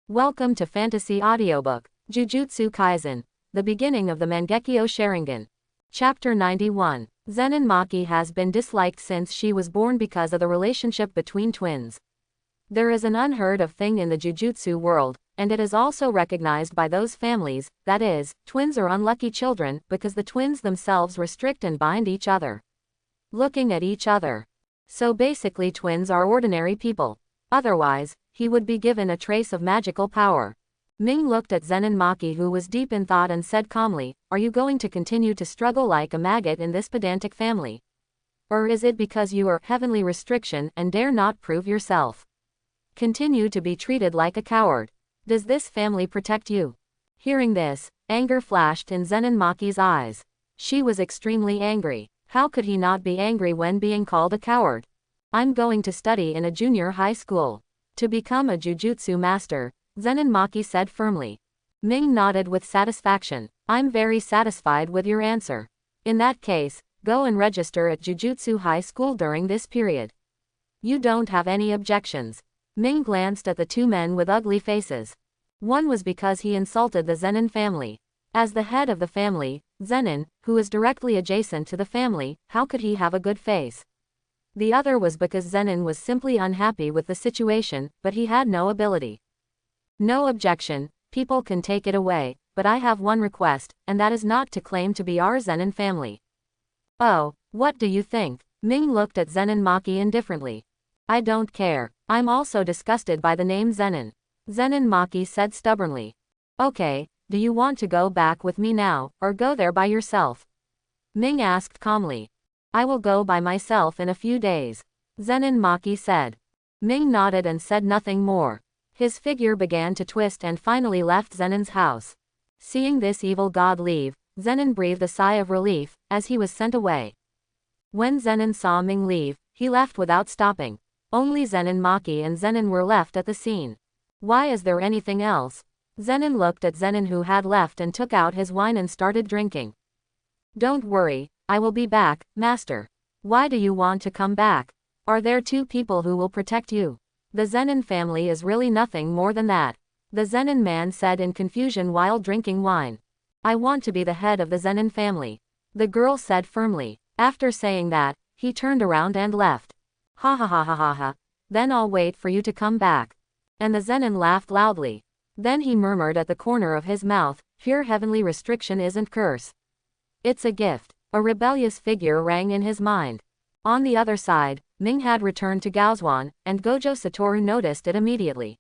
Welcome to Fantasy Audiobook, Jujutsu Kaisen, the beginning of the Mangekyō Sharingan. Chapter 91. Zenin Maki has been disliked since she was born because of the relationship between twins. There is an unheard of thing in the Jujutsu world, and it is also recognized by those families, that is, twins are unlucky children because the twins themselves restrict and bind each other. Looking at each other. So basically twins are ordinary people. Otherwise, he would be given a trace of magical power. Ming looked at Zenin Maki, who was deep in thought, and said calmly, "Are you going to continue to struggle like a maggot in this pedantic family? Or is it because you are heavenly restriction and dare not prove yourself? Continue to be treated like a coward. Does this family protect you?" Hearing this, anger flashed in Zenin Maki's eyes. She was extremely angry. How could he not be angry when being called a coward? "I'm going to study in a junior high school. To become a jujutsu master," Zenin Maki said firmly. Ming nodded with satisfaction. "I'm very satisfied with your answer. In that case, go and register at Jujutsu High School during this period. You don't have any objections." Ming glanced at the two men with ugly faces. One was because he insulted the Zenin family. As the head of the family, Zenin, who is directly adjacent to the family, how could he have a good face? The other was because Zenin was simply unhappy with the situation, but he had no ability. "No objection, people can take it away, but I have one request, and that is not to claim to be our Zenin family." "Oh, what do you think?" Ming looked at Zenin Maki indifferently. "I don't care. I'm also disgusted by the name Zenin," Zenin Maki said stubbornly. "Okay, do you want to go back with me now, or go there by yourself?" Ming asked calmly. "I will go by myself in a few days," Zenin Maki said. Ming nodded and said nothing more. His figure began to twist and finally left Zenin's house. Seeing this evil god leave, Zenin breathed a sigh of relief, as he was sent away. When Zenin saw Ming leave, he left without stopping. Only Zenin Maki and Zenin were left at the scene. "Why, is there anything else?" Zenin looked at Zenin, who had left, and took out his wine and started drinking. "Don't worry, I will be back, master." "Why do you want to come back? Are there two people who will protect you? The Zenin family is really nothing more than that," the Zenin man said in confusion while drinking wine. "I want to be the head of the Zenin family," the girl said firmly. After saying that, he turned around and left. "Ha ha ha ha ha ha. Then I'll wait for you to come back." And the Zenin laughed loudly. Then he murmured at the corner of his mouth, "Pure heavenly restriction isn't curse. It's a gift." A rebellious figure rang in his mind. On the other side, Ming had returned to Gaozuan, and Gojo Satoru noticed it immediately.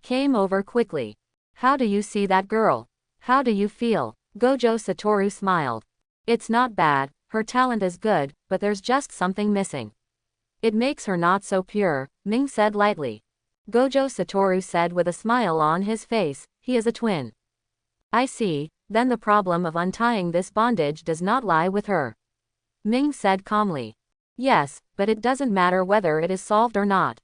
Came over quickly. "How do you see that girl? How do you feel?" Gojo Satoru smiled. "It's not bad, her talent is good, but there's just something missing. It makes her not so pure," Ming said lightly. Gojo Satoru said with a smile on his face, "He is a twin." "I see, then the problem of untying this bondage does not lie with her," Ming said calmly. "Yes, but it doesn't matter whether it is solved or not,"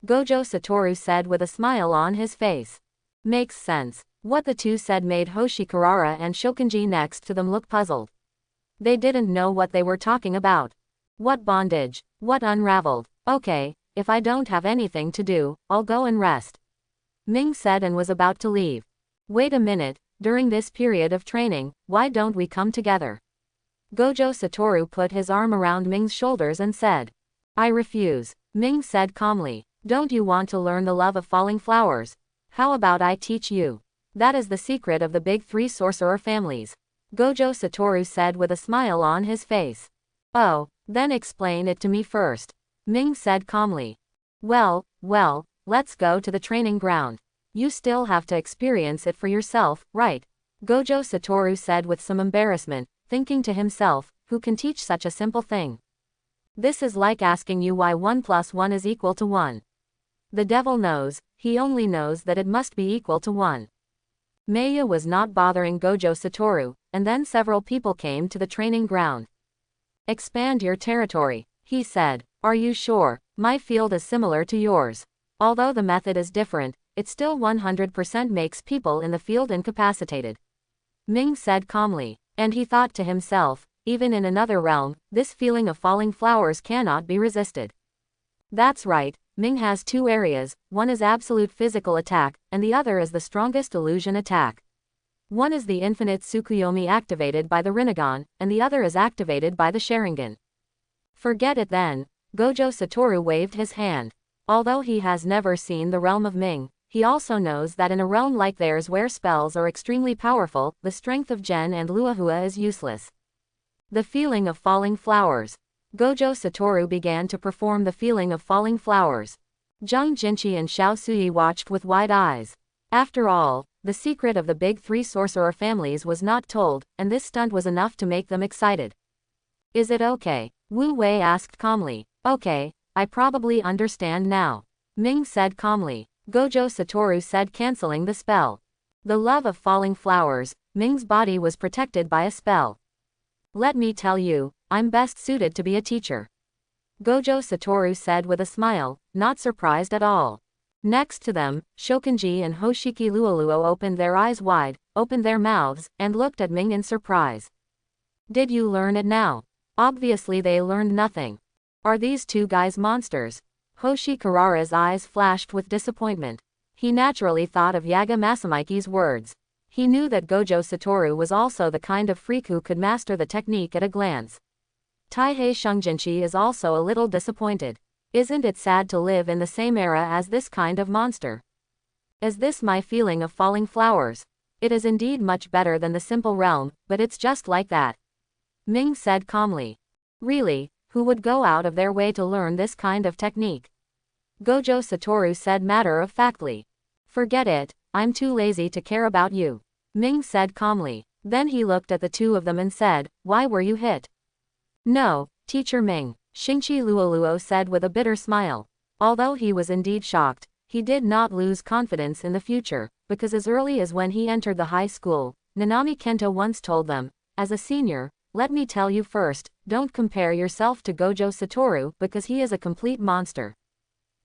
Gojo Satoru said with a smile on his face. Makes sense. What the two said made Hoshikara and Shokunji next to them look puzzled. They didn't know what they were talking about. What bondage? What unraveled? "Okay, if I don't have anything to do, I'll go and rest," Ming said and was about to leave. "Wait a minute, during this period of training, why don't we come together?" Gojo Satoru put his arm around Ming's shoulders and said. "I refuse," Ming said calmly. "Don't you want to learn the love of falling flowers? How about I teach you? That is the secret of the big three sorcerer families," Gojo Satoru said with a smile on his face. "Oh, then explain it to me first," Ming said calmly. Well, let's go to the training ground. You still have to experience it for yourself, right?" Gojo Satoru said with some embarrassment, thinking to himself, who can teach such a simple thing? This is like asking you why 1 + 1 is equal to 1. The devil knows, he only knows that it must be equal to 1. Maya was not bothering Gojo Satoru, and then several people came to the training ground. "Expand your territory," he said. "Are you sure? My field is similar to yours. Although the method is different, it still 100% makes people in the field incapacitated," Ming said calmly. And he thought to himself, even in another realm, this feeling of falling flowers cannot be resisted. "That's right, Ming has two areas, one is absolute physical attack, and the other is the strongest illusion attack. One is the infinite Tsukuyomi activated by the Rinnegan, and the other is activated by the Sharingan. Forget it then. Gojo Satoru waved his hand. Although he has never seen the realm of Ming, he also knows that in a realm like theirs where spells are extremely powerful, the strength of Gen and Luahua is useless. The feeling of falling flowers. Gojo Satoru began to perform the feeling of falling flowers. Zhang Jinqi and Xiao Suyi watched with wide eyes. After all, the secret of the big three sorcerer families was not told, and this stunt was enough to make them excited. Is it okay? Wu Wei asked calmly. Okay, I probably understand now. Ming said calmly. Gojo Satoru said, canceling the spell. The love of falling flowers, Ming's body was protected by a spell. Let me tell you, I'm best suited to be a teacher. Gojo Satoru said with a smile, not surprised at all. Next to them, Shokunji and Hoshiki Luoluo opened their eyes wide, opened their mouths, and looked at Ming in surprise. Did you learn it now? Obviously they learned nothing. Are these two guys monsters? Hoshi Karara's eyes flashed with disappointment. He naturally thought of Yaga Masamike's words. He knew that Gojo Satoru was also the kind of freak who could master the technique at a glance. Taihei Shungjinchi is also a little disappointed. Isn't it sad to live in the same era as this kind of monster? Is this my feeling of falling flowers? It is indeed much better than the simple realm, but it's just like that. Ming said calmly. Really, who would go out of their way to learn this kind of technique? Gojo Satoru said matter-of-factly. Forget it, I'm too lazy to care about you. Ming said calmly. Then he looked at the two of them and said, why were you hit? No, Teacher Ming, Xingqi Luoluo said with a bitter smile. Although he was indeed shocked, he did not lose confidence in the future, because as early as when he entered the high school, Nanami Kento once told them, as a senior, let me tell you first, don't compare yourself to Gojo Satoru because he is a complete monster.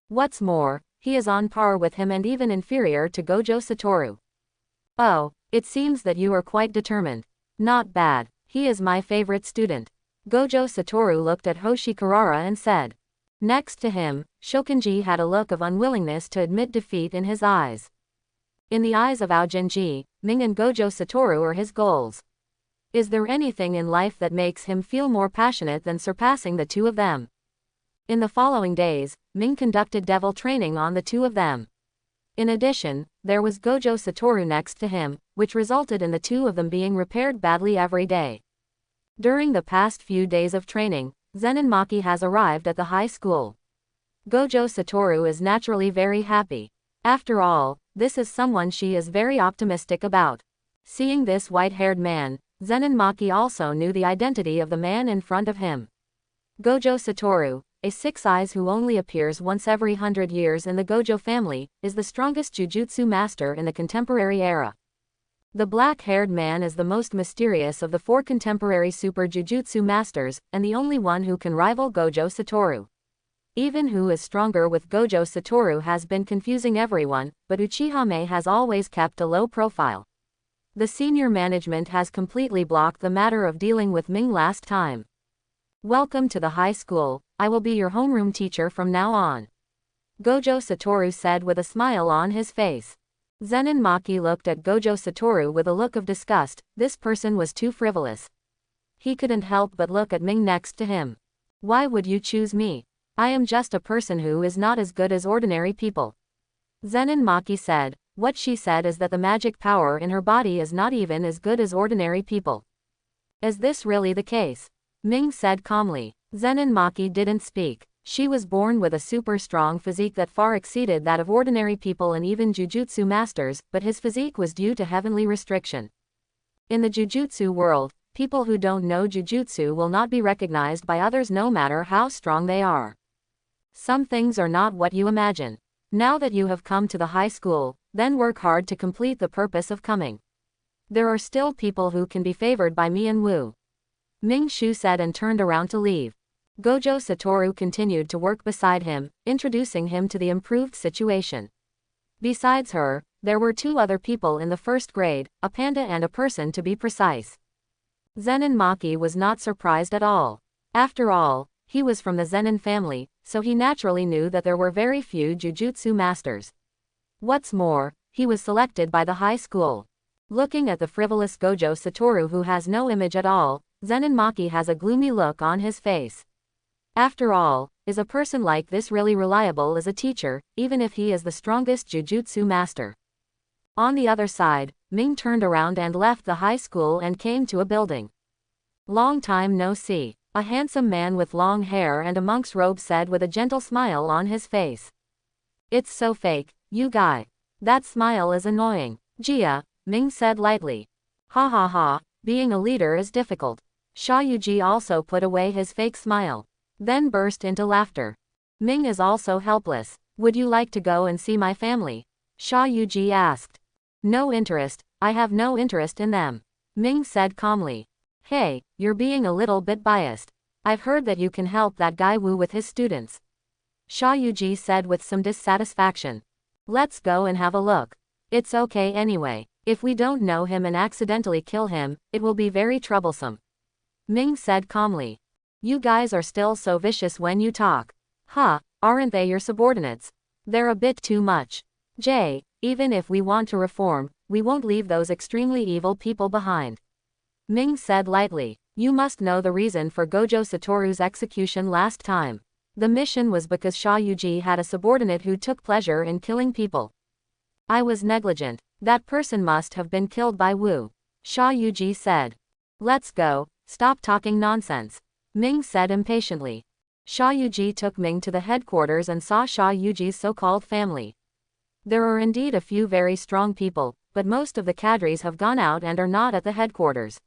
What's more, he is on par with him and even inferior to Gojo Satoru. Oh, it seems that you are quite determined. Not bad, he is my favorite student. Gojo Satoru looked at Hoshi Karara and said. Next to him, Shokunji had a look of unwillingness to admit defeat in his eyes. In the eyes of Aujinji, Ming and Gojo Satoru are his goals. Is there anything in life that makes him feel more passionate than surpassing the two of them? In the following days, Ming conducted devil training on the two of them. In addition, there was Gojo Satoru next to him, which resulted in the two of them being repaired badly every day. During the past few days of training, Zenin Maki has arrived at the high school. Gojo Satoru is naturally very happy. After all, this is someone she is very optimistic about. Seeing this white-haired man, Zenin Maki also knew the identity of the man in front of him. Gojo Satoru, a Six Eyes who only appears once every 100 years in the Gojo family, is the strongest jujutsu master in the contemporary era. The black-haired man is the most mysterious of the four contemporary super jujutsu masters, and the only one who can rival Gojo Satoru. Even who is stronger with Gojo Satoru has been confusing everyone, but Uchihame has always kept a low profile. The senior management has completely blocked the matter of dealing with Ming last time. Welcome to the high school, I will be your homeroom teacher from now on. Gojo Satoru said with a smile on his face. Zenin Maki looked at Gojo Satoru with a look of disgust. This person was too frivolous. He couldn't help but look at Ming next to him. Why would you choose me? I am just a person who is not as good as ordinary people. Zenin Maki said. What she said is that the magic power in her body is not even as good as ordinary people. Is this really the case? Ming said calmly. Zenin Maki didn't speak. She was born with a super strong physique that far exceeded that of ordinary people and even jujutsu masters, but his physique was due to heavenly restriction. In the jujutsu world, people who don't know jujutsu will not be recognized by others no matter how strong they are. Some things are not what you imagine. Now that you have come to the high school, then work hard to complete the purpose of coming. There are still people who can be favored by me and Wu. Ming Shu said and turned around to leave. Gojo Satoru continued to work beside him, introducing him to the improved situation. Besides her, there were two other people in the first grade, a panda and a person to be precise. Zenin Maki was not surprised at all. After all, he was from the Zenin family, so he naturally knew that there were very few jujutsu masters. What's more, he was selected by the high school. Looking at the frivolous Gojo Satoru who has no image at all, Zenin Maki has a gloomy look on his face. After all, is a person like this really reliable as a teacher, even if he is the strongest jujutsu master? On the other side, Ming turned around and left the high school and came to a building. Long time no see. A handsome man with long hair and a monk's robe said with a gentle smile on his face. It's so fake, you guy. That smile is annoying. Jia, Ming said lightly. Ha ha ha, being a leader is difficult. Sha Yuji also put away his fake smile. Then burst into laughter. Ming is also helpless. Would you like to go and see my family? Sha Yuji asked. No interest, I have no interest in them. Ming said calmly. Hey, you're being a little bit biased. I've heard that you can help that guy Wu with his students. Sha Yuji said with some dissatisfaction. Let's go and have a look. It's okay anyway. If we don't know him and accidentally kill him, it will be very troublesome. Ming said calmly. You guys are still so vicious when you talk. Huh, aren't they your subordinates? They're a bit too much. Jay, even if we want to reform, we won't leave those extremely evil people behind. Ming said lightly. You must know the reason for Gojo Satoru's execution last time. The mission was because Sha Yuji had a subordinate who took pleasure in killing people. I was negligent. That person must have been killed by Wu. Sha Yuji said. Let's go, stop talking nonsense. Ming said impatiently. Sha Yuji took Ming to the headquarters and saw Sha Yuji's so-called family. There are indeed a few very strong people, but most of the cadres have gone out and are not at the headquarters.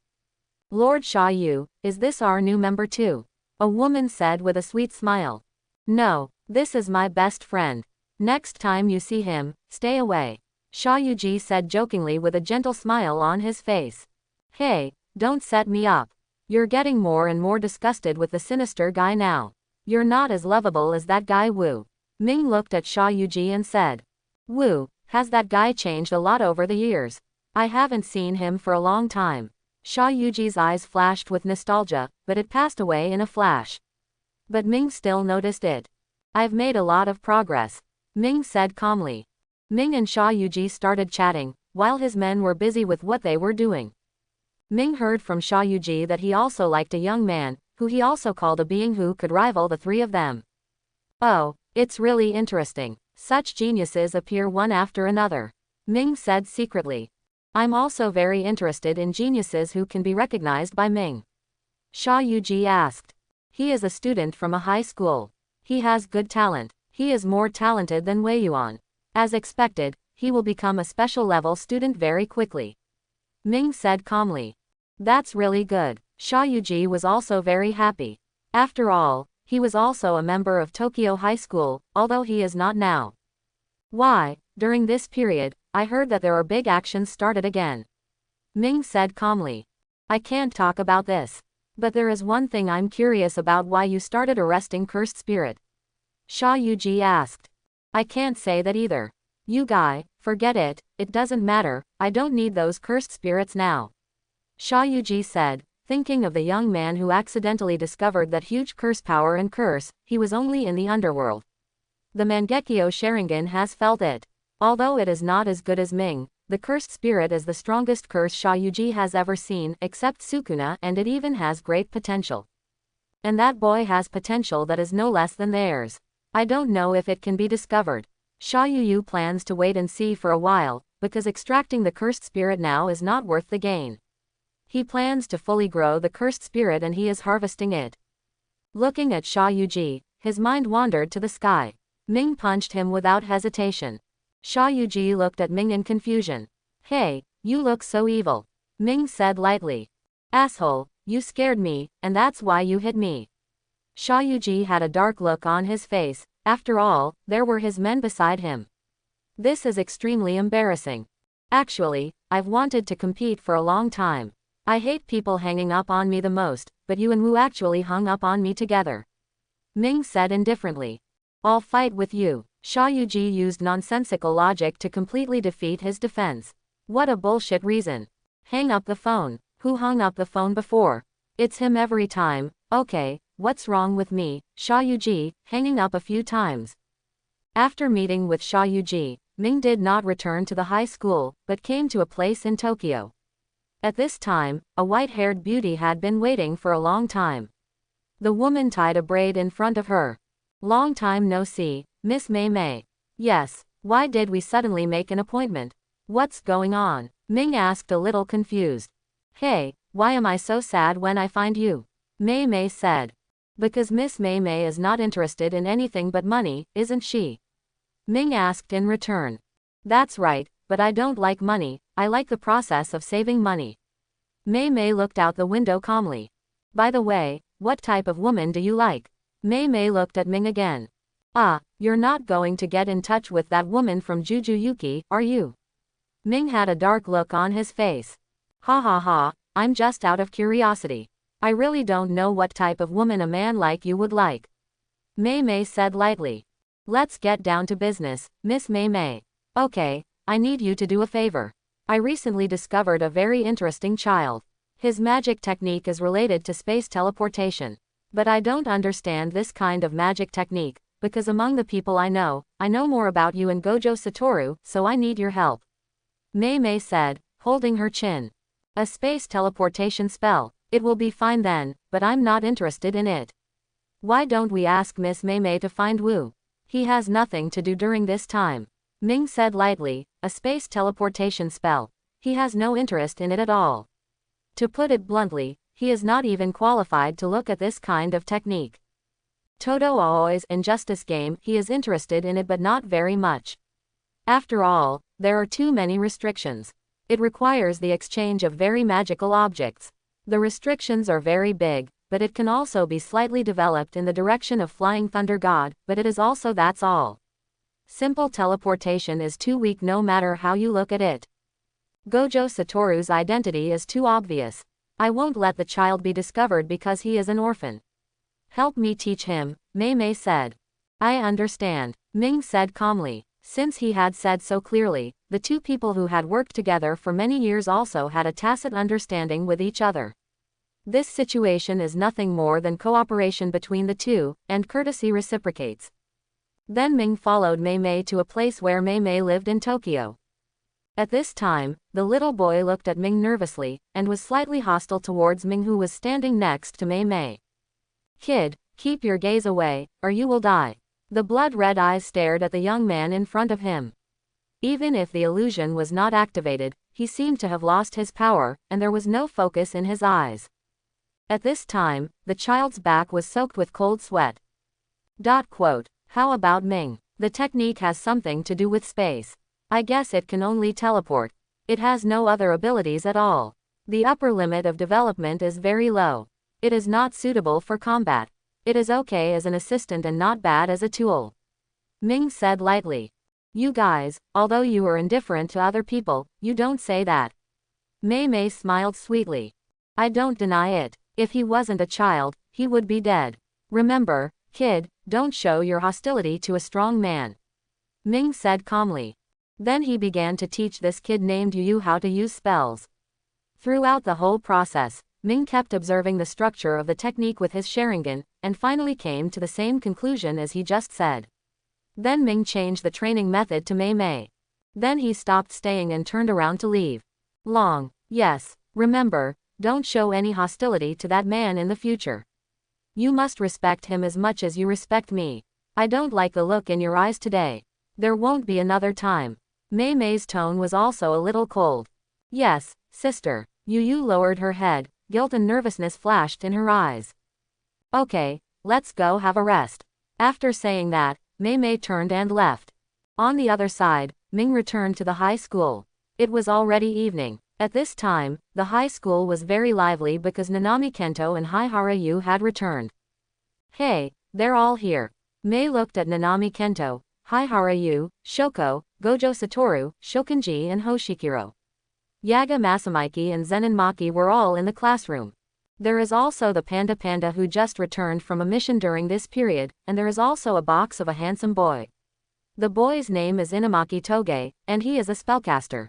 Lord Sha Yu, is this our new member too? A woman said with a sweet smile. No, this is my best friend. Next time you see him, stay away. Sha Yuji said jokingly with a gentle smile on his face. Hey, don't set me up. You're getting more and more disgusted with the sinister guy now. You're not as lovable as that guy Wu. Ming looked at Sha Yuji and said. Wu, has that guy changed a lot over the years? I haven't seen him for a long time. Sha Yuji's eyes flashed with nostalgia, but it passed away in a flash. But Ming still noticed it. I've made a lot of progress. Ming said calmly. Ming and Sha Yuji started chatting, while his men were busy with what they were doing. Ming heard from Sha Yuji that he also liked a young man, who he also called a being who could rival the three of them. Oh, it's really interesting. Such geniuses appear one after another. Ming said secretly. I'm also very interested in geniuses who can be recognized by Ming. Sha Yuji asked. He is a student from a high school. He has good talent. He is more talented than Wei Yuan. As expected, he will become a special level student very quickly. Ming said calmly. That's really good. Sha Yuji was also very happy. After all, he was also a member of Tokyo High School, although he is not now. Why, during this period, I heard that there are big actions started again. Ming said calmly. I can't talk about this. But there is one thing I'm curious about, why you started arresting cursed spirit. Sha Yuji asked. I can't say that either. You guy, forget it, it doesn't matter, I don't need those cursed spirits now. Sha Yuji said, thinking of the young man who accidentally discovered that huge curse power and curse, he was only in the underworld. The Mangekyō Sharingan has felt it. Although it is not as good as Ming, the cursed spirit is the strongest curse Sha Yuji has ever seen, except Sukuna, and it even has great potential. And that boy has potential that is no less than theirs. I don't know if it can be discovered. Sha Yu plans to wait and see for a while, because extracting the cursed spirit now is not worth the gain. He plans to fully grow the cursed spirit and he is harvesting it. Looking at Sha Yuji, his mind wandered to the sky. Ming punched him without hesitation. Sha Yuji looked at Ming in confusion. Hey, you look so evil. Ming said lightly. Asshole, you scared me, and that's why you hit me. Sha Yuji had a dark look on his face. After all, there were his men beside him. This is extremely embarrassing. Actually, I've wanted to compete for a long time. I hate people hanging up on me the most, but you and Wu actually hung up on me together. Ming said indifferently. I'll fight with you. Sha Yuji used nonsensical logic to completely defeat his defense. What a bullshit reason. Hang up the phone. Who hung up the phone before? It's him every time. Okay, what's wrong with me, Sha Yuji, hanging up a few times. After meeting with Sha Yuji, Ming did not return to the high school, but came to a place in Tokyo. At this time, a white-haired beauty had been waiting for a long time. The woman tied a braid in front of her. Long time no see, Miss Mei Mei. Yes, why did we suddenly make an appointment? What's going on? Ming asked a little confused. Hey, why am I so sad when I find you? Mei Mei said. Because Miss Mei Mei is not interested in anything but money, isn't she? Ming asked in return. That's right, but I don't like money, I like the process of saving money. Mei Mei looked out the window calmly. By the way, what type of woman do you like? Mei Mei looked at Ming again. Ah, you're not going to get in touch with that woman from Jujutsu, are you? Ming had a dark look on his face. Ha ha ha, I'm just out of curiosity. I really don't know what type of woman a man like you would like. Mei Mei said lightly. Let's get down to business, Miss Mei Mei. Okay, I need you to do a favor. I recently discovered a very interesting child. His magic technique is related to space teleportation. But I don't understand this kind of magic technique, because among the people I know more about you and Gojo Satoru, so I need your help. Mei Mei said, holding her chin. A space teleportation spell, it will be fine then, but I'm not interested in it. Why don't we ask Miss Mei Mei to find Wu? He has nothing to do during this time. Ming said lightly, a space teleportation spell. He has no interest in it at all. To put it bluntly, he is not even qualified to look at this kind of technique. Todo Aoi's Injustice game, he is interested in it but not very much. After all, there are too many restrictions. It requires the exchange of very magical objects. The restrictions are very big, but it can also be slightly developed in the direction of Flying Thunder God, but it is also that's all. Simple teleportation is too weak no matter how you look at it. Gojo Satoru's identity is too obvious. I won't let the child be discovered because he is an orphan. Help me teach him, Mei Mei said. I understand, Ming said calmly. Since he had said so clearly, the two people who had worked together for many years also had a tacit understanding with each other. This situation is nothing more than cooperation between the two, and courtesy reciprocates. Then Ming followed Mei Mei to a place where Mei Mei lived in Tokyo. At this time, the little boy looked at Ming nervously, and was slightly hostile towards Ming who was standing next to Mei Mei. Kid, keep your gaze away, or you will die. The blood-red eyes stared at the young man in front of him. Even if the illusion was not activated, he seemed to have lost his power, and there was no focus in his eyes. At this time, the child's back was soaked with cold sweat. How about Ming? The technique has something to do with space. I guess it can only teleport. It has no other abilities at all. The upper limit of development is very low. It is not suitable for combat. It is okay as an assistant and not bad as a tool. Ming said lightly. You guys, although you are indifferent to other people, you don't say that. Mei Mei smiled sweetly. I don't deny it. If he wasn't a child, he would be dead. Remember, kid, don't show your hostility to a strong man. Ming said calmly. Then he began to teach this kid named Yu how to use spells. Throughout the whole process, Ming kept observing the structure of the technique with his Sharingan, and finally came to the same conclusion as he just said. Then Ming changed the training method to Mei Mei. Then he stopped staying and turned around to leave. Yes, remember, don't show any hostility to that man in the future. You must respect him as much as you respect me. I don't like the look in your eyes today. There won't be another time. Mei Mei's tone was also a little cold. Yes, sister. Yu lowered her head, guilt and nervousness flashed in her eyes. Okay, let's go have a rest. After saying that, Mei Mei turned and left. On the other side, Ming returned to the high school. It was already evening. At this time, the high school was very lively because Nanami Kento and Haihara Yu had returned. Hey, they're all here. Mei looked at Nanami Kento, Haihara Yu, Shoko, Gojo Satoru, Shokunji and Hoshikiro. Yaga Masamiki and Zenin Maki were all in the classroom. There is also the Panda who just returned from a mission during this period, and there is also a box of a handsome boy. The boy's name is Inamaki Toge, and he is a spellcaster.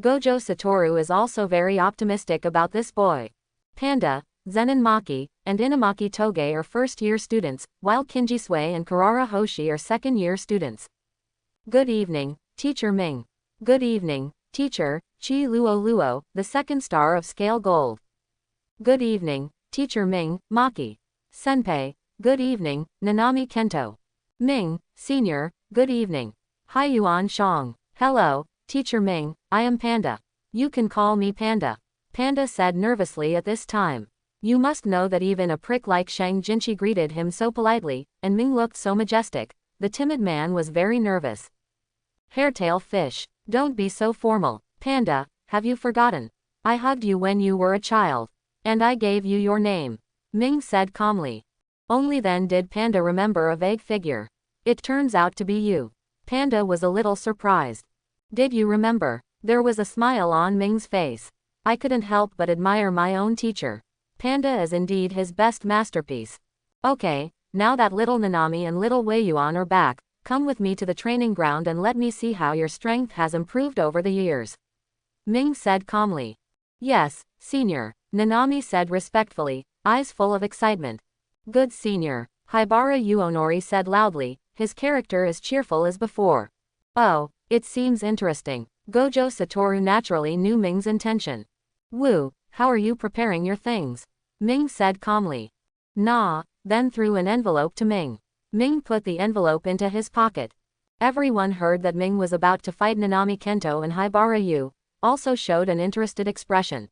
Gojo Satoru is also very optimistic about this boy. Panda, Zenin Maki, and Inamaki Toge are first-year students, while Kinjisui and Karara Hoshi are second-year students. Good evening, Teacher Ming. Good evening, Teacher, Chi Luo Luo, the second star of Scale Gold. Good evening, Teacher Ming, Maki. Senpei, good evening, Nanami Kento. Ming, Senior, good evening. Haiyuan Shang. Hello, Teacher Ming, I am Panda. You can call me Panda. Panda said nervously at this time. You must know that even a prick like Shang Jinchi greeted him so politely, and Ming looked so majestic. The timid man was very nervous. Hairtail fish, don't be so formal. Panda, have you forgotten? I hugged you when you were a child. And I gave you your name. Ming said calmly. Only then did Panda remember a vague figure. It turns out to be you. Panda was a little surprised. Did you remember? There was a smile on Ming's face. I couldn't help but admire my own teacher. Panda is indeed his best masterpiece. Okay, now that little Nanami and little Weiyuan are back, come with me to the training ground and let me see how your strength has improved over the years. Ming said calmly. Yes, Senior, Nanami said respectfully, eyes full of excitement. Good Senior, Haibara Yuonori said loudly, his character as cheerful as before. Oh, it seems interesting. Gojo Satoru naturally knew Ming's intention. Wu, how are you preparing your things? Ming said calmly. Nah, then threw an envelope to Ming. Ming put the envelope into his pocket. Everyone heard that Ming was about to fight Nanami Kento, and Haibara Yu also showed an interested expression.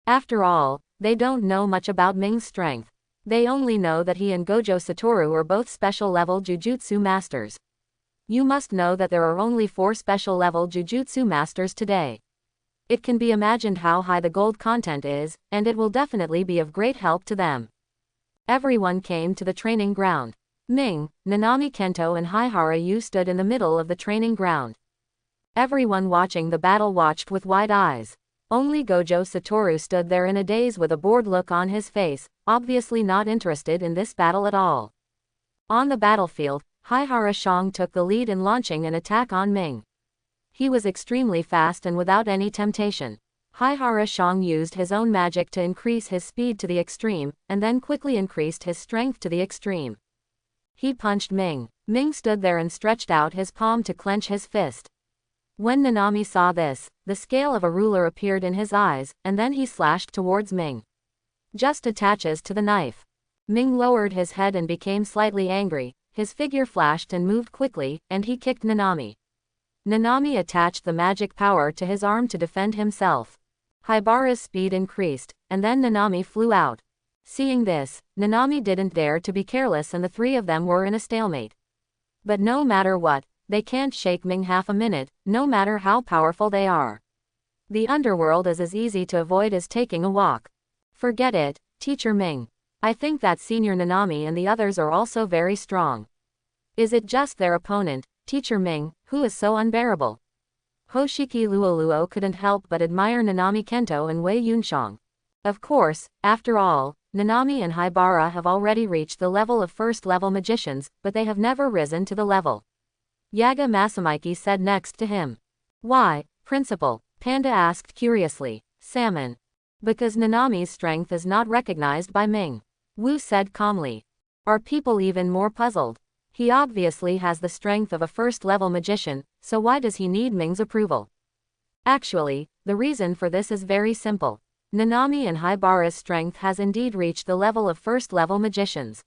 After all, they don't know much about Ming's strength. They only know that he and Gojo Satoru are both special-level Jujutsu masters. You must know that there are only 4 special-level Jujutsu masters today. It can be imagined how high the gold content is, and it will definitely be of great help to them. Everyone came to the training ground. Ming, Nanami Kento and Haibara Yu stood in the middle of the training ground. Everyone watching the battle watched with wide eyes. Only Gojo Satoru stood there in a daze with a bored look on his face, obviously not interested in this battle at all. On the battlefield, Haibara Shang took the lead in launching an attack on Ming. He was extremely fast and without any temptation. Haibara Shang used his own magic to increase his speed to the extreme, and then quickly increased his strength to the extreme. He punched Ming. Ming stood there and stretched out his palm to clench his fist. When Nanami saw this, the scale of a ruler appeared in his eyes, and then he slashed towards Ming. Just attaches to the knife. Ming lowered his head and became slightly angry, his figure flashed and moved quickly, and he kicked Nanami. Nanami attached the magic power to his arm to defend himself. Haibara's speed increased, and then Nanami flew out. Seeing this, Nanami didn't dare to be careless and the 3 of them were in a stalemate. But no matter what, they can't shake Ming half a minute, no matter how powerful they are. The underworld is as easy to avoid as taking a walk. Forget it, Teacher Ming. I think that Senior Nanami and the others are also very strong. Is it just their opponent, Teacher Ming, who is so unbearable? Hoshiki Luoluo couldn't help but admire Nanami Kento and Wei Yunshang. Of course, after all, Nanami and Haibara have already reached the level of first-level magicians, but they have never risen to the level. Yaga Masamiki said next to him. Why, Principal? Panda asked curiously. Salmon. Because Nanami's strength is not recognized by Ming. Wu said calmly. Are people even more puzzled? He obviously has the strength of a first-level magician, so why does he need Ming's approval? Actually, the reason for this is very simple. Nanami and Haibara's strength has indeed reached the level of first-level magicians.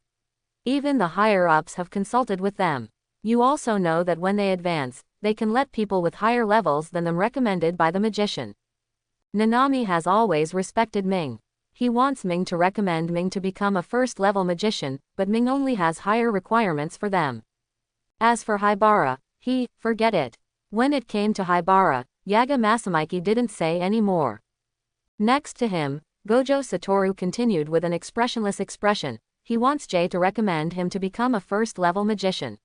Even the higher-ups have consulted with them. You also know that when they advance, they can let people with higher levels than them recommended by the magician. Nanami has always respected Ming. He wants Ming to recommend Ming to become a first-level magician, but Ming only has higher requirements for them. As for Haibara, forget it. When it came to Haibara, Yaga Masamiki didn't say any more. Next to him, Gojo Satoru continued with an expressionless expression. He wants Jay to recommend him to become a first-level magician.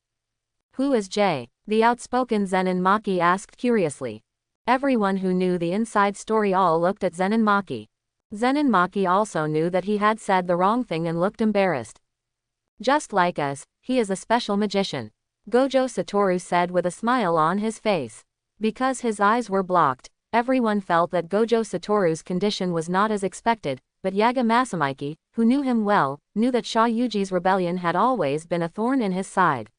Who is Jay? The outspoken Zenin Maki asked curiously. Everyone who knew the inside story all looked at Zenin Maki. Zenin Maki also knew that he had said the wrong thing and looked embarrassed. Just like us, he is a special magician. Gojo Satoru said with a smile on his face. Because his eyes were blocked, everyone felt that Gojo Satoru's condition was not as expected, but Yaga Masamiki, who knew him well, knew that Sha Yuji's rebellion had always been a thorn in his side.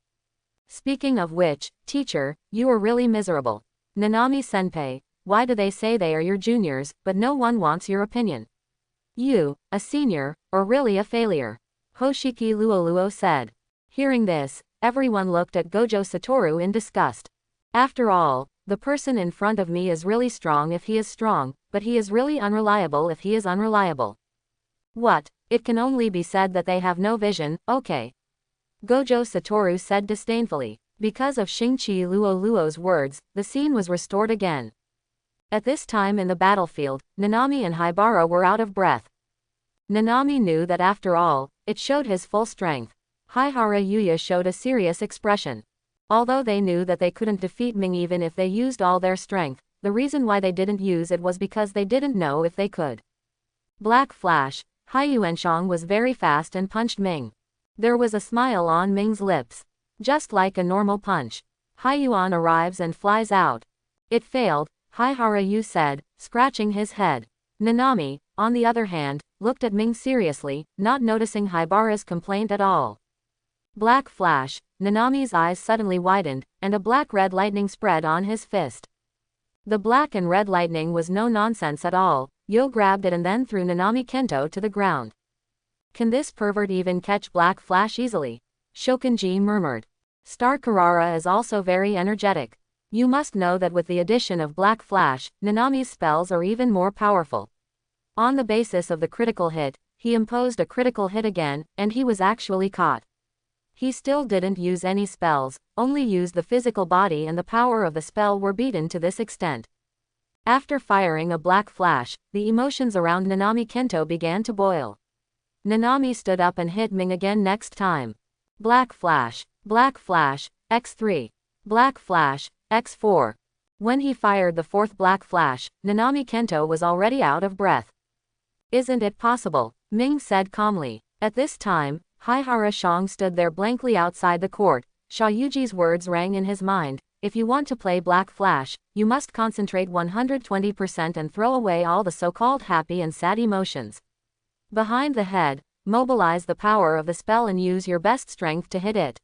Speaking of which, teacher, you are really miserable. Nanami-senpai, why do they say they are your juniors, but no one wants your opinion? You, a senior, or really a failure? Hoshiki Luoluo said. Hearing this, everyone looked at Gojo Satoru in disgust. After all, the person in front of me is really strong if he is strong, but he is really unreliable if he is unreliable. What? It can only be said that they have no vision, okay. Gojo Satoru said disdainfully. Because of Shinichi Luoluo's words, the scene was restored again. At this time in the battlefield, Nanami and Haibara were out of breath. Nanami knew that after all, it showed his full strength. Haihara Yuya showed a serious expression. Although they knew that they couldn't defeat Ming even if they used all their strength, the reason why they didn't use it was because they didn't know if they could. Black Flash, Haiyuanshang was very fast and punched Ming. There was a smile on Ming's lips. Just like a normal punch. Haiyuan arrives and flies out. It failed, Haihara Yu said, scratching his head. Nanami, on the other hand, looked at Ming seriously, not noticing Haibara's complaint at all. Black Flash, Nanami's eyes suddenly widened, and a black-red lightning spread on his fist. The black and red lightning was no nonsense at all. Yo grabbed it and then threw Nanami Kento to the ground. Can this pervert even catch Black Flash easily? Shokunji murmured. Star Carrara is also very energetic. You must know that with the addition of Black Flash, Nanami's spells are even more powerful. On the basis of the critical hit, he imposed a critical hit again, and he was actually caught. He still didn't use any spells, only used the physical body, and the power of the spell were beaten to this extent. After firing a Black Flash, the emotions around Nanami Kento began to boil. Nanami stood up and hit Ming again next time. Black Flash, X3. Black Flash, X4. When he fired the fourth Black Flash, Nanami Kento was already out of breath. Isn't it possible? Ming said calmly. At this time, Haihara Shang stood there blankly outside the court. Sha Yuji's words rang in his mind. If you want to play Black Flash, you must concentrate 120% and throw away all the so-called happy and sad emotions. Behind the head, mobilize the power of the spell and use your best strength to hit it.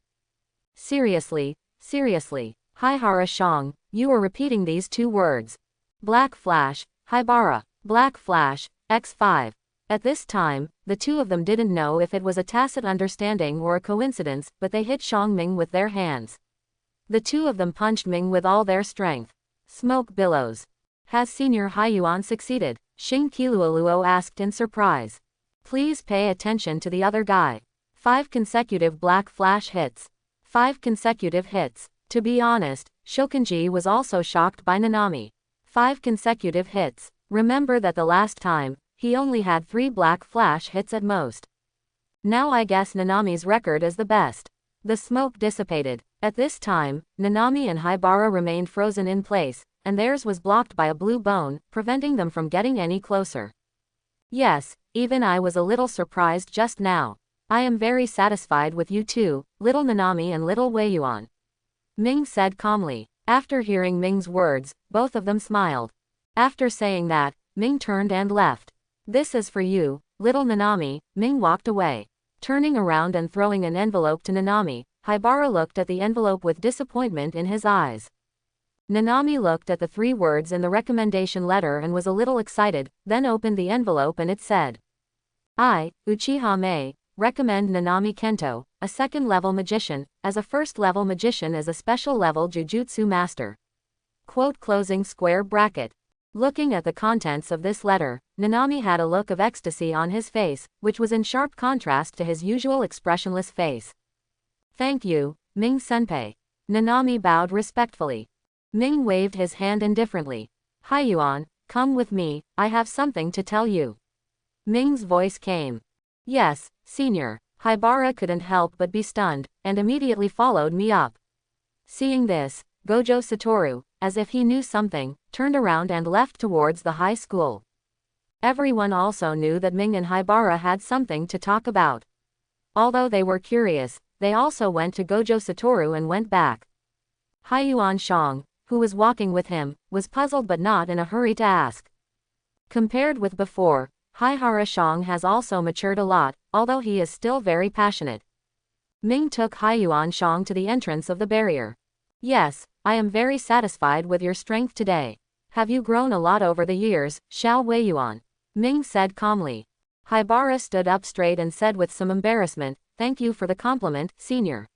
Seriously, Haihara Shang, you are repeating these two words. Black Flash, Haibara. Black Flash, X5. At this time, the two of them didn't know if it was a tacit understanding or a coincidence, but they hit Shang Ming with their hands. The two of them punched Ming with all their strength. Smoke billows. Has Senior Haiyuan succeeded? Shinki Luoluo asked in surprise. Please pay attention to the other guy. 5 consecutive Black Flash hits. 5 consecutive hits. To be honest, Shokunji was also shocked by Nanami. 5 consecutive hits. Remember that the last time, he only had 3 Black Flash hits at most. Now I guess Nanami's record is the best. The smoke dissipated. At this time, Nanami and Haibara remained frozen in place, and theirs was blocked by a blue bone, preventing them from getting any closer. Yes, even I was a little surprised just now. I am very satisfied with you two, little Nanami and little Weiyuan. Ming said calmly. After hearing Ming's words, both of them smiled. After saying that, Ming turned and left. This is for you, little Nanami. Ming walked away. Turning around and throwing an envelope to Nanami, Haibara looked at the envelope with disappointment in his eyes. Nanami looked at the 3 words in the recommendation letter and was a little excited, then opened the envelope and it said, I, Uchiha Mei, recommend Nanami Kento, a 2nd-level magician, as a 1st-level magician as a special-level Jujutsu master. Quote closing square bracket. Looking at the contents of this letter, Nanami had a look of ecstasy on his face, which was in sharp contrast to his usual expressionless face. Thank you, Ming-senpai. Nanami bowed respectfully. Ming waved his hand indifferently. Haiyuan, come with me, I have something to tell you. Ming's voice came. Yes, senior. Haibara couldn't help but be stunned, and immediately followed me up. Seeing this, Gojo Satoru, as if he knew something, turned around and left towards the high school. Everyone also knew that Ming and Haibara had something to talk about. Although they were curious, they also went to Gojo Satoru and went back. Haiyuan Shang, who was walking with him, was puzzled but not in a hurry to ask. Compared with before, Haihara Shang has also matured a lot, although he is still very passionate. Ming took Haiyuan Shang to the entrance of the barrier. Yes, I am very satisfied with your strength today. Have you grown a lot over the years, Xiao Weiyuan? Ming said calmly. Haibara stood up straight and said with some embarrassment, thank you for the compliment, senior.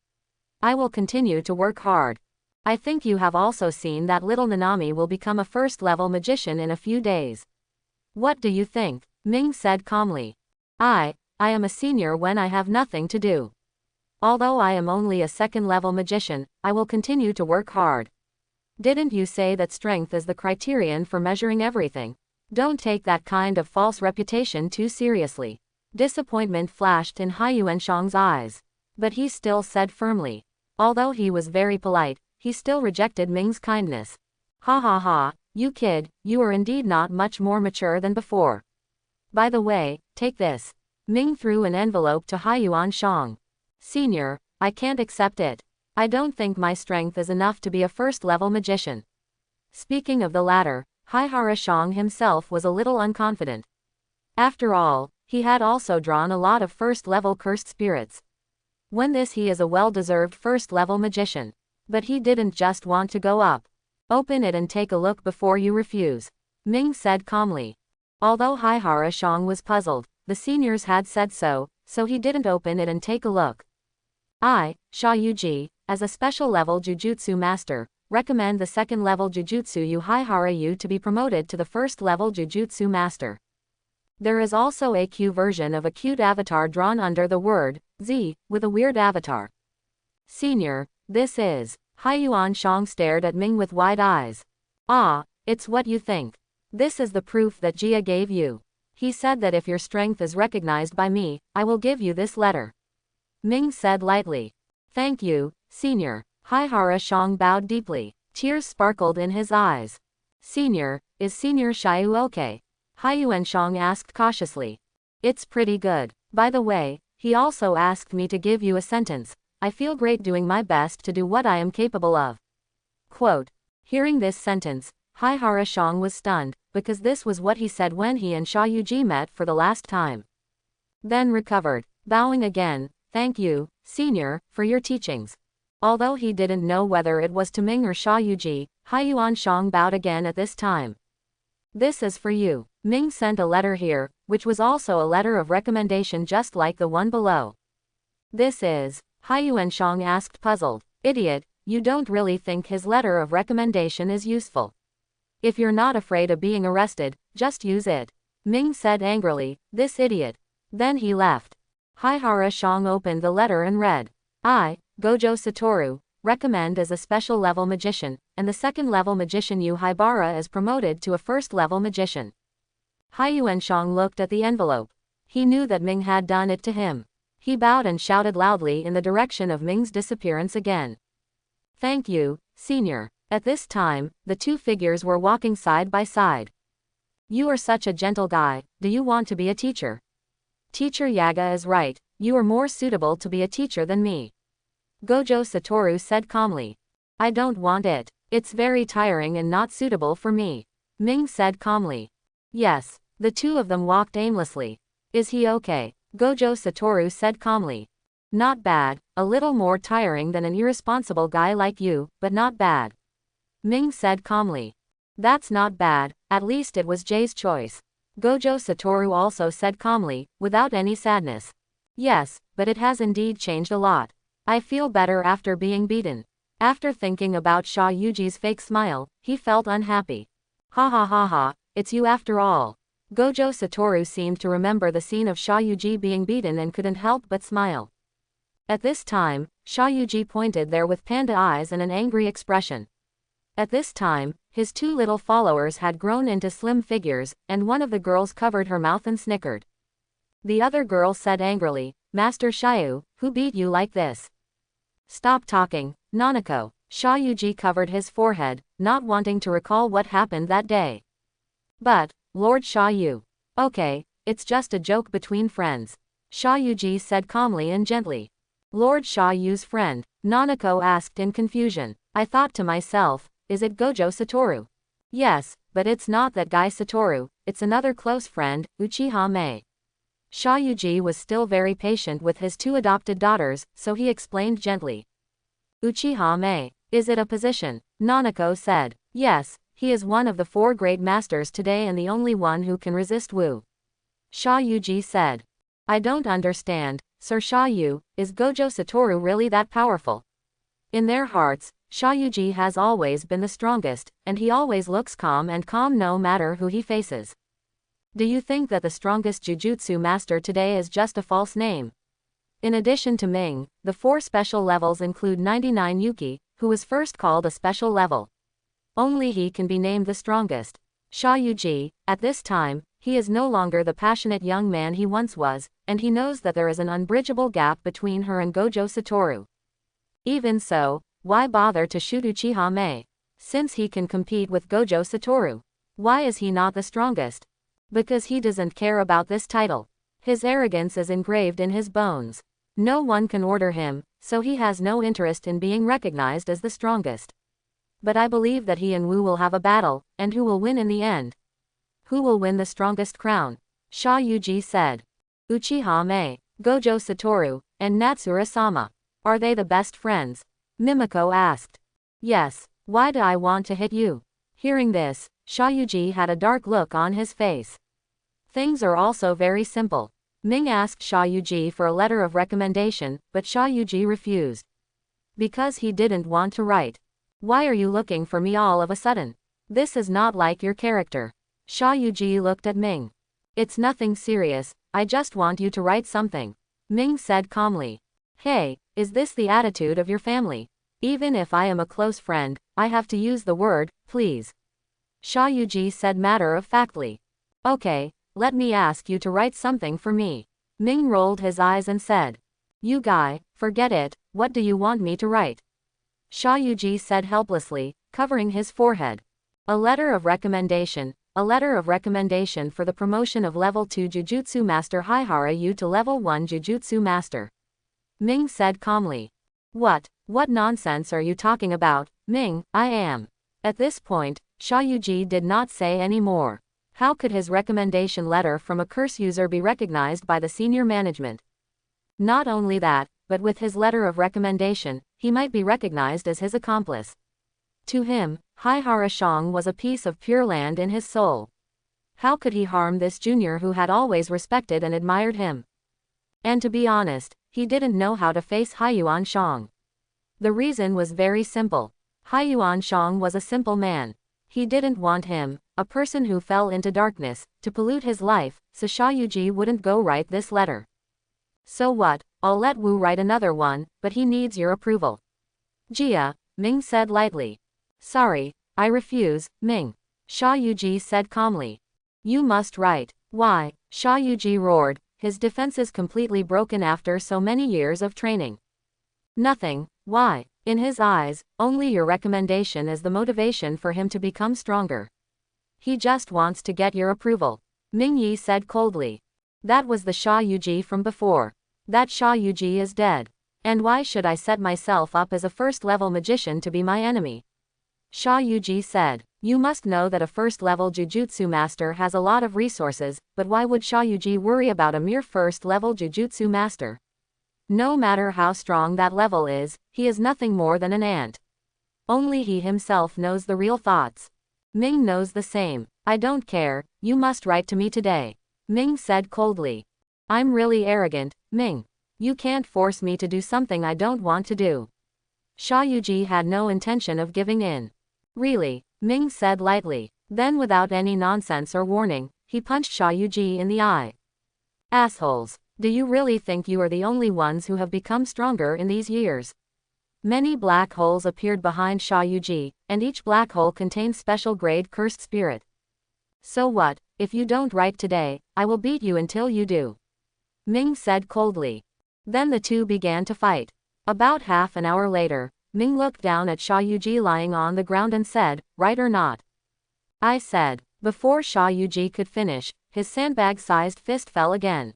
I will continue to work hard. I think you have also seen that little Nanami will become a first-level magician in a few days. What do you think? Ming said calmly. I am a senior when I have nothing to do. Although I am only a second-level magician, I will continue to work hard. Didn't you say that strength is the criterion for measuring everything? Don't take that kind of false reputation too seriously. Disappointment flashed in Haiyuan Shang's eyes. But he still said firmly. Although he was very polite, he still rejected Ming's kindness. Ha ha ha, you kid, you are indeed not much more mature than before. By the way, take this. Ming threw an envelope to Haiyuan Shang. Senior, I can't accept it. I don't think my strength is enough to be a first-level magician. Speaking of the latter, Haihara Shang himself was a little unconfident. After all, he had also drawn a lot of first-level cursed spirits. When this he is a well-deserved first-level magician. But he didn't just want to go up. Open it and take a look before you refuse. Ming said calmly. Although Haihara Shang was puzzled, the seniors had said so he didn't open it and take a look. I, Sha Yuji, as a special-level Jujutsu master, recommend the second-level Jujutsu Yu Haihara Yu to be promoted to the first-level Jujutsu master. There is also a Q version of a cute avatar drawn under the word Z, with a weird avatar. Senior, this is. Haiyuan Shang stared at Ming with wide eyes. Ah, it's what you think. This is the proof that Jia gave you. He said that if your strength is recognized by me, I will give you this letter. Ming said lightly. Thank you, senior. Haihara Shang bowed deeply. Tears sparkled in his eyes. Senior, is Senior Xiao okay? Haiyuan Shang asked cautiously. It's pretty good. By the way, he also asked me to give you a sentence. I feel great doing my best to do what I am capable of. Quote. Hearing this sentence, Haihara Shang was stunned, because this was what he said when he and Sha Yuji met for the last time. Then recovered, bowing again. Thank you, senior, for your teachings. Although he didn't know whether it was to Ming or Sha Yuji, Haiyuan Shang bowed again at this time. This is for you. Ming sent a letter here, which was also a letter of recommendation just like the one below. This is. Haiyuan Shang asked puzzled. Idiot, you don't really think his letter of recommendation is useful. If you're not afraid of being arrested, just use it. Ming said angrily, this idiot. Then he left. Haihara Shang opened the letter and read. I, Gojo Satoru, recommend as a special-level magician, and the second-level magician Yu Haibara is promoted to a first-level magician. Haiyuan Shang looked at the envelope. He knew that Ming had done it to him. He bowed and shouted loudly in the direction of Ming's disappearance again. Thank you, senior. At this time, the two figures were walking side by side. You are such a gentle guy, do you want to be a teacher? Teacher Yaga is right, you are more suitable to be a teacher than me. Gojo Satoru said calmly. I don't want it. It's very tiring and not suitable for me. Ming said calmly. Yes. The two of them walked aimlessly. Is he okay? Gojo Satoru said calmly. Not bad, a little more tiring than an irresponsible guy like you, but not bad. Ming said calmly. That's not bad, at least it was Jay's choice. Gojo Satoru also said calmly, without any sadness. Yes, but it has indeed changed a lot. I feel better after being beaten. After thinking about Sha Yuji's fake smile, he felt unhappy. Ha ha ha ha, it's you after all. Gojo Satoru seemed to remember the scene of Sha Yuji being beaten and couldn't help but smile. At this time, Sha Yuji pointed there with panda eyes and an angry expression. At this time, his two little followers had grown into slim figures, and one of the girls covered her mouth and snickered. The other girl said angrily, Master Xiao, who beat you like this? Stop talking, Nanako. Sha Yuji covered his forehead, not wanting to recall what happened that day. But, Lord Sha Yu. Okay, it's just a joke between friends. Sha Yuji said calmly and gently. Lord Sha Yu's friend, Nanako asked in confusion. I thought to myself, is it Gojo Satoru? Yes, but it's not that guy Satoru, it's another close friend, Uchiha Mei. Shayuji was still very patient with his two adopted daughters, so he explained gently. Uchiha Mei. Is it a position? Nanako said. Yes, he is one of the 4 great masters today and the only one who can resist Wu. Shayuji said. I don't understand, Sir Shayu, is Gojo Satoru really that powerful? In their hearts, Shayuji has always been the strongest, and he always looks calm no matter who he faces. Do you think that the strongest Jujutsu master today is just a false name? In addition to Ming, the 4 special levels include 99 Yuki, who was first called a special level. Only he can be named the strongest. Shayuji, at this time, he is no longer the passionate young man he once was, and he knows that there is an unbridgeable gap between her and Gojo Satoru. Even so, why bother to shoot Uchiha Mei? Since he can compete with Gojo Satoru. Why is he not the strongest? Because he doesn't care about this title. His arrogance is engraved in his bones. No one can order him, so he has no interest in being recognized as the strongest. But I believe that he and Wu will have a battle, and who will win in the end? Who will win the strongest crown? Shayuji said. Uchiha Mei, Gojo Satoru, and Natsura-sama. Are they the best friends? Mimiko asked. Yes, why do I want to hit you? Hearing this, Shayuji had a dark look on his face. Things are also very simple. Ming asked Shayuji for a letter of recommendation, but Shayuji refused. Because he didn't want to write. Why are you looking for me all of a sudden? This is not like your character. Shayuji looked at Ming. It's nothing serious, I just want you to write something. Ming said calmly. Hey, is this the attitude of your family? Even if I am a close friend, I have to use the word, please. Shayuji said matter-of-factly. Okay, let me ask you to write something for me. Ming rolled his eyes and said. You guy, forget it, what do you want me to write? Shayuji said helplessly, covering his forehead. A letter of recommendation for the promotion of level 2 Jujutsu Master Haihara Yu to level 1 Jujutsu Master. Ming said calmly. What nonsense are you talking about, Ming? I am. At this point, Shayuji did not say any more. How could his recommendation letter from a curse user be recognized by the senior management? Not only that, but with his letter of recommendation, he might be recognized as his accomplice. To him, Haihara Shang was a piece of pure land in his soul. How could he harm this junior who had always respected and admired him? And to be honest, he didn't know how to face Haiyuan Shang. The reason was very simple. Haiyuan Shang was a simple man. He didn't want him, a person who fell into darkness, to pollute his life, so Shayuji wouldn't go write this letter. So what, I'll let Wu write another one, but he needs your approval. Jia, Ming said lightly. Sorry, I refuse, Ming. Shayuji said calmly. You must write. Why? Shayuji roared, his defenses completely broken after so many years of training. Nothing, why? In his eyes, only your recommendation is the motivation for him to become stronger. He just wants to get your approval. Ming Yi said coldly. That was the Shayuji from before. That Shayuji is dead. And why should I set myself up as a first-level magician to be my enemy? Shayuji said. You must know that a first-level Jujutsu master has a lot of resources, but why would Shayuji worry about a mere first-level Jujutsu master? No matter how strong that level is, he is nothing more than an ant. Only he himself knows the real thoughts. Ming knows the same. I don't care, you must write to me today. Ming said coldly. I'm really arrogant, Ming. You can't force me to do something I don't want to do. Shayuji had no intention of giving in. Really, Ming said lightly. Then without any nonsense or warning, he punched Shayuji in the eye. Assholes. Do you really think you are the only ones who have become stronger in these years? Many black holes appeared behind Shayuji, and each black hole contained special grade cursed spirit. So what, if you don't write today, I will beat you until you do. Ming said coldly. Then the two began to fight. About half an hour later, Ming looked down at Shayuji lying on the ground and said, right or not? I said. Before Shayuji could finish, his sandbag-sized fist fell again.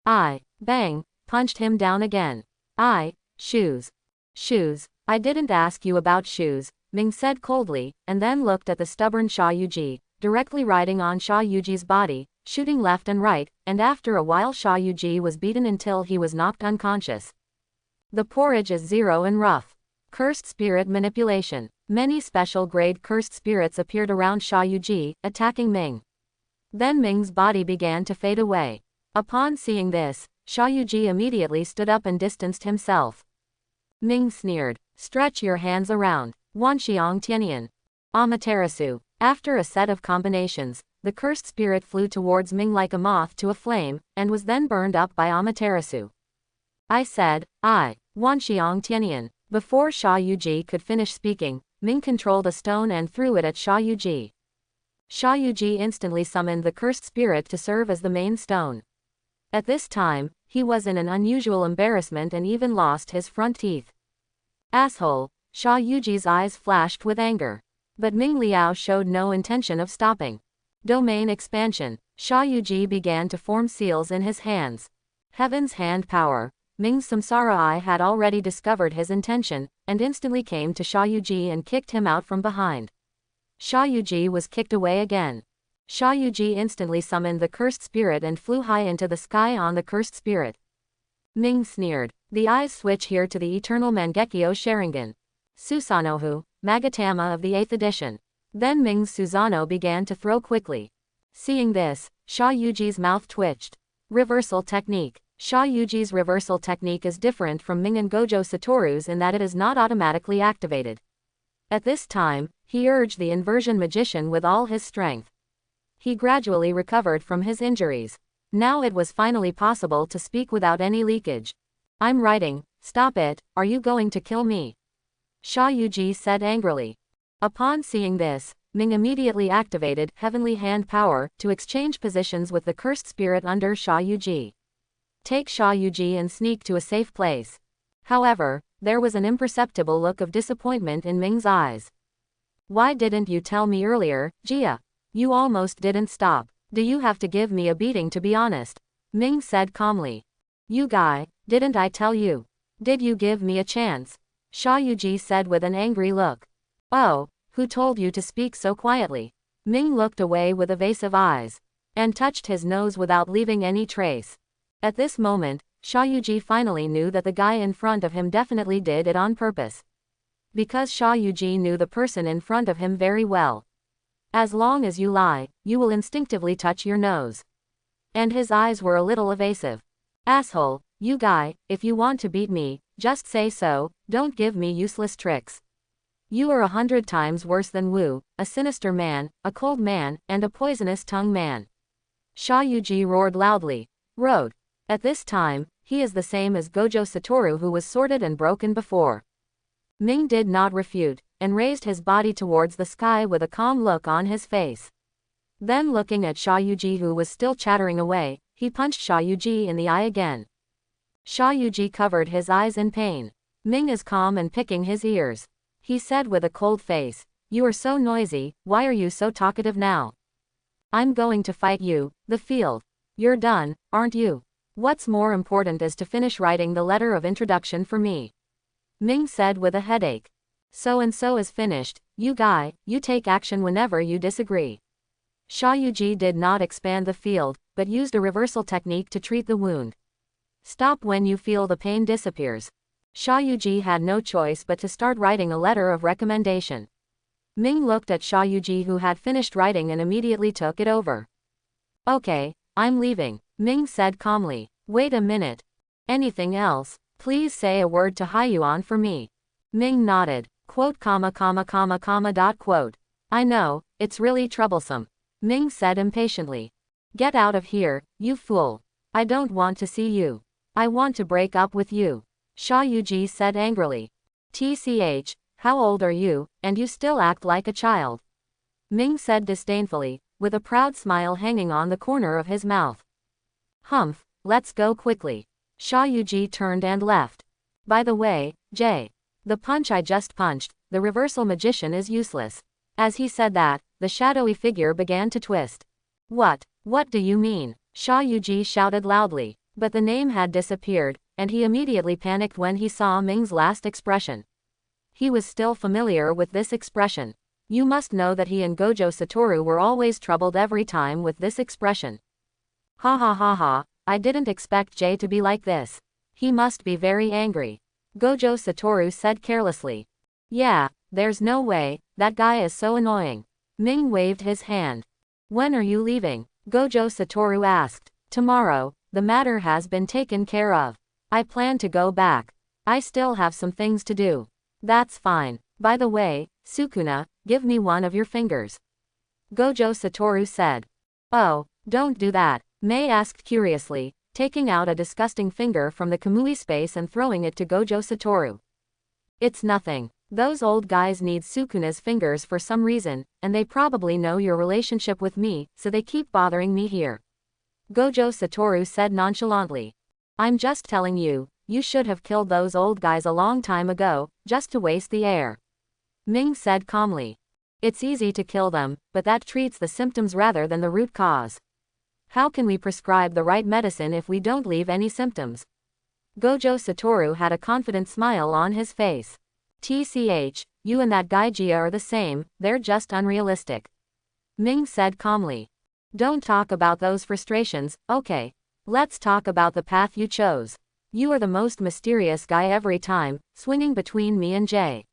I, bang, punched him down again. Shoes. Shoes. I didn't ask you about shoes, Ming said coldly, and then looked at the stubborn Sha Yuji, directly riding on Sha Yuji's body, shooting left and right, and after a while Sha Yuji was beaten until he was knocked unconscious. The porridge is zero and rough. Cursed spirit manipulation. Many special grade cursed spirits appeared around Sha Yuji, attacking Ming. Then Ming's body began to fade away. Upon seeing this, Sha Yuji immediately stood up and distanced himself. Ming sneered. Stretch your hands around. Wanxiang Tianian. Amaterasu. After a set of combinations, the cursed spirit flew towards Ming like a moth to a flame, and was then burned up by Amaterasu. I said, Wanxiang Tianian. Before Sha Yuji could finish speaking, Ming controlled a stone and threw it at Sha Yuji. Sha Yuji instantly summoned the cursed spirit to serve as the main stone. At this time, he was in an unusual embarrassment and even lost his front teeth. Asshole! Sha Yuji's eyes flashed with anger. But Ming Liao showed no intention of stopping. Domain expansion. Sha Yuji began to form seals in his hands. Heaven's hand power. Ming's Samsara Eye had already discovered his intention, and instantly came to Sha Yuji and kicked him out from behind. Sha Yuji was kicked away again. Sha Yuji instantly summoned the cursed spirit and flew high into the sky on the cursed spirit. Ming sneered. The eyes switch here to the eternal Mangekyō Sharingan. Susanoo, Magatama of the 8th edition. Then Ming's Susanoo began to throw quickly. Seeing this, Sha Yuji's mouth twitched. Reversal technique. Sha Yuji's reversal technique is different from Ming and Gojo Satoru's in that it is not automatically activated. At this time, he urged the inversion magician with all his strength. He gradually recovered from his injuries. Now it was finally possible to speak without any leakage. I'm writing, stop it, are you going to kill me? Sha Yuji said angrily. Upon seeing this, Ming immediately activated Heavenly Hand Power to exchange positions with the cursed spirit under Sha Yuji. Take Sha Yuji and sneak to a safe place. However, there was an imperceptible look of disappointment in Ming's eyes. Why didn't you tell me earlier, Jia? You almost didn't stop. Do you have to give me a beating to be honest? Ming said calmly. You guy, didn't I tell you? Did you give me a chance? Sha Yuji said with an angry look. Oh, who told you to speak so quietly? Ming looked away with evasive eyes, and touched his nose without leaving any trace. At this moment, Sha Yuji finally knew that the guy in front of him definitely did it on purpose. Because Sha Yuji knew the person in front of him very well. As long as you lie, you will instinctively touch your nose. And his eyes were a little evasive. Asshole, you guy, if you want to beat me, just say so, don't give me useless tricks. You are 100 times worse than Wu, a sinister man, a cold man, and a poisonous tongue man. Sha Yuji roared loudly. Road. At this time, he is the same as Gojo Satoru who was sorted and broken before. Ming did not refute, and raised his body towards the sky with a calm look on his face. Then looking at Sha Yuji who was still chattering away, he punched Sha Yuji in the eye again. Sha Yuji covered his eyes in pain. Ming is calm and picking his ears. He said with a cold face, you are so noisy, why are you so talkative now? I'm going to fight you, the field. You're done, aren't you? What's more important is to finish writing the letter of introduction for me. Ming said with a headache. So and so is finished, you guy, you take action whenever you disagree. Sha Yuji did not expand the field, but used a reversal technique to treat the wound. Stop when you feel the pain disappears. Sha Yuji had no choice but to start writing a letter of recommendation. Ming looked at Sha Yuji who had finished writing and immediately took it over. Okay, I'm leaving, Ming said calmly. Wait a minute. Anything else? Please say a word to Haiyuan for me. Ming nodded. Quote, dot quote. I know, it's really troublesome. Ming said impatiently. Get out of here, you fool. I don't want to see you. I want to break up with you. Sha Yuji said angrily. TCH, how old are you, and you still act like a child? Ming said disdainfully, with a proud smile hanging on the corner of his mouth. Humph, let's go quickly. Sha Yuji turned and left. By the way, Jay. The punch I just punched, the reversal magician is useless. As he said that, the shadowy figure began to twist. What do you mean? Sha Yuji shouted loudly, but the name had disappeared, and he immediately panicked when he saw Ming's last expression. He was still familiar with this expression. You must know that he and Gojo Satoru were always troubled every time with this expression. Ha ha ha ha, I didn't expect Jay to be like this. He must be very angry. Gojo Satoru said carelessly. Yeah, there's no way, that guy is so annoying. Ming waved his hand. When are you leaving? Gojo Satoru asked. Tomorrow, the matter has been taken care of. I plan to go back. I still have some things to do. That's fine. By the way, Sukuna, give me one of your fingers. Gojo Satoru said. Oh, don't do that, Mei asked curiously, taking out a disgusting finger from the Kamui space and throwing it to Gojo Satoru. It's nothing. Those old guys need Sukuna's fingers for some reason, and they probably know your relationship with me, so they keep bothering me here. Gojo Satoru said nonchalantly. I'm just telling you, you should have killed those old guys a long time ago, just to waste the air. Ming said calmly. It's easy to kill them, but that treats the symptoms rather than the root cause. How can we prescribe the right medicine if we don't leave any symptoms? Gojo Satoru had a confident smile on his face. TCH, you and that guy Jia are the same, they're just unrealistic. Ming said calmly. Don't talk about those frustrations, okay? Let's talk about the path you chose. You are the most mysterious guy every time, swinging between me and Jay.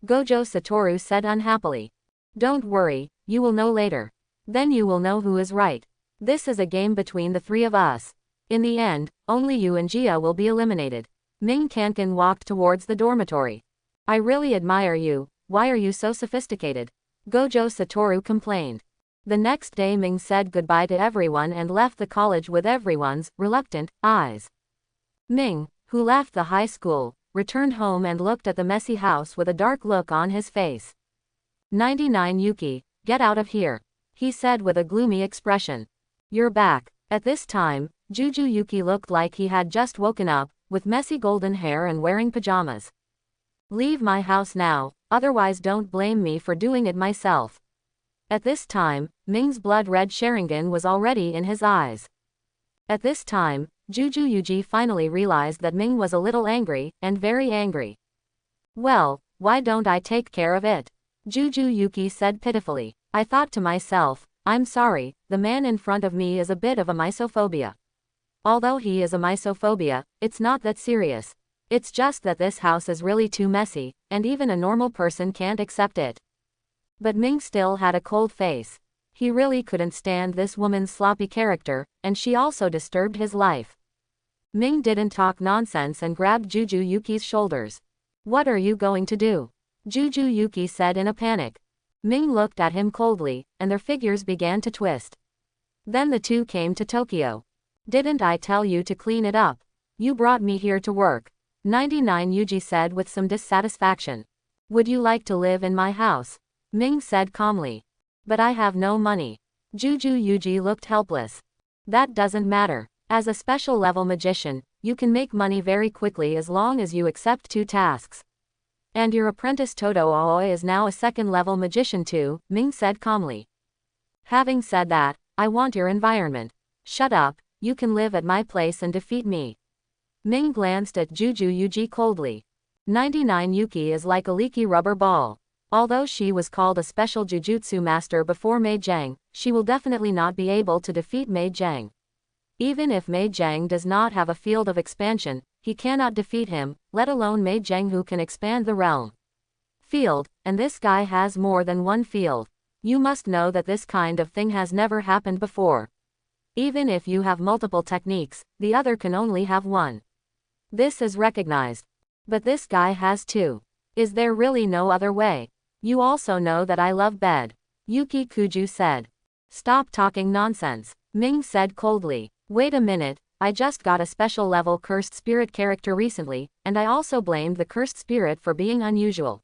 Gojo Satoru said unhappily. Don't worry, you will know later. Then you will know who is right. This is a game between the three of us. In the end, only you and Jia will be eliminated. Ming Kankan walked towards the dormitory. I really admire you, why are you so sophisticated? Gojo Satoru complained. The next day Ming said goodbye to everyone and left the college with everyone's reluctant eyes. Ming, who left the high school, returned home and looked at the messy house with a dark look on his face. 99 Yuki, get out of here, he said with a gloomy expression. You're back. At this time, Juju Yuki looked like he had just woken up, with messy golden hair and wearing pajamas. Leave my house now, otherwise don't blame me for doing it myself. At this time, Ming's blood-red Sharingan was already in his eyes. At this time, Juju Yuji finally realized that Ming was a little angry, and very angry. Well, why don't I take care of it? Juju Yuki said pitifully. I thought to myself, I'm sorry, the man in front of me is a bit of a misophobia. Although he is a misophobia, it's not that serious. It's just that this house is really too messy, and even a normal person can't accept it. But Ming still had a cold face. He really couldn't stand this woman's sloppy character, and she also disturbed his life. Ming didn't talk nonsense and grabbed Juju Yuki's shoulders. What are you going to do? Juju Yuki said in a panic. Ming looked at him coldly, and their figures began to twist. Then the two came to Tokyo. Didn't I tell you to clean it up? You brought me here to work. 99 Yuji said with some dissatisfaction. Would you like to live in my house? Ming said calmly. But I have no money. Juju Yuji looked helpless. That doesn't matter. As a special level magician, you can make money very quickly as long as you accept 2 tasks. And your apprentice Todo Aoi is now a second level magician too, Ming said calmly. Having said that, I want your environment. Shut up, you can live at my place and defeat me. Ming glanced at Juju Yuji coldly. 99 Yuki is like a leaky rubber ball. Although she was called a special jujutsu master before Mei Jiang, she will definitely not be able to defeat Mei Jiang. Even if Mei Jiang does not have a field of expansion, he cannot defeat him, let alone Mei Jiang who can expand the realm. Field, and this guy has more than one field. You must know that this kind of thing has never happened before. Even if you have multiple techniques, the other can only have one. This is recognized. But this guy has 2. Is there really no other way? You also know that I love bed. Yuki Kuju said. Stop talking nonsense, Ming said coldly. Wait a minute, I just got a special level cursed spirit character recently, and I also blamed the cursed spirit for being unusual.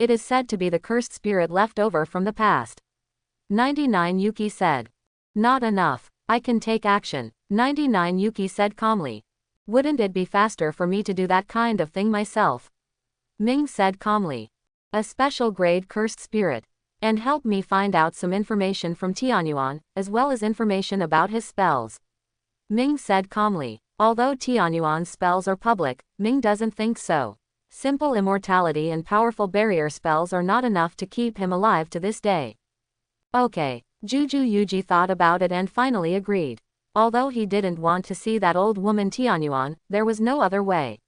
It is said to be the cursed spirit left over from the past. 99 Yuki said. Not enough, I can take action, 99 Yuki said calmly. Wouldn't it be faster for me to do that kind of thing myself? Ming said calmly. A special grade cursed spirit. And help me find out some information from Tianyuan, as well as information about his spells. Ming said calmly. Although Tianyuan's spells are public, Ming doesn't think so. Simple immortality and powerful barrier spells are not enough to keep him alive to this day. Okay, Juju Yuji thought about it and finally agreed. Although he didn't want to see that old woman Tianyuan, there was no other way.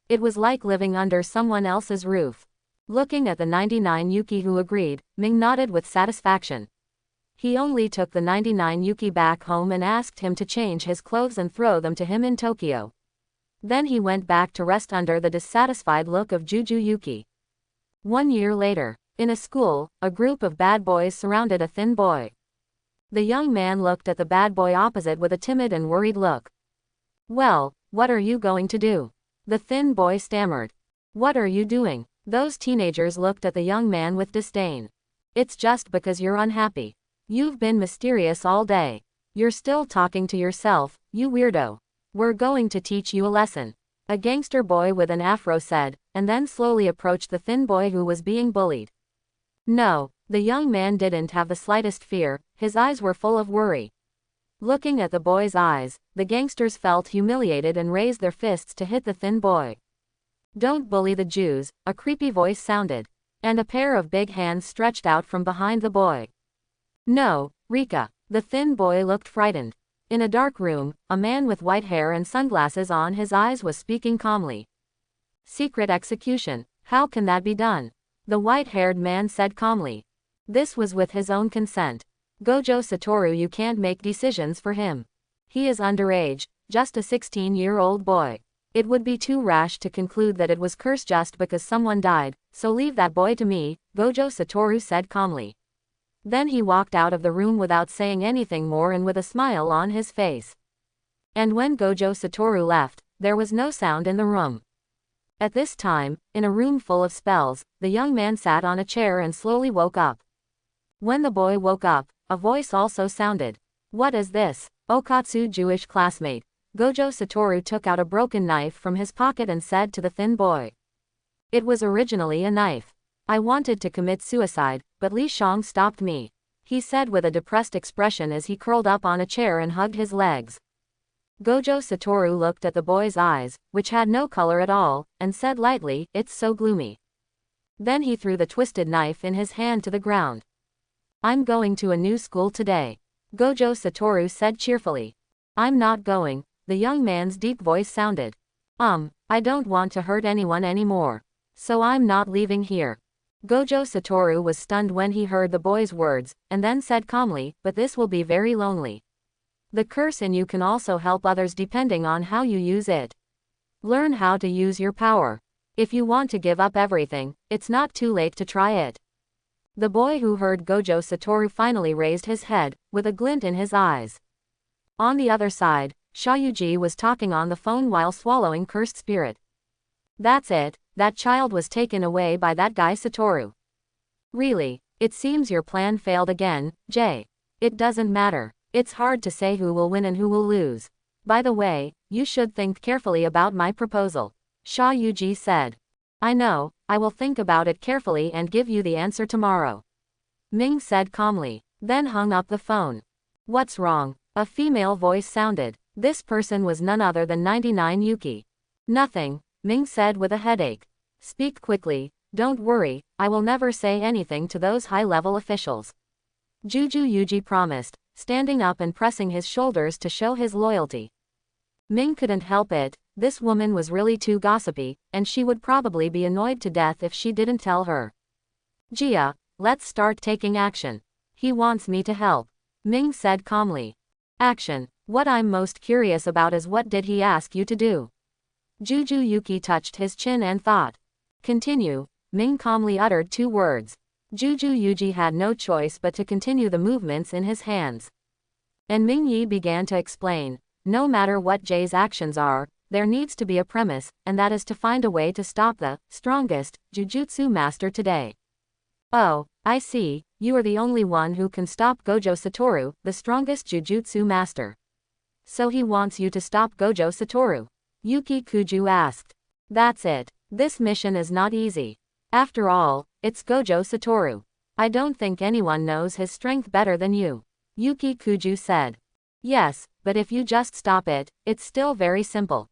It was like living under someone else's roof. Looking at the 99 Yuki who agreed, Ming nodded with satisfaction. He only took the 99 Yuki back home and asked him to change his clothes and throw them to him in Tokyo. Then he went back to rest under the dissatisfied look of Juju Yuki. 1 year later, in a school, a group of bad boys surrounded a thin boy. The young man looked at the bad boy opposite with a timid and worried look. "Well, what are you going to do?" The thin boy stammered. "What are you doing?" Those teenagers looked at the young man with disdain. "It's just because you're unhappy. You've been mysterious all day. You're still talking to yourself, you weirdo. We're going to teach you a lesson," a gangster boy with an afro said, and then slowly approached the thin boy who was being bullied. No, the young man didn't have the slightest fear, his eyes were full of worry. Looking at the boy's eyes, the gangsters felt humiliated and raised their fists to hit the thin boy. "Don't bully the Jews," a creepy voice sounded, and a pair of big hands stretched out from behind the boy. "No, Rika." The thin boy looked frightened. In a dark room, a man with white hair and sunglasses on his eyes was speaking calmly. "Secret execution, how can that be done?" The white-haired man said calmly. "This was with his own consent. Gojo Satoru, you can't make decisions for him. He is underage, just a 16-year-old boy. It would be too rash to conclude that it was cursed just because someone died, so leave that boy to me," Gojo Satoru said calmly. Then he walked out of the room without saying anything more and with a smile on his face. And when Gojo Satoru left, there was no sound in the room. At this time, in a room full of spells, the young man sat on a chair and slowly woke up. When the boy woke up, a voice also sounded. "What is this?" Okatsu Jewish classmate. Gojo Satoru took out a broken knife from his pocket and said to the thin boy. "It was originally a knife. I wanted to commit suicide, but Li Shang stopped me," he said with a depressed expression as he curled up on a chair and hugged his legs. Gojo Satoru looked at the boy's eyes, which had no color at all, and said lightly, "It's so gloomy." Then he threw the twisted knife in his hand to the ground. "I'm going to a new school today," Gojo Satoru said cheerfully. "I'm not going," the young man's deep voice sounded. I don't want to hurt anyone anymore. So I'm not leaving here." Gojo Satoru was stunned when he heard the boy's words, and then said calmly, "But this will be very lonely. The curse in you can also help others depending on how you use it. Learn how to use your power. If you want to give up everything, it's not too late to try it." The boy who heard Gojo Satoru finally raised his head, with a glint in his eyes. On the other side, Shayuji was talking on the phone while swallowing cursed spirit. "That's it, that child was taken away by that guy Satoru." "Really? It seems your plan failed again, Jay." "It doesn't matter. It's hard to say who will win and who will lose. By the way, you should think carefully about my proposal," Sha Yuji said. "I know, I will think about it carefully and give you the answer tomorrow," Ming said calmly, then hung up the phone. "What's wrong?" a female voice sounded. This person was none other than 99 Yuki. "Nothing," Ming said with a headache. "Speak quickly, don't worry, I will never say anything to those high-level officials," Juju Yuji promised, standing up and pressing his shoulders to show his loyalty. Ming couldn't help it, this woman was really too gossipy, and she would probably be annoyed to death if she didn't tell her. "Jia, let's start taking action. He wants me to help," Ming said calmly. "Action? What I'm most curious about is what did he ask you to do?" Juju Yuki touched his chin and thought. "Continue," Ming calmly uttered 2 words. Juju Yuji had no choice but to continue the movements in his hands. And Ming Yi began to explain, "No matter what Jay's actions are, there needs to be a premise, and that is to find a way to stop the strongest Jujutsu master today." "Oh, I see, you are the only one who can stop Gojo Satoru, the strongest Jujutsu master. So he wants you to stop Gojo Satoru?" Yuki Kuju asked. "That's it. This mission is not easy. After all, it's Gojo Satoru. I don't think anyone knows his strength better than you," Yuki Kuju said. "Yes, but if you just stop it, it's still very simple,"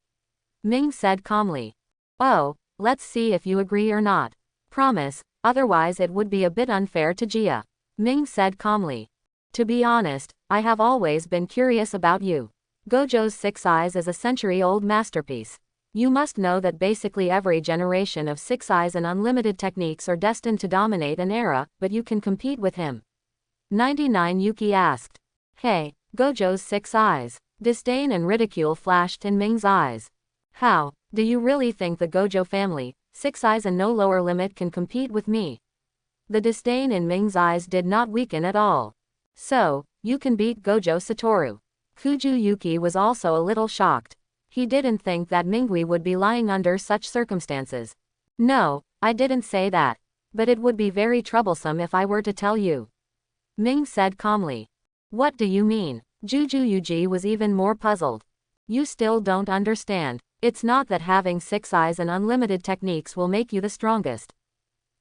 Ming said calmly. "Oh, let's see if you agree or not. Promise, otherwise it would be a bit unfair to Jia. Ming said calmly. To be honest, I have always been curious about you. Gojo's Six Eyes is a century-old masterpiece. You must know that basically every generation of Six Eyes and unlimited techniques are destined to dominate an era, but you can compete with him. 99 Yuki asked. Hey, Gojo's Six Eyes. Disdain and ridicule flashed in Ming's eyes. How? Do you really think the Gojo family, Six Eyes and no lower limit can compete with me? The disdain in Ming's eyes did not weaken at all. So, you can beat Gojo Satoru. Kuju Yuki was also a little shocked. He didn't think that Minghui would be lying under such circumstances. No, I didn't say that. But it would be very troublesome if I were to tell you. Ming said calmly. What do you mean? Juju Yuji was even more puzzled. You still don't understand. It's not that having Six Eyes and unlimited techniques will make you the strongest.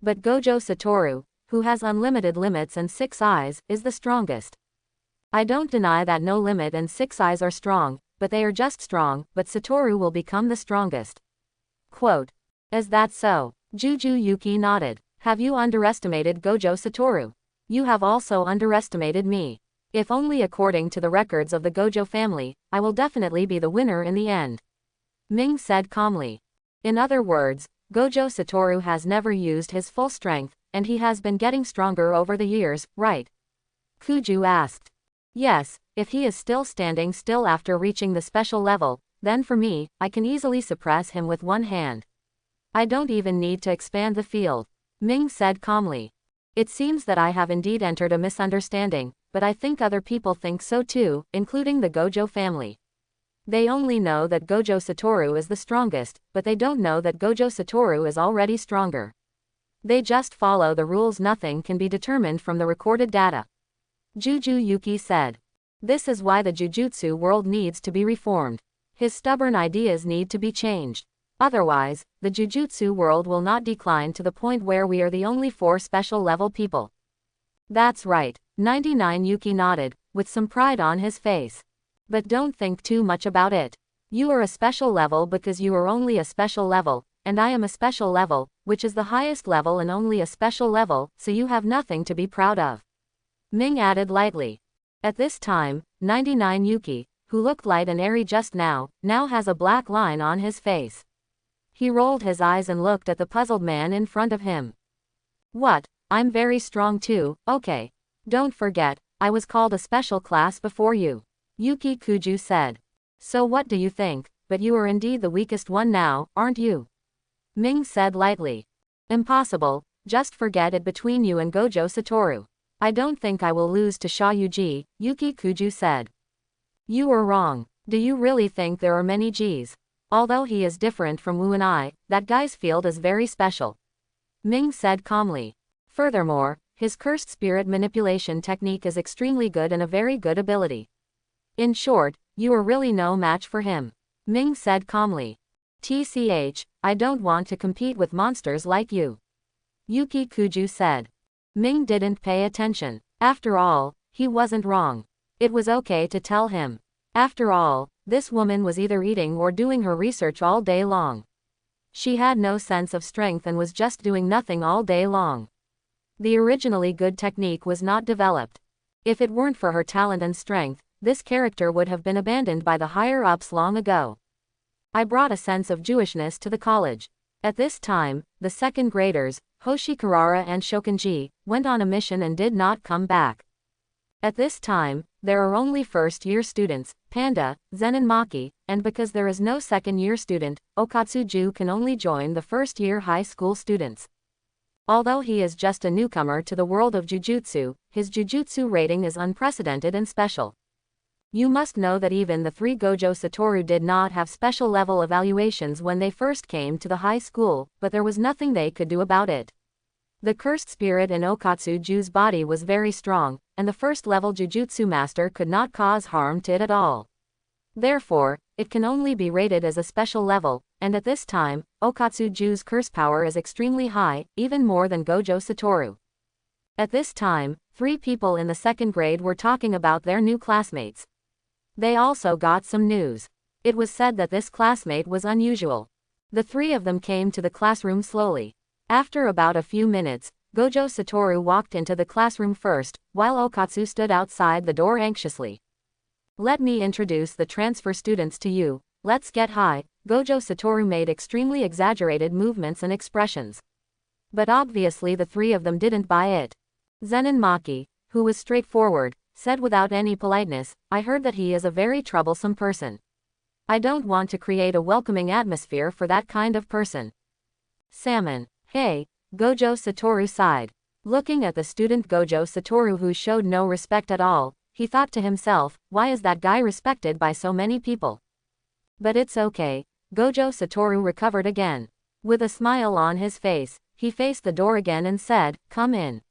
But Gojo Satoru, who has unlimited limits and Six Eyes, is the strongest. I don't deny that No Limit and Six Eyes are strong, but they are just strong, but Satoru will become the strongest. Quote. Is that so? Juju Yuki nodded. Have you underestimated Gojo Satoru? You have also underestimated me. If only according to the records of the Gojo family, I will definitely be the winner in the end. Ming said calmly. In other words, Gojo Satoru has never used his full strength, and he has been getting stronger over the years, right? Kuju asked. Yes, if he is still standing still after reaching the special level, then for me, I can easily suppress him with one hand. I don't even need to expand the field. Ming said calmly. It seems that I have indeed entered a misunderstanding, but I think other people think so too, including the Gojo family. They only know that Gojo Satoru is the strongest, but they don't know that Gojo Satoru is already stronger. They just follow the rules. Nothing can be determined from the recorded data. Juju Yuki said. This is why the Jujutsu world needs to be reformed. His stubborn ideas need to be changed. Otherwise, the Jujutsu world will not decline to the point where we are the only 4 special level people. That's right, 99 Yuki nodded, with some pride on his face. But don't think too much about it. You are a special level because you are only a special level, and I am a special level, which is the highest level and only a special level, so you have nothing to be proud of. Ming added lightly. At this time, 99 Yuki, who looked light and airy just now has a black line on his face. He rolled his eyes and looked at the puzzled man in front of him. What? I'm very strong too, okay. Don't forget, I was called a special class before you. Yuki Kuju said. So what do you think? But you are indeed the weakest one now, aren't you? Ming said lightly. Impossible, just forget it between you and Gojo Satoru. I don't think I will lose to Sha Yuji, Yuki Kuju said. You are wrong. Do you really think there are many Gs? Although he is different from Wu and I, that guy's field is very special. Ming said calmly. Furthermore, his cursed spirit manipulation technique is extremely good and a very good ability. In short, you are really no match for him. Ming said calmly. TCH, I don't want to compete with monsters like you. Yuki Kuju said. Ming didn't pay attention. After all, he wasn't wrong. It was okay to tell him. After all, this woman was either eating or doing her research all day long. She had no sense of strength and was just doing nothing all day long. The originally good technique was not developed. If it weren't for her talent and strength, this character would have been abandoned by the higher-ups long ago. I brought a sense of Jewishness to the college. At this time, the second graders, Hoshi Karara and Shokunji, went on a mission and did not come back. At this time, there are only first-year students, Panda, Zen and Maki, and because there is no second-year student, Okatsuju can only join the first-year high school students. Although he is just a newcomer to the world of Jujutsu, his Jujutsu rating is unprecedented and special. You must know that even the 3 Gojo Satoru did not have special level evaluations when they first came to the high school, but there was nothing they could do about it. The cursed spirit in Okatsuju's body was very strong, and the first-level Jujutsu master could not cause harm to it at all. Therefore, it can only be rated as a special level, and at this time, Okatsuju's curse power is extremely high, even more than Gojo Satoru. At this time, 3 people in the second grade were talking about their new classmates. They also got some news. It was said that this classmate was unusual. The three of them came to the classroom slowly. After about a few minutes, Gojo Satoru walked into the classroom first, while Okatsu stood outside the door anxiously. Let me introduce the transfer students to you. Let's get high. Gojo Satoru made extremely exaggerated movements and expressions. But obviously the three of them didn't buy it. Zenin Maki, who was straightforward, said without any politeness, I heard that he is a very troublesome person. I don't want to create a welcoming atmosphere for that kind of person. Salmon. Hey, Gojo Satoru sighed. Looking at the student Gojo Satoru who showed no respect at all, he thought to himself, why is that guy respected by so many people? But it's okay. Gojo Satoru recovered again. With a smile on his face, he faced the door again and said, come in.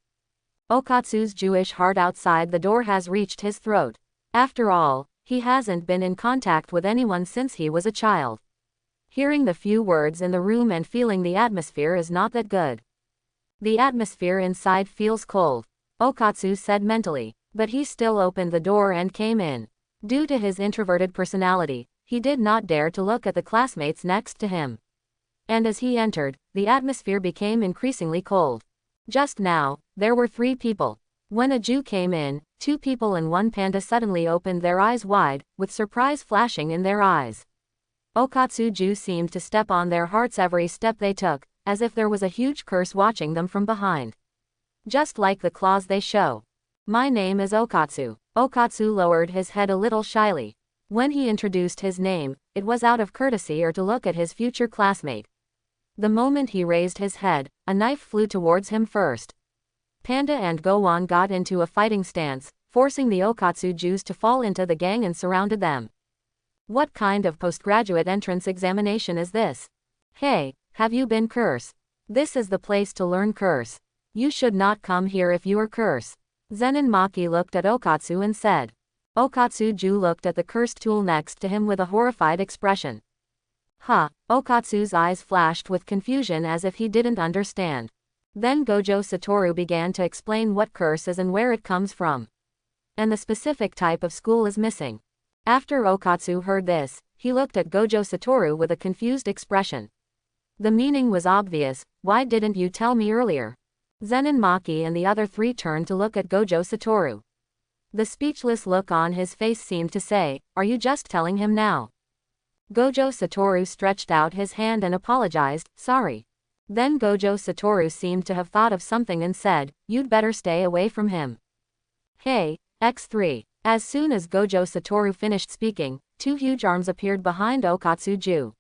Okatsu's Jewish heart outside the door has reached his throat. After all, he hasn't been in contact with anyone since he was a child. Hearing the few words in the room and feeling the atmosphere is not that good. The atmosphere inside feels cold, Okatsu said mentally, but he still opened the door and came in. Due to his introverted personality, he did not dare to look at the classmates next to him. And as he entered, the atmosphere became increasingly cold. Just now, there were 3 people. When a Jew came in, 2 people and 1 panda suddenly opened their eyes wide, with surprise flashing in their eyes. Okatsu Jew seemed to step on their hearts every step they took, as if there was a huge curse watching them from behind. Just like the claws they show. My name is Okatsu. Okatsu lowered his head a little shyly. When he introduced his name, it was out of courtesy or to look at his future classmate. The moment he raised his head, a knife flew towards him first. Panda and Gowan got into a fighting stance, forcing the Okatsu Jews to fall into the gang and surrounded them. What kind of postgraduate entrance examination is this? Hey, have you been curse? This is the place to learn curse. You should not come here if you are curse. Zenin Maki looked at Okatsu and said. Okatsu Ju looked at the cursed tool next to him with a horrified expression. Huh, Okatsu's eyes flashed with confusion as if he didn't understand. Then Gojo Satoru began to explain what curse is and where it comes from. And the specific type of school is missing. After Okatsu heard this, he looked at Gojo Satoru with a confused expression. The meaning was obvious, why didn't you tell me earlier? Zenin Maki and the other 3 turned to look at Gojo Satoru. The speechless look on his face seemed to say, are you just telling him now? Gojo Satoru stretched out his hand and apologized, sorry. Then Gojo Satoru seemed to have thought of something and said, you'd better stay away from him. Hey, X3. As soon as Gojo Satoru finished speaking, 2 huge arms appeared behind Okatsu Ju.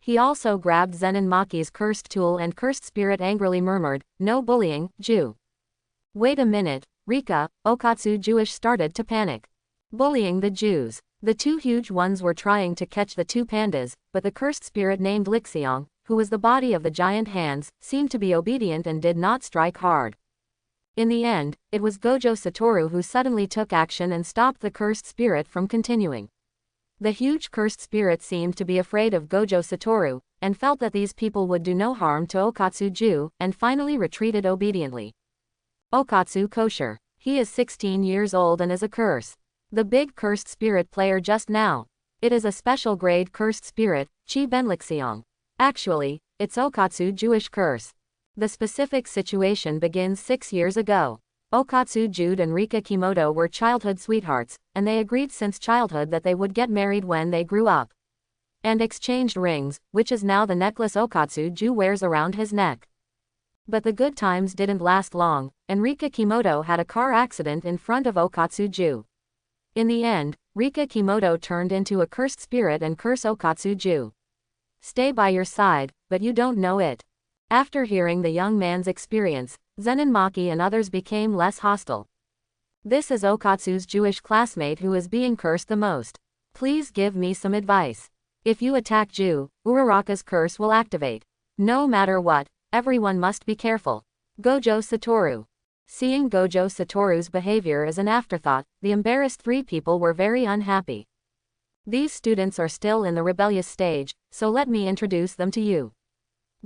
He also grabbed Zenin Maki's cursed tool and cursed spirit angrily murmured, no bullying, Ju. Wait a minute, Rika, Okatsu Jewish started to panic. Bullying the Jews. The 2 huge ones were trying to catch the 2 pandas, but the cursed spirit named Lixiong, who was the body of the giant hands, seemed to be obedient and did not strike hard. In the end, it was Gojo Satoru who suddenly took action and stopped the cursed spirit from continuing. The huge cursed spirit seemed to be afraid of Gojo Satoru, and felt that these people would do no harm to Okatsu Ju, and finally retreated obediently. Okatsu Kosher. He is 16 years old and is a curse. The big cursed spirit player just now. It is a special grade cursed spirit, Chi Ben Lixiong. Actually, it's Okatsu Jewish curse. The specific situation begins 6 years ago. Okatsu Jude and Rika Kimoto were childhood sweethearts, and they agreed since childhood that they would get married when they grew up. And exchanged rings, which is now the necklace Okatsu Ju wears around his neck. But the good times didn't last long, and Rika Kimoto had a car accident in front of Okatsu Ju. In the end, Rika Kimoto turned into a cursed spirit and curse Okatsu Ju. Stay by your side, but you don't know it. After hearing the young man's experience, Zenin Maki and others became less hostile. This is Okatsu's Jewish classmate who is being cursed the most. Please give me some advice. If you attack Ju, Uraraka's curse will activate. No matter what, everyone must be careful. Gojo Satoru. Seeing Gojo Satoru's behavior as an afterthought, the embarrassed 3 people were very unhappy. These students are still in the rebellious stage, so let me introduce them to you.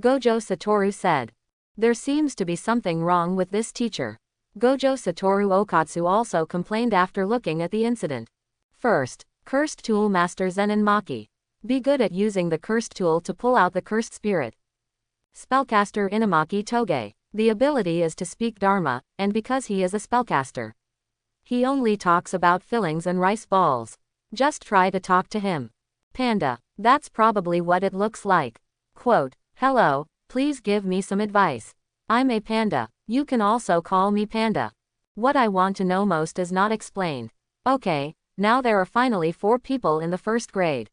Gojo Satoru said. There seems to be something wrong with this teacher. Gojo Satoru Okatsu also complained after looking at the incident. First, cursed tool master Zenin Maki. Be good at using the cursed tool to pull out the cursed spirit. Spellcaster Inamaki Toge. The ability is to speak Dharma, and because he is a spellcaster, he only talks about fillings and rice balls. Just try to talk to him. Panda. That's probably what it looks like. Quote, hello, please give me some advice. I'm a panda. You can also call me Panda. What I want to know most is not explained. Okay, now there are finally 4 people in the first grade.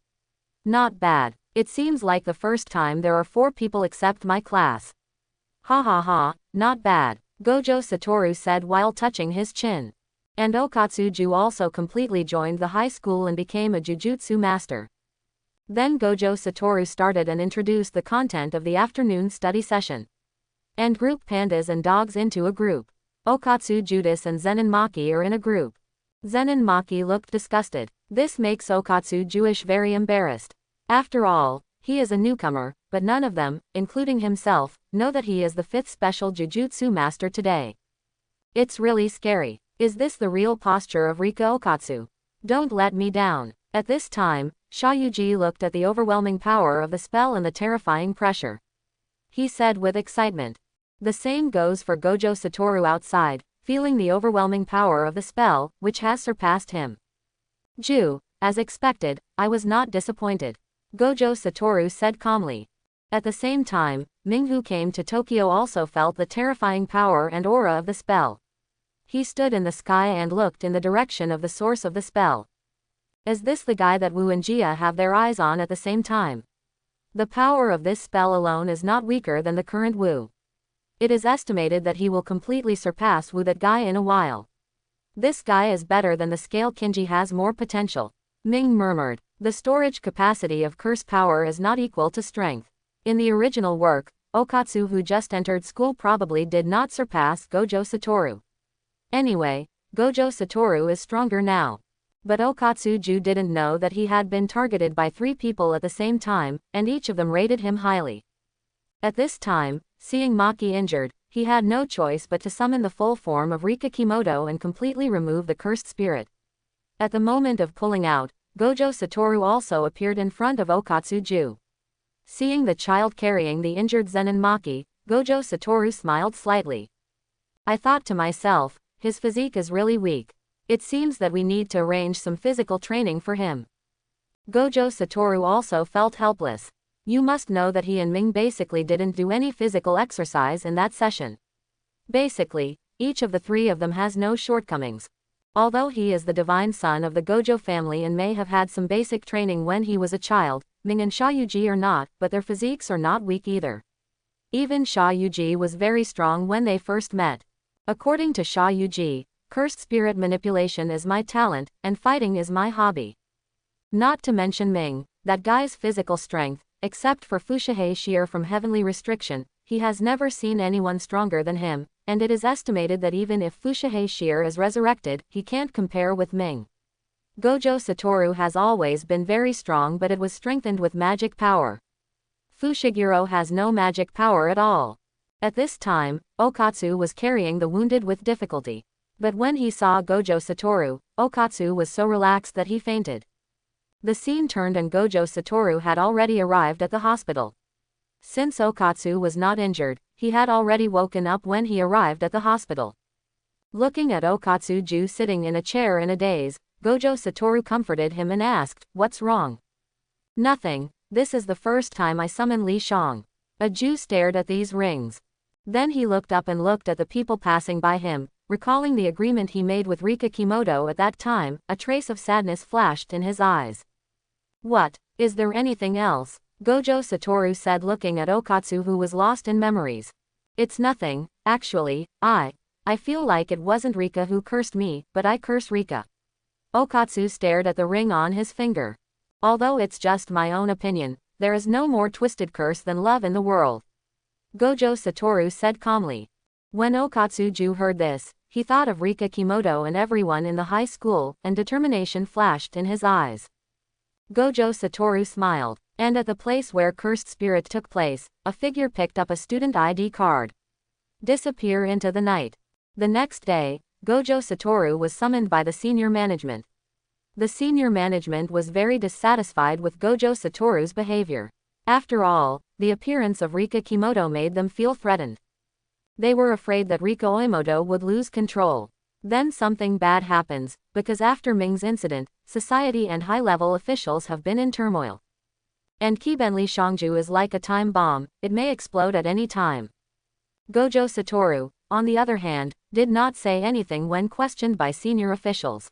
Not bad. It seems like the first time there are 4 people except my class. Ha ha ha, not bad, Gojo Satoru said while touching his chin. And Okatsuju also completely joined the high school and became a jujutsu master. Then Gojo Satoru started and introduced the content of the afternoon study session. And group pandas and dogs into a group. Okatsu Judas and Zenin Maki are in a group. Zenin Maki looked disgusted. This makes Okatsu Jewish very embarrassed. After all, he is a newcomer, but none of them, including himself, know that he is the 5th special jujutsu master today. It's really scary. Is this the real posture of Rika Okatsu? Don't let me down. At this time, Shayuji looked at the overwhelming power of the spell and the terrifying pressure. He said with excitement. The same goes for Gojo Satoru outside, feeling the overwhelming power of the spell, which has surpassed him. As expected, I was not disappointed. Gojo Satoru said calmly. At the same time, Ming who came to Tokyo also felt the terrifying power and aura of the spell. He stood in the sky and looked in the direction of the source of the spell. Is this the guy that Wu and Jia have their eyes on at the same time? The power of this spell alone is not weaker than the current Wu. It is estimated that he will completely surpass Wu that guy in a while. This guy is better than the scale Kinji has more potential. Ming murmured. The storage capacity of curse power is not equal to strength. In the original work, Okatsu who just entered school probably did not surpass Gojo Satoru. Anyway, Gojo Satoru is stronger now. But Okatsuju didn't know that he had been targeted by 3 people at the same time, and each of them rated him highly. At this time, seeing Maki injured, he had no choice but to summon the full form of Rika Kimoto and completely remove the cursed spirit. At the moment of pulling out, Gojo Satoru also appeared in front of Okatsuju. Seeing the child carrying the injured Zenin Maki, Gojo Satoru smiled slightly. I thought to myself, his physique is really weak. It seems that we need to arrange some physical training for him. Gojo Satoru also felt helpless. You must know that he and Ming basically didn't do any physical exercise in that session. Basically, each of the 3 of them has no shortcomings. Although he is the divine son of the Gojo family and may have had some basic training when he was a child, Ming and Shayuji are not, but their physiques are not weak either. Even Shayuji was very strong when they first met. According to Shayuji, cursed spirit manipulation is my talent, and fighting is my hobby. Not to mention Ming, that guy's physical strength, except for Fushihei Shear from Heavenly Restriction, he has never seen anyone stronger than him, and it is estimated that even if Fushihei Shear is resurrected, he can't compare with Ming. Gojo Satoru has always been very strong, but it was strengthened with magic power. Fushiguro has no magic power at all. At this time, Okatsu was carrying the wounded with difficulty. But when he saw Gojo Satoru, Okatsu was so relaxed that he fainted. The scene turned and Gojo Satoru had already arrived at the hospital. Since Okatsu was not injured, he had already woken up when he arrived at the hospital. Looking at Okatsuju sitting in a chair in a daze, Gojo Satoru comforted him and asked, "What's wrong?" "Nothing, this is the first time I summon Li Shang." A Jew stared at these rings. Then he looked up and looked at the people passing by him, recalling the agreement he made with Rika Kimoto at that time. A trace of sadness flashed in his eyes. "What, is there anything else?" Gojo Satoru said, looking at Okatsu who was lost in memories. "It's nothing, actually. I feel like it wasn't Rika who cursed me, but I curse Rika." Okatsu stared at the ring on his finger. "Although it's just my own opinion, there is no more twisted curse than love in the world," Gojo Satoru said calmly. When Okatsuju heard this, he thought of Rika Kimoto and everyone in the high school, and determination flashed in his eyes. Gojo Satoru smiled. And at the place where cursed spirit took place, a figure picked up a student ID card. Disappear into the night. The next day, Gojo Satoru was summoned by the senior management. The senior management was very dissatisfied with Gojo Satoru's behavior. After all, the appearance of Rika Kimoto made them feel threatened. They were afraid that Rika Oimoto would lose control. Then something bad happens, because after Ming's incident, society and high-level officials have been in turmoil. And Kibenli Shangju is like a time bomb, it may explode at any time. Gojo Satoru, on the other hand, did not say anything when questioned by senior officials.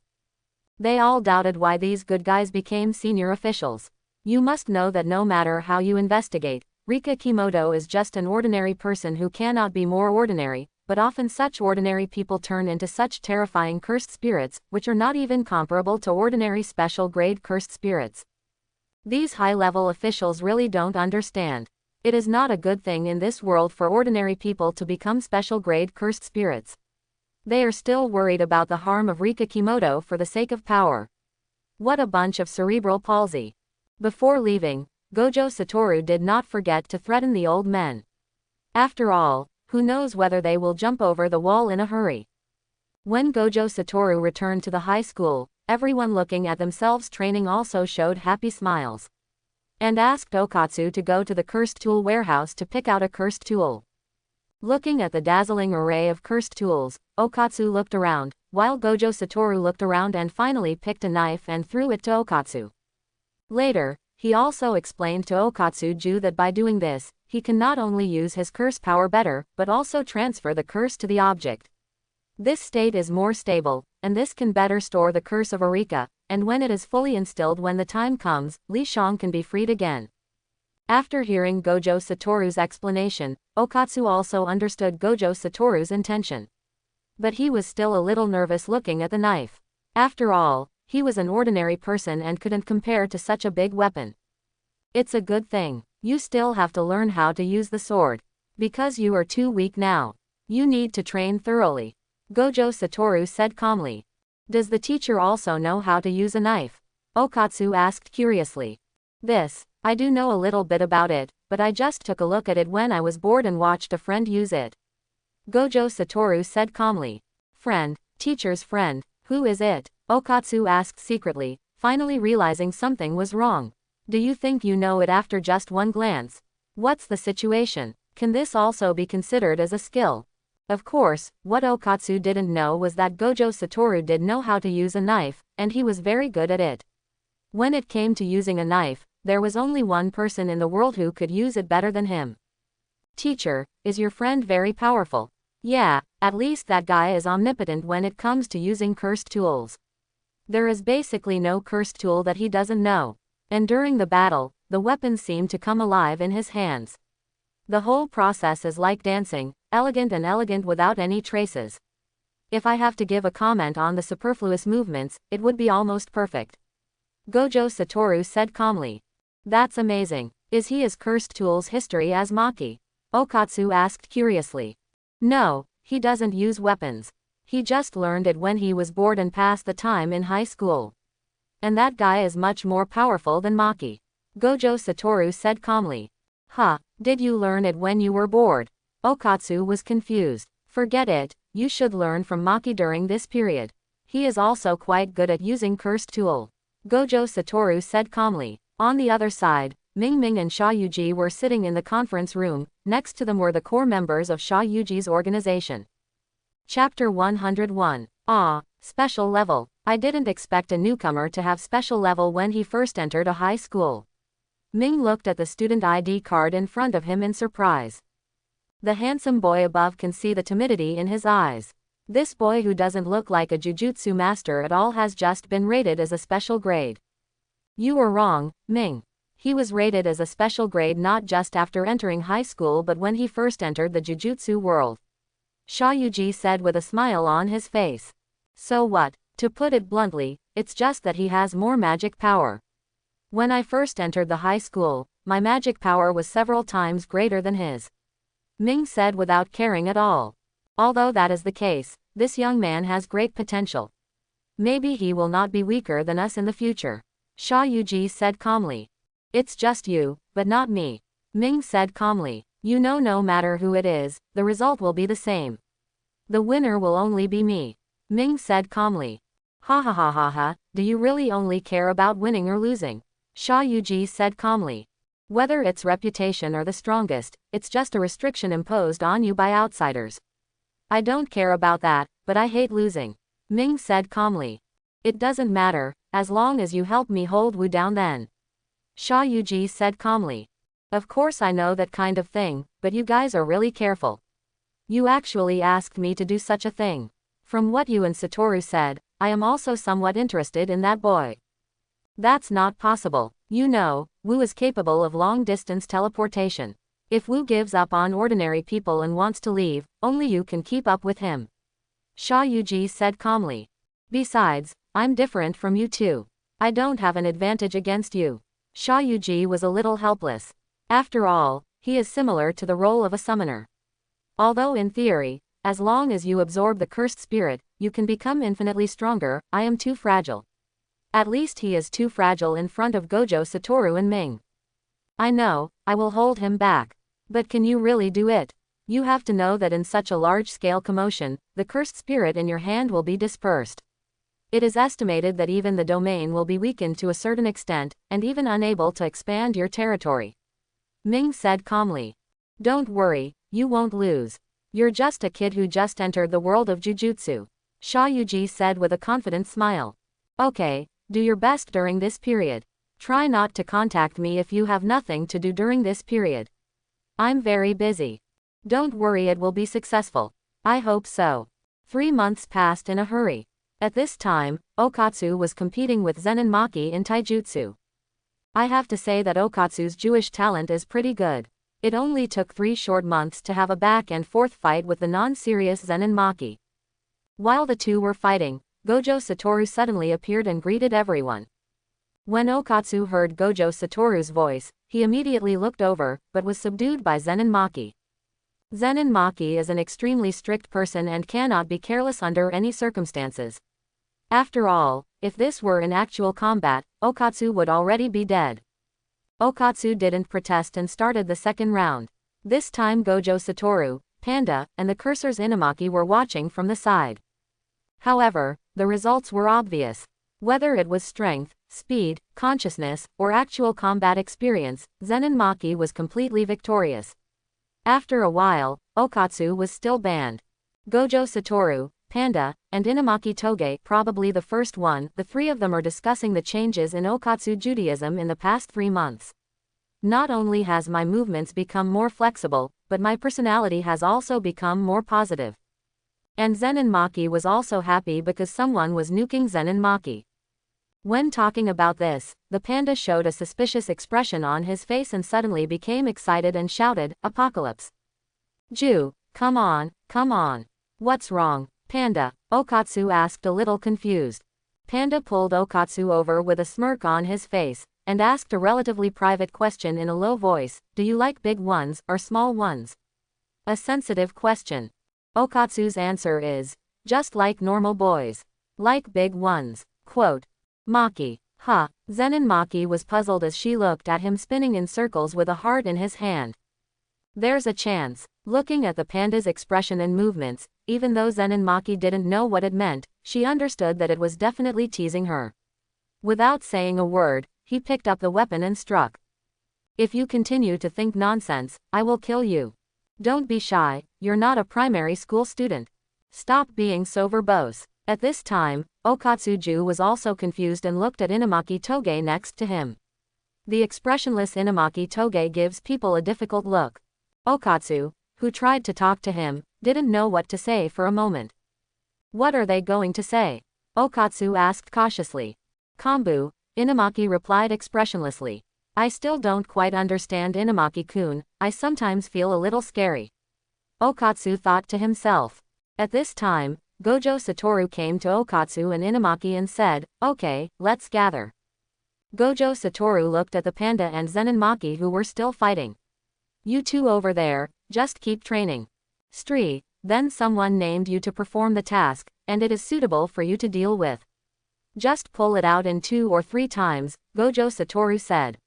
They all doubted why these good guys became senior officials. You must know that no matter how you investigate, Rika Kimoto is just an ordinary person who cannot be more ordinary, but often such ordinary people turn into such terrifying cursed spirits, which are not even comparable to ordinary special grade cursed spirits. These high-level officials really don't understand. It is not a good thing in this world for ordinary people to become special grade cursed spirits. They are still worried about the harm of Rika Kimoto for the sake of power. What a bunch of cerebral palsy. Before leaving, Gojo Satoru did not forget to threaten the old men. After all, who knows whether they will jump over the wall in a hurry. When Gojo Satoru returned to the high school, everyone looking at themselves training also showed happy smiles. And asked Okatsu to go to the cursed tool warehouse to pick out a cursed tool. Looking at the dazzling array of cursed tools, Okatsu looked around, while Gojo Satoru looked around and finally picked a knife and threw it to Okatsu. Later, he also explained to Okatsuju that by doing this, he can not only use his curse power better, but also transfer the curse to the object. This state is more stable, and this can better store the curse of Arika, and when it is fully instilled when the time comes, Li Shang can be freed again. After hearing Gojo Satoru's explanation, Okatsu also understood Gojo Satoru's intention. But he was still a little nervous looking at the knife. After all, he was an ordinary person and couldn't compare to such a big weapon. It's a good thing. You still have to learn how to use the sword. Because you are too weak now. You need to train thoroughly. Gojo Satoru said calmly. Does the teacher also know how to use a knife? Okatsu asked curiously. I do know a little bit about it, but I just took a look at it when I was bored and watched a friend use it. Gojo Satoru said calmly. Friend, teacher's friend, who is it? Okatsu asked secretly, finally realizing something was wrong. Do you think you know it after just one glance? What's the situation? Can this also be considered as a skill? Of course, what Okatsu didn't know was that Gojo Satoru did know how to use a knife, and he was very good at it. When it came to using a knife, there was only one person in the world who could use it better than him. Teacher, is your friend very powerful? Yeah, at least that guy is omnipotent when it comes to using cursed tools. There is basically no cursed tool that he doesn't know. And during the battle, the weapons seem to come alive in his hands. The whole process is like dancing, elegant and elegant without any traces. If I have to give a comment on the superfluous movements, it would be almost perfect. Gojo Satoru said calmly. That's amazing. Is he as cursed tools history as Maki? Okatsu asked curiously. No, he doesn't use weapons. He just learned it when he was bored and passed the time in high school. And that guy is much more powerful than Maki. Gojo Satoru said calmly. Huh, did you learn it when you were bored? Okatsu was confused. Forget it, you should learn from Maki during this period. He is also quite good at using cursed tool. Gojo Satoru said calmly. On the other side, Ming and Sha Yuji were sitting in the conference room, next to them were the core members of Sha Yuji's organization. Chapter 101. Special level. I didn't expect a newcomer to have special level when he first entered a high school. Ming looked at the student ID card in front of him in surprise. The handsome boy above can see the timidity in his eyes. This boy who doesn't look like a jujutsu master at all has just been rated as a special grade. You were wrong, Ming. He was rated as a special grade not just after entering high school but when he first entered the jujutsu world. Sha Yuji said with a smile on his face. So what? To put it bluntly, it's just that he has more magic power. When I first entered the high school, my magic power was several times greater than his. Ming said without caring at all. Although that is the case, this young man has great potential. Maybe he will not be weaker than us in the future. Sha Yuji said calmly. It's just you, but not me. Ming said calmly. You know no matter who it is, the result will be the same. The winner will only be me. Ming said calmly. Ha ha ha ha ha, do you really only care about winning or losing? Sha Yuji said calmly. Whether it's reputation or the strongest, it's just a restriction imposed on you by outsiders. I don't care about that, but I hate losing. Ming said calmly. It doesn't matter, as long as you help me hold Wu down then. Sha Yuji said calmly. Of course I know that kind of thing, but you guys are really careful. You actually asked me to do such a thing. From what you and Satoru said, I am also somewhat interested in that boy. That's not possible. You know, Wu is capable of long-distance teleportation. If Wu gives up on ordinary people and wants to leave, only you can keep up with him. Sha Yuji said calmly. Besides, I'm different from you too. I don't have an advantage against you. Sha Yuji was a little helpless. After all, he is similar to the role of a summoner. Although in theory, as long as you absorb the cursed spirit, you can become infinitely stronger, I am too fragile. At least he is too fragile in front of Gojo Satoru and Ming. I know, I will hold him back. But can you really do it? You have to know that in such a large-scale commotion, the cursed spirit in your hand will be dispersed. It is estimated that even the domain will be weakened to a certain extent, and even unable to expand your territory. Ming said calmly. Don't worry, you won't lose. You're just a kid who just entered the world of Jujutsu. Sha Yuji said with a confident smile. Okay, do your best during this period. Try not to contact me if you have nothing to do during this period. I'm very busy. Don't worry, it will be successful. I hope so. 3 months passed in a hurry. At this time, Okatsu was competing with Zen and Maki in taijutsu. I have to say that Okatsu's Jewish talent is pretty good. It only took 3 short months to have a back and forth fight with the non-serious Zen and Maki. While the two were fighting, Gojo Satoru suddenly appeared and greeted everyone. When Okatsu heard Gojo Satoru's voice, he immediately looked over, but was subdued by Zen and Maki. Zen and Maki is an extremely strict person and cannot be careless under any circumstances. After all, if this were in actual combat, Okatsu would already be dead. Okatsu didn't protest and started the second round. This time Gojo Satoru, Panda, and the cursors Inumaki were watching from the side. However, the results were obvious. Whether it was strength, speed, consciousness, or actual combat experience, Zen and Maki was completely victorious. After a while, Okatsu was still banned. Gojo Satoru, Panda, and Inumaki Toge, probably the first one, the 3 of them are discussing the changes in Okatsu Judaism in the past 3 months. Not only has my movements become more flexible, but my personality has also become more positive. And Zen and Maki was also happy because someone was nuking Zen and Maki. When talking about this, the panda showed a suspicious expression on his face and suddenly became excited and shouted, Apocalypse. Ju, come on, come on. What's wrong, Panda? Okatsu asked a little confused. Panda pulled Okatsu over with a smirk on his face, and asked a relatively private question in a low voice, do you like big ones or small ones? A sensitive question. Okatsu's answer is, just like normal boys. Like big ones. Quote. Maki. Huh. Zen and Maki was puzzled as she looked at him spinning in circles with a heart in his hand. There's a chance. Looking at the panda's expression and movements, even though Zen and Maki didn't know what it meant, she understood that it was definitely teasing her. Without saying a word, he picked up the weapon and struck. If you continue to think nonsense, I will kill you. Don't be shy, you're not a primary school student. Stop being so verbose. At this time, Okatsuju was also confused and looked at Inumaki Toge next to him. The expressionless Inumaki Toge gives people a difficult look. Okatsu, who tried to talk to him, didn't know what to say for a moment. What are they going to say? Okatsu asked cautiously. Kombu, Inumaki replied expressionlessly. I still don't quite understand Inumaki-kun, I sometimes feel a little scary. Okatsu thought to himself. At this time, Gojo Satoru came to Okatsu and Inumaki and said, okay, let's gather. Gojo Satoru looked at the panda and Zen and Maki who were still fighting. You two over there, just keep training. Stree, then someone named you to perform the task, and it is suitable for you to deal with. Just pull it out in 2 or 3 times, Gojo Satoru said.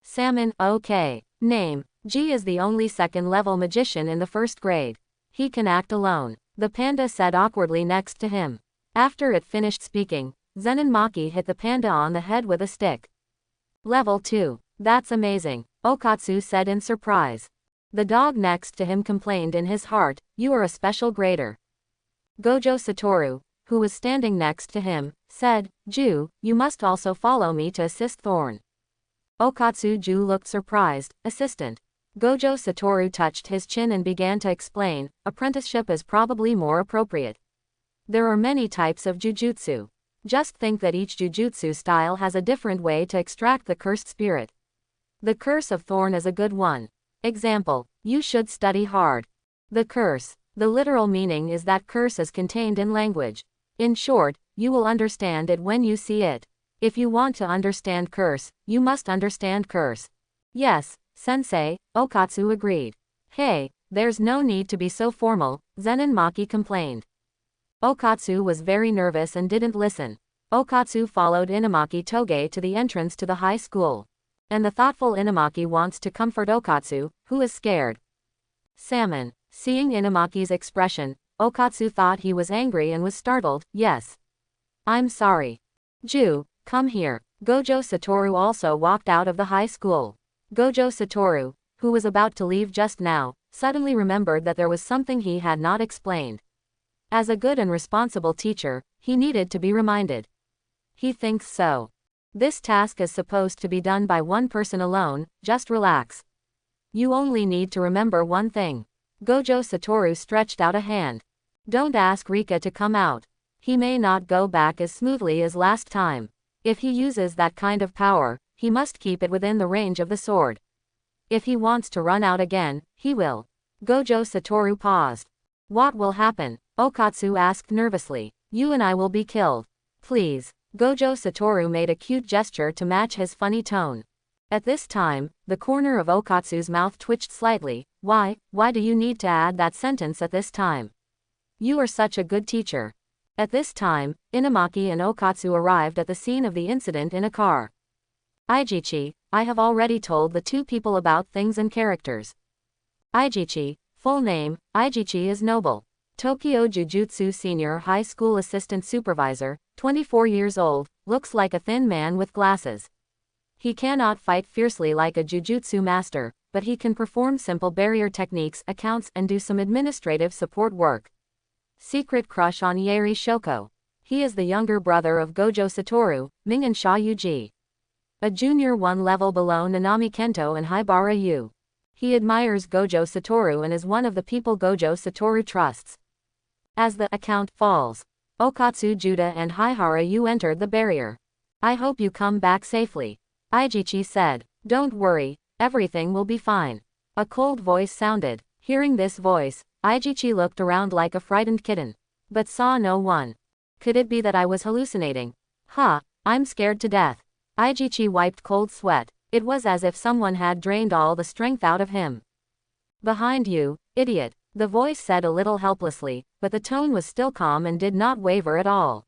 Salmon, okay. Name, G is the only 2nd level magician in the 1st grade. He can act alone. The panda said awkwardly next to him. After it finished speaking, Zenin Maki hit the panda on the head with a stick. Level 2. That's amazing, Okatsu said in surprise. The dog next to him complained in his heart, you are a special grader. Gojo Satoru, who was standing next to him, said, Ju, you must also follow me to assist Thorn. Okatsu Ju looked surprised, assistant. Gojo Satoru touched his chin and began to explain, apprenticeship is probably more appropriate. There are many types of jujutsu. Just think that each jujutsu style has a different way to extract the cursed spirit. The curse of Thorn is a good one. Example, you should study hard. The curse. The literal meaning is that curse is contained in language. In short, you will understand it when you see it. If you want to understand curse, you must understand curse. Yes, sensei, Okatsu agreed. Hey, there's no need to be so formal, Zenin Maki complained. Okatsu was very nervous and didn't listen. Okatsu followed Inamaki Toge to the entrance to the high school. And the thoughtful Inamaki wants to comfort Okatsu, who is scared. Salmon. Seeing Inamaki's expression, Okatsu thought he was angry and was startled. Yes. I'm sorry. Ju, come here. Gojo Satoru also walked out of the high school. Gojo Satoru, who was about to leave just now, suddenly remembered that there was something he had not explained. As a good and responsible teacher, he needed to be reminded. He thinks so. This task is supposed to be done by one person alone, just relax. You only need to remember one thing. Gojo Satoru stretched out a hand. Don't ask Rika to come out. He may not go back as smoothly as last time. If he uses that kind of power, he must keep it within the range of the sword. If he wants to run out again, he will. Gojo Satoru paused. What will happen? Okatsu asked nervously. You and I will be killed. Please. Gojo Satoru made a cute gesture to match his funny tone. At this time, the corner of Okatsu's mouth twitched slightly. Why do you need to add that sentence at this time? You are such a good teacher. At this time, Inamaki and Okatsu arrived at the scene of the incident in a car. Aijichi, I have already told the two people about things and characters. Aijichi, full name, Aijichi is Noble. Tokyo Jujutsu Senior High School Assistant Supervisor, 24 years old, looks like a thin man with glasses. He cannot fight fiercely like a jujutsu master, but he can perform simple barrier techniques, accounts, and do some administrative support work. Secret crush on Yeri Shoko. He is the younger brother of Gojo Satoru, Ming and Sha Yuji. A junior one level below Nanami Kento and Haibara Yu. He admires Gojo Satoru and is one of the people Gojo Satoru trusts. As the account falls, Okatsu Juda and Haihara Yu entered the barrier. I hope you come back safely. Aijichi said. Don't worry, everything will be fine. A cold voice sounded. Hearing this voice, Aijichi looked around like a frightened kitten, but saw no one. Could it be that I was hallucinating? I'm scared to death. Aijichi wiped cold sweat. It was as if someone had drained all the strength out of him. Behind you, idiot, the voice said a little helplessly, but the tone was still calm and did not waver at all.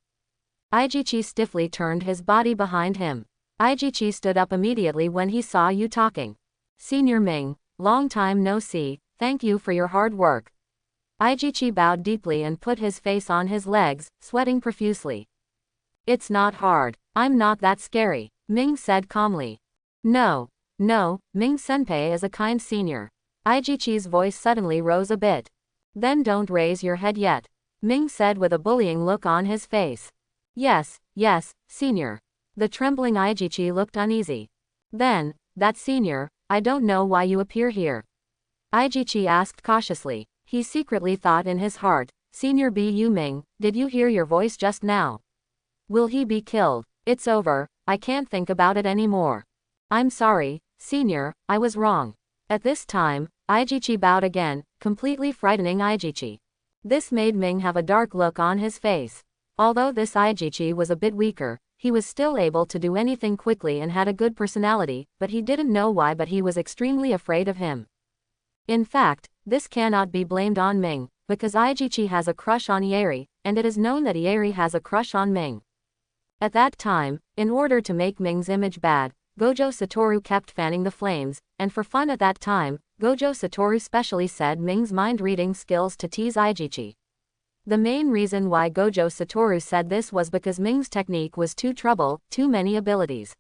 Aijichi stiffly turned his body behind him. Aijichi stood up immediately when he saw you talking. Senior Ming, long time no see, thank you for your hard work. Aijichi bowed deeply and put his face on his legs, sweating profusely. It's not hard. I'm not that scary, Ming said calmly. No, Ming-senpai is a kind senior. Aijichi's voice suddenly rose a bit. Then don't raise your head yet, Ming said with a bullying look on his face. Yes, senior. The trembling Aijichi looked uneasy. Then, that senior, I don't know why you appear here. Aijichi asked cautiously. He secretly thought in his heart, Senior Bu Ming, did you hear your voice just now? Will he be killed? It's over, I can't think about it anymore. I'm sorry, senior, I was wrong. At this time, Aijichi bowed again, completely frightening Aijichi. This made Ming have a dark look on his face. Although this Aijichi was a bit weaker, he was still able to do anything quickly and had a good personality, but he didn't know why, but he was extremely afraid of him. In fact, this cannot be blamed on Ming, because Aijichi has a crush on Yeri, and it is known that Yeri has a crush on Ming. At that time, in order to make Ming's image bad, Gojo Satoru kept fanning the flames, and for fun at that time, Gojo Satoru specially said Ming's mind-reading skills to tease Aijichi. The main reason why Gojo Satoru said this was because Ming's technique was too many abilities.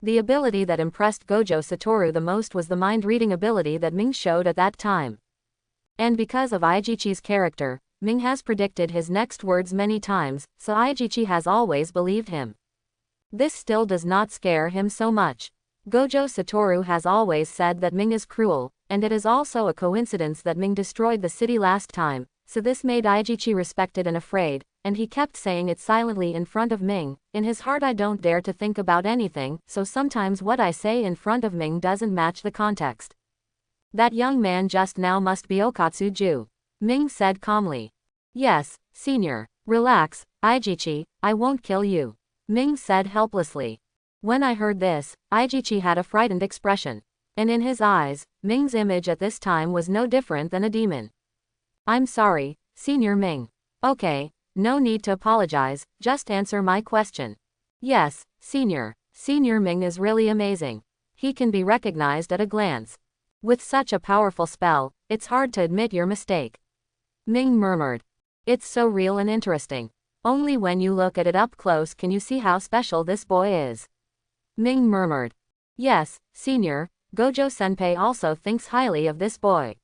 The ability that impressed Gojo Satoru the most was the mind-reading ability that Ming showed at that time. And because of Aijichi's character, Ming has predicted his next words many times, so Aijichi has always believed him. This still does not scare him so much. Gojo Satoru has always said that Ming is cruel, and it is also a coincidence that Ming destroyed the city last time, so this made Aijichi respected and afraid, and he kept saying it silently in front of Ming. In his heart, I don't dare to think about anything, so sometimes what I say in front of Ming doesn't match the context. That young man just now must be Okatsuju, Ming said calmly. Yes, senior. Relax, Aijichi, I won't kill you, Ming said helplessly. When I heard this, Aijichi had a frightened expression. And in his eyes, Ming's image at this time was no different than a demon. I'm sorry, Senior Ming. Okay, no need to apologize, just answer my question. Yes, Senior. Senior Ming is really amazing. He can be recognized at a glance. With such a powerful spell, it's hard to admit your mistake. Ming murmured. It's so real and interesting. Only when you look at it up close can you see how special this boy is. Ming murmured. Yes, Senior, Gojo-senpai also thinks highly of this boy.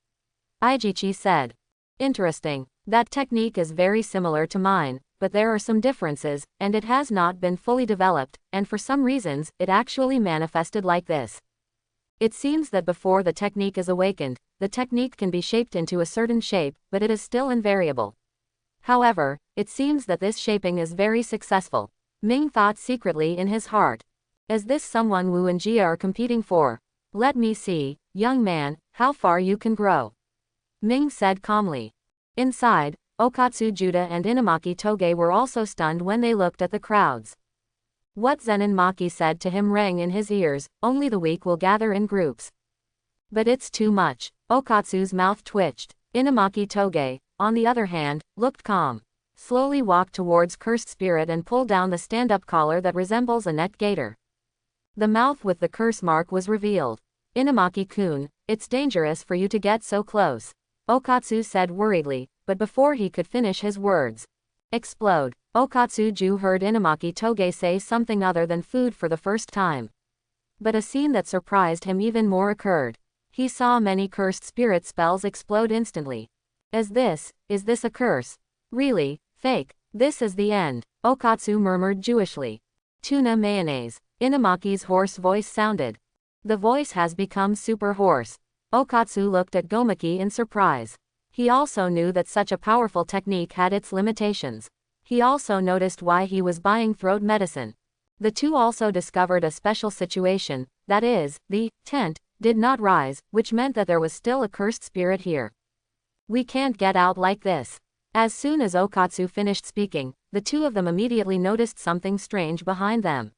Aijichi said. Interesting. That technique is very similar to mine, but there are some differences, and it has not been fully developed, and for some reasons, it actually manifested like this. It seems that before the technique is awakened, the technique can be shaped into a certain shape, but it is still invariable. However, it seems that this shaping is very successful. Ming thought secretly in his heart. Is this someone Wu and Jia are competing for? Let me see, young man, how far you can grow. Ming said calmly. Inside, Okatsu Juda and Inamaki Toge were also stunned when they looked at the crowds. What Zenin Maki said to him rang in his ears, only the weak will gather in groups. But it's too much. Okatsu's mouth twitched. Inamaki Toge, on the other hand, looked calm. Slowly walked towards Cursed Spirit and pulled down the stand-up collar that resembles a net gaiter. The mouth with the curse mark was revealed. Inamaki-kun, it's dangerous for you to get so close, Okatsu said worriedly, but before he could finish his words. Explode. Okatsu-ju heard Inamaki Toge say something other than food for the first time. But a scene that surprised him even more occurred. He saw many cursed spirit spells explode instantly. Is this a curse? Really, fake. This is the end, Okatsu murmured Jewishly. Tuna mayonnaise. Inamaki's hoarse voice sounded. The voice has become super hoarse. Okatsu looked at Gomaki in surprise. He also knew that such a powerful technique had its limitations. He also noticed why he was buying throat medicine. The two also discovered a special situation, that is, the tent did not rise, which meant that there was still a cursed spirit here. We can't get out like this. As soon as Okatsu finished speaking, the two of them immediately noticed something strange behind them.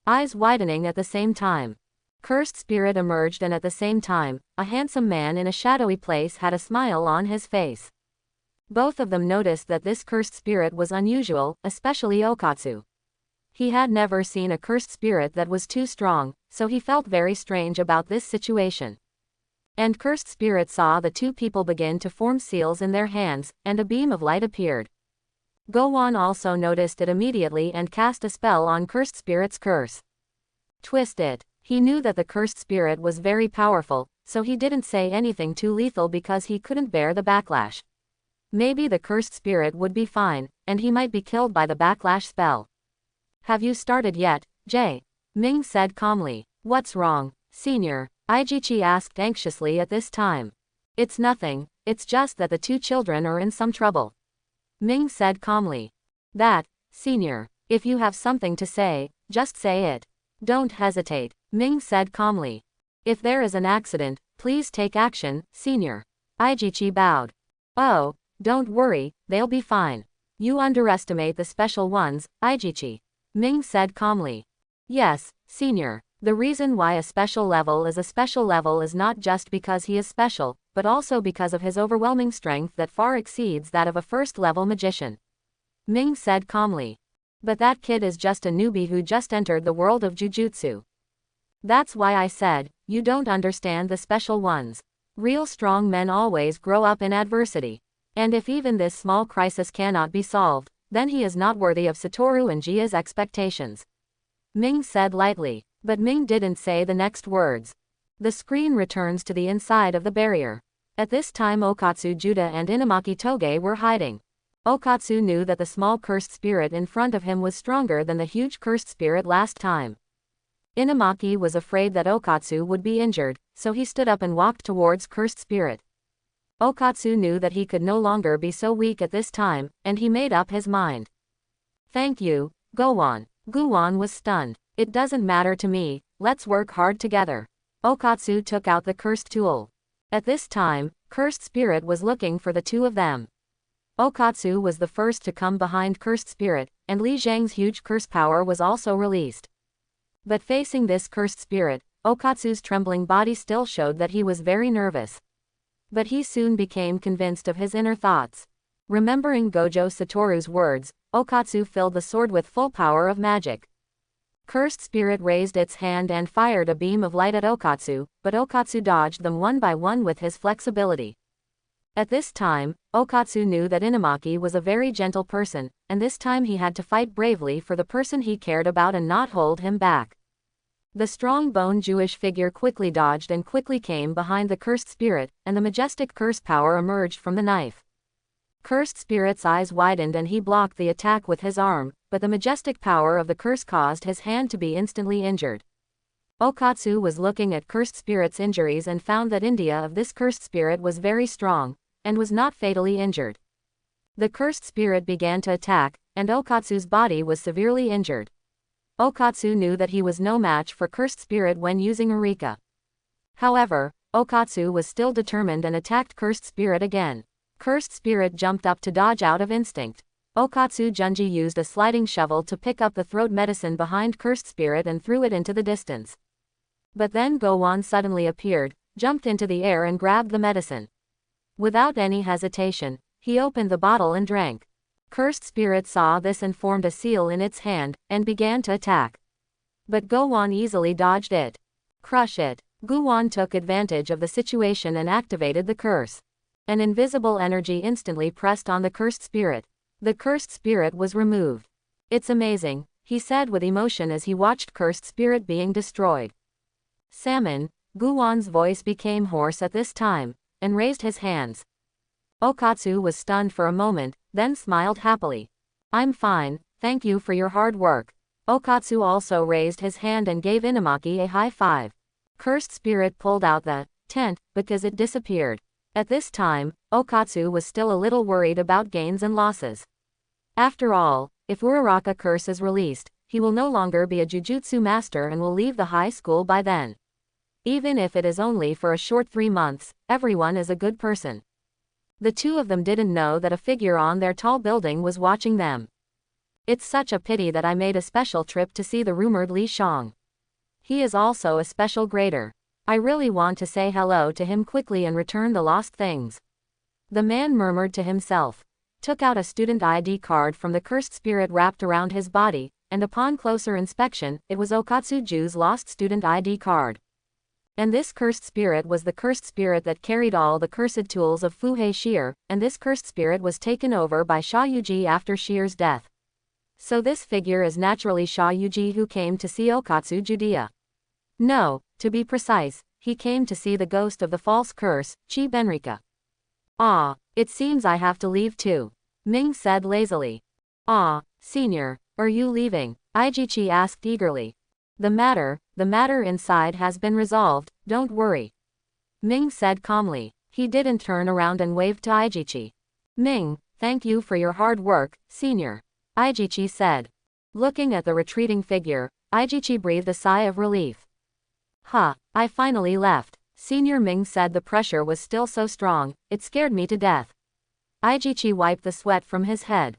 Eyes widening at the same time. Cursed spirit emerged and at the same time, a handsome man in a shadowy place had a smile on his face. Both of them noticed that this cursed spirit was unusual, especially Okatsu. He had never seen a cursed spirit that was too strong, so he felt very strange about this situation. And cursed spirit saw the two people begin to form seals in their hands, and a beam of light appeared. Gowon also noticed it immediately and cast a spell on cursed spirit's curse. Twist it. He knew that the cursed spirit was very powerful, so he didn't say anything too lethal because he couldn't bear the backlash. Maybe the cursed spirit would be fine, and he might be killed by the backlash spell. Have you started yet, Jay? Ming said calmly. What's wrong, senior? Aijichi asked anxiously at this time. It's nothing, it's just that the two children are in some trouble. Ming said calmly. That, senior, if you have something to say, just say it. Don't hesitate, Ming said calmly. If there is an accident, please take action, senior. Aijichi bowed. Oh, don't worry, they'll be fine. You underestimate the special ones, Aijichi. Ming said calmly. Yes, senior. The reason why a special level is not just because he is special, but also because of his overwhelming strength that far exceeds that of a first-level magician. Ming said calmly. But that kid is just a newbie who just entered the world of Jujutsu. That's why I said, you don't understand the special ones. Real strong men always grow up in adversity. And if even this small crisis cannot be solved, then he is not worthy of Satoru and Jia's expectations. Ming said lightly, but Ming didn't say the next words. The screen returns to the inside of the barrier. At this time Okatsu Juda and Inamaki Toge were hiding. Okatsu knew that the small cursed spirit in front of him was stronger than the huge cursed spirit last time. Inamaki was afraid that Okatsu would be injured, so he stood up and walked towards cursed spirit. Okatsu knew that he could no longer be so weak at this time, and he made up his mind. Thank you, Gowon. Guwon was stunned. It doesn't matter to me, let's work hard together. Okatsu took out the cursed tool. At this time, cursed spirit was looking for the two of them. Okatsu was the first to come behind cursed spirit, and Li Zhang's huge curse power was also released. But facing this cursed spirit, Okatsu's trembling body still showed that he was very nervous. But he soon became convinced of his inner thoughts. Remembering Gojo Satoru's words, Okatsu filled the sword with full power of magic. Cursed spirit raised its hand and fired a beam of light at Okatsu, but Okatsu dodged them one by one with his flexibility. At this time, Okatsu knew that Inamaki was a very gentle person, and this time he had to fight bravely for the person he cared about and not hold him back. The strong bone Jewish figure quickly dodged and quickly came behind the cursed spirit, and the majestic curse power emerged from the knife. Cursed spirit's eyes widened and he blocked the attack with his arm, but the majestic power of the curse caused his hand to be instantly injured. Okatsu was looking at cursed spirit's injuries and found that India of this cursed spirit was very strong, and was not fatally injured. The cursed spirit began to attack, and Okatsu's body was severely injured. Okatsu knew that he was no match for cursed spirit when using Eureka. However, Okatsu was still determined and attacked cursed spirit again. Cursed spirit jumped up to dodge out of instinct. Okatsu Junji used a sliding shovel to pick up the throat medicine behind cursed spirit and threw it into the distance. But then Gowon suddenly appeared, jumped into the air and grabbed the medicine. Without any hesitation, he opened the bottle and drank. Cursed spirit saw this and formed a seal in its hand, and began to attack. But Gowon easily dodged it. Crush it. Gowon took advantage of the situation and activated the curse. An invisible energy instantly pressed on the cursed spirit. The cursed spirit was removed. It's amazing, he said with emotion as he watched cursed spirit being destroyed. Salmon, Gowon's voice became hoarse at this time, and raised his hands. Okatsu was stunned for a moment, then smiled happily. I'm fine, thank you for your hard work. Okatsu also raised his hand and gave Inamaki a high five. Cursed spirit pulled out the tent, because it disappeared. At this time, Okatsu was still a little worried about gains and losses. After all, if Uraraka curse is released, he will no longer be a jujutsu master and will leave the high school by then. Even if it is only for a short 3 months, everyone is a good person. The two of them didn't know that a figure on their tall building was watching them. It's such a pity that I made a special trip to see the rumored Li Shang. He is also a special grader. I really want to say hello to him quickly and return the lost things. The man murmured to himself, took out a student ID card from the cursed spirit wrapped around his body, and upon closer inspection, it was Okatsuju's lost student ID card. And this cursed spirit was the cursed spirit that carried all the cursed tools of Fuhei Shear, and this cursed spirit was taken over by Sha Yuji after Shear's death. So this figure is naturally Sha Yuji who came to see Okatsu Judia. No, to be precise, he came to see the ghost of the false curse, Chi Benrika. Ah, it seems I have to leave too. Ming said lazily. Ah, senior, are you leaving? Aijichi asked eagerly. The matter inside has been resolved, don't worry. Ming said calmly. He didn't turn around and waved to Aijichi. Ming, thank you for your hard work, senior. Aijichi said. Looking at the retreating figure, Aijichi breathed a sigh of relief. I finally left. Senior Ming said the pressure was still so strong, it scared me to death. Aijichi wiped the sweat from his head.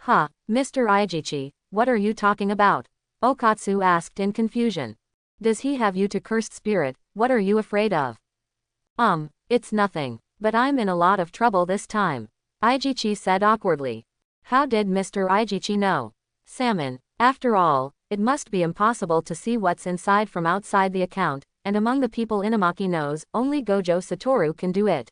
Mr. Aijichi, what are you talking about? Okatsu asked in confusion. Does he have you to cursed spirit, what are you afraid of? It's nothing, but I'm in a lot of trouble this time. Aijichi said awkwardly. How did Mr. Aijichi know? Salmon, after all, it must be impossible to see what's inside from outside the account, and among the people Inamaki knows, only Gojo Satoru can do it.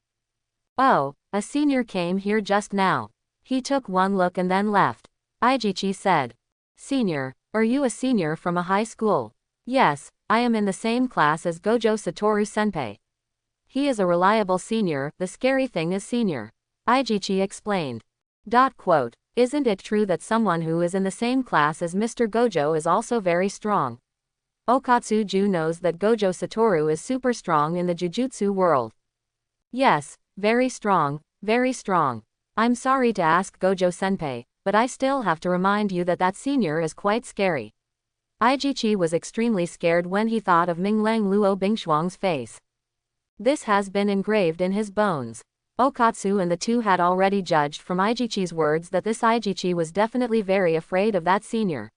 Oh, A senior came here just now. He took one look and then left. Aijichi said. Senior? Are you a senior from a high school? Yes, I am in the same class as Gojo Satoru Senpai. He is a reliable senior, the scary thing is senior. Aijichi explained. Isn't it true that someone who is in the same class as Mr. Gojo is also very strong? Okatsuju knows that Gojo Satoru is super strong in the Jujutsu world. Yes, very strong, very strong. I'm sorry to ask Gojo Senpai, but I still have to remind you that that senior is quite scary. Aijichi was extremely scared when he thought of Minglang Luo Bingshuang's face. This has been engraved in his bones. Okatsu and the two had already judged from Aijichi's words that this Aijichi was definitely very afraid of that senior.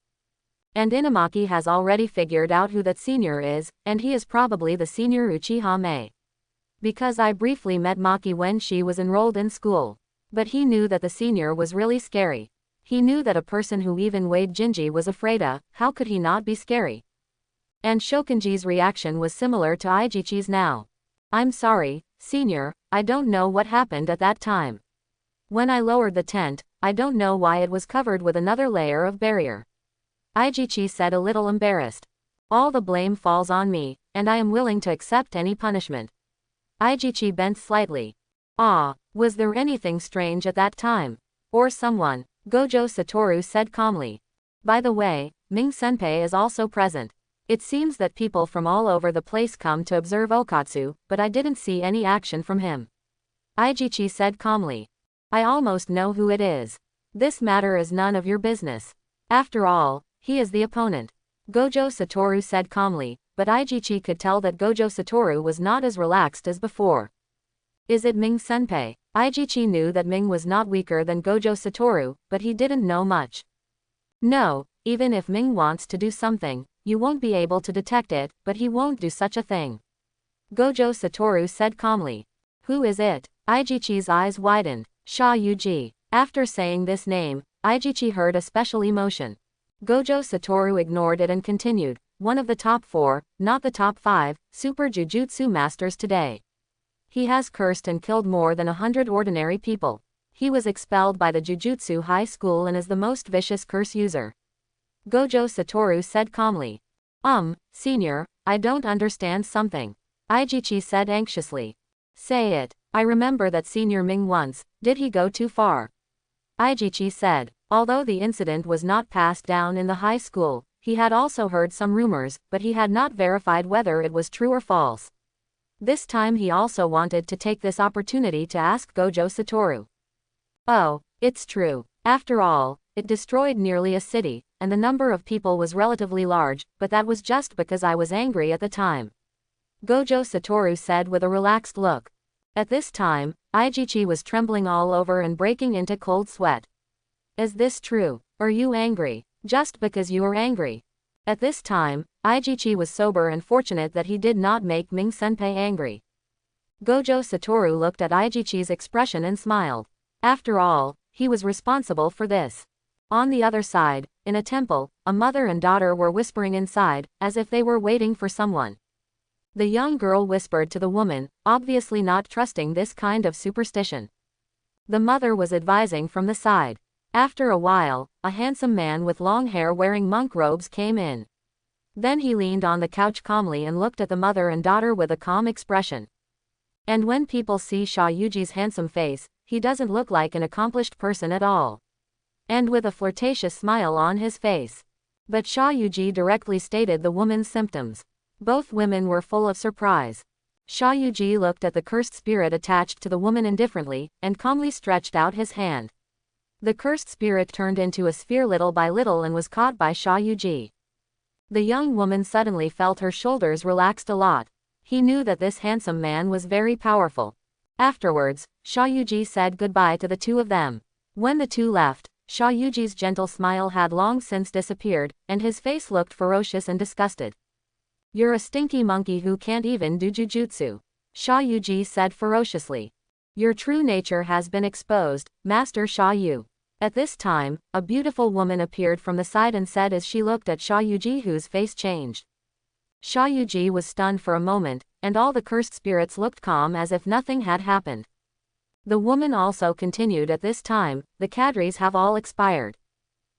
And Inamaki has already figured out who that senior is, and he is probably the senior Uchiha Mei. Because I briefly met Maki when she was enrolled in school. But he knew that the senior was really scary. He knew that a person who even weighed Jinji was afraid of, how could he not be scary? And Shokunji's reaction was similar to Aijichi's now. I'm sorry, senior, I don't know what happened at that time. When I lowered the tent, I don't know why it was covered with another layer of barrier. Aijichi said a little embarrassed. All the blame falls on me, and I am willing to accept any punishment. Aijichi bent slightly. Was there anything strange at that time? Or someone? Gojo Satoru said calmly. By the way, Ming Senpai is also present. It seems that people from all over the place come to observe Okatsu, but I didn't see any action from him. Aijichi said calmly. I almost know who it is. This matter is none of your business. After all, he is the opponent. Gojo Satoru said calmly, but Aijichi could tell that Gojo Satoru was not as relaxed as before. Is it Ming Senpai? Aijichi knew that Ming was not weaker than Gojo Satoru, but he didn't know much. No, even if Ming wants to do something, you won't be able to detect it, but he won't do such a thing. Gojo Satoru said calmly. Who is it? Aijichi's eyes widened. Sha Yuji. After saying this name, Aijichi heard a special emotion. Gojo Satoru ignored it and continued, one of the top 4, not the top 5, super jujutsu masters today. He has cursed and killed more than 100 ordinary people. He was expelled by the Jujutsu High School and is the most vicious curse user. Gojo Satoru said calmly. Senior, I don't understand something. Aijichi said anxiously. Say it. I remember that Senior Ming once, did he go too far? Aijichi said. Although the incident was not passed down in the high school, he had also heard some rumors, but he had not verified whether it was true or false. This time he also wanted to take this opportunity to ask Gojo Satoru. Oh, it's true. After all, it destroyed nearly a city, and the number of people was relatively large, but that was just because I was angry at the time. Gojo Satoru said with a relaxed look. At this time, Aijichi was trembling all over and breaking into cold sweat. Is this true? Are you angry? Just because you are angry? At this time, Aijichi was sober and fortunate that he did not make Ming Senpai angry. Gojo Satoru looked at Aijichi's expression and smiled. After all, he was responsible for this. On the other side, in a temple, a mother and daughter were whispering inside, as if they were waiting for someone. The young girl whispered to the woman, obviously not trusting this kind of superstition. The mother was advising from the side. After a while, a handsome man with long hair wearing monk robes came in. Then he leaned on the couch calmly and looked at the mother and daughter with a calm expression. And when people see Sha Yuji's handsome face, he doesn't look like an accomplished person at all. And with a flirtatious smile on his face. But Sha Yuji directly stated the woman's symptoms. Both women were full of surprise. Sha Yuji looked at the cursed spirit attached to the woman indifferently, and calmly stretched out his hand. The cursed spirit turned into a sphere little by little and was caught by Sha Yuji. The young woman suddenly felt her shoulders relaxed a lot. He knew that this handsome man was very powerful. Afterwards, Sha Yuji said goodbye to the two of them. When the two left, Sha Yuji's gentle smile had long since disappeared, and his face looked ferocious and disgusted. You're a stinky monkey who can't even do jujutsu. Sha Yuji said ferociously. Your true nature has been exposed, Master Sha Yu. At this time, a beautiful woman appeared from the side and said as she looked at Sha Yuji, whose face changed. Sha Yuji was stunned for a moment, and all the cursed spirits looked calm as if nothing had happened. The woman also continued, at this time, the cadres have all expired.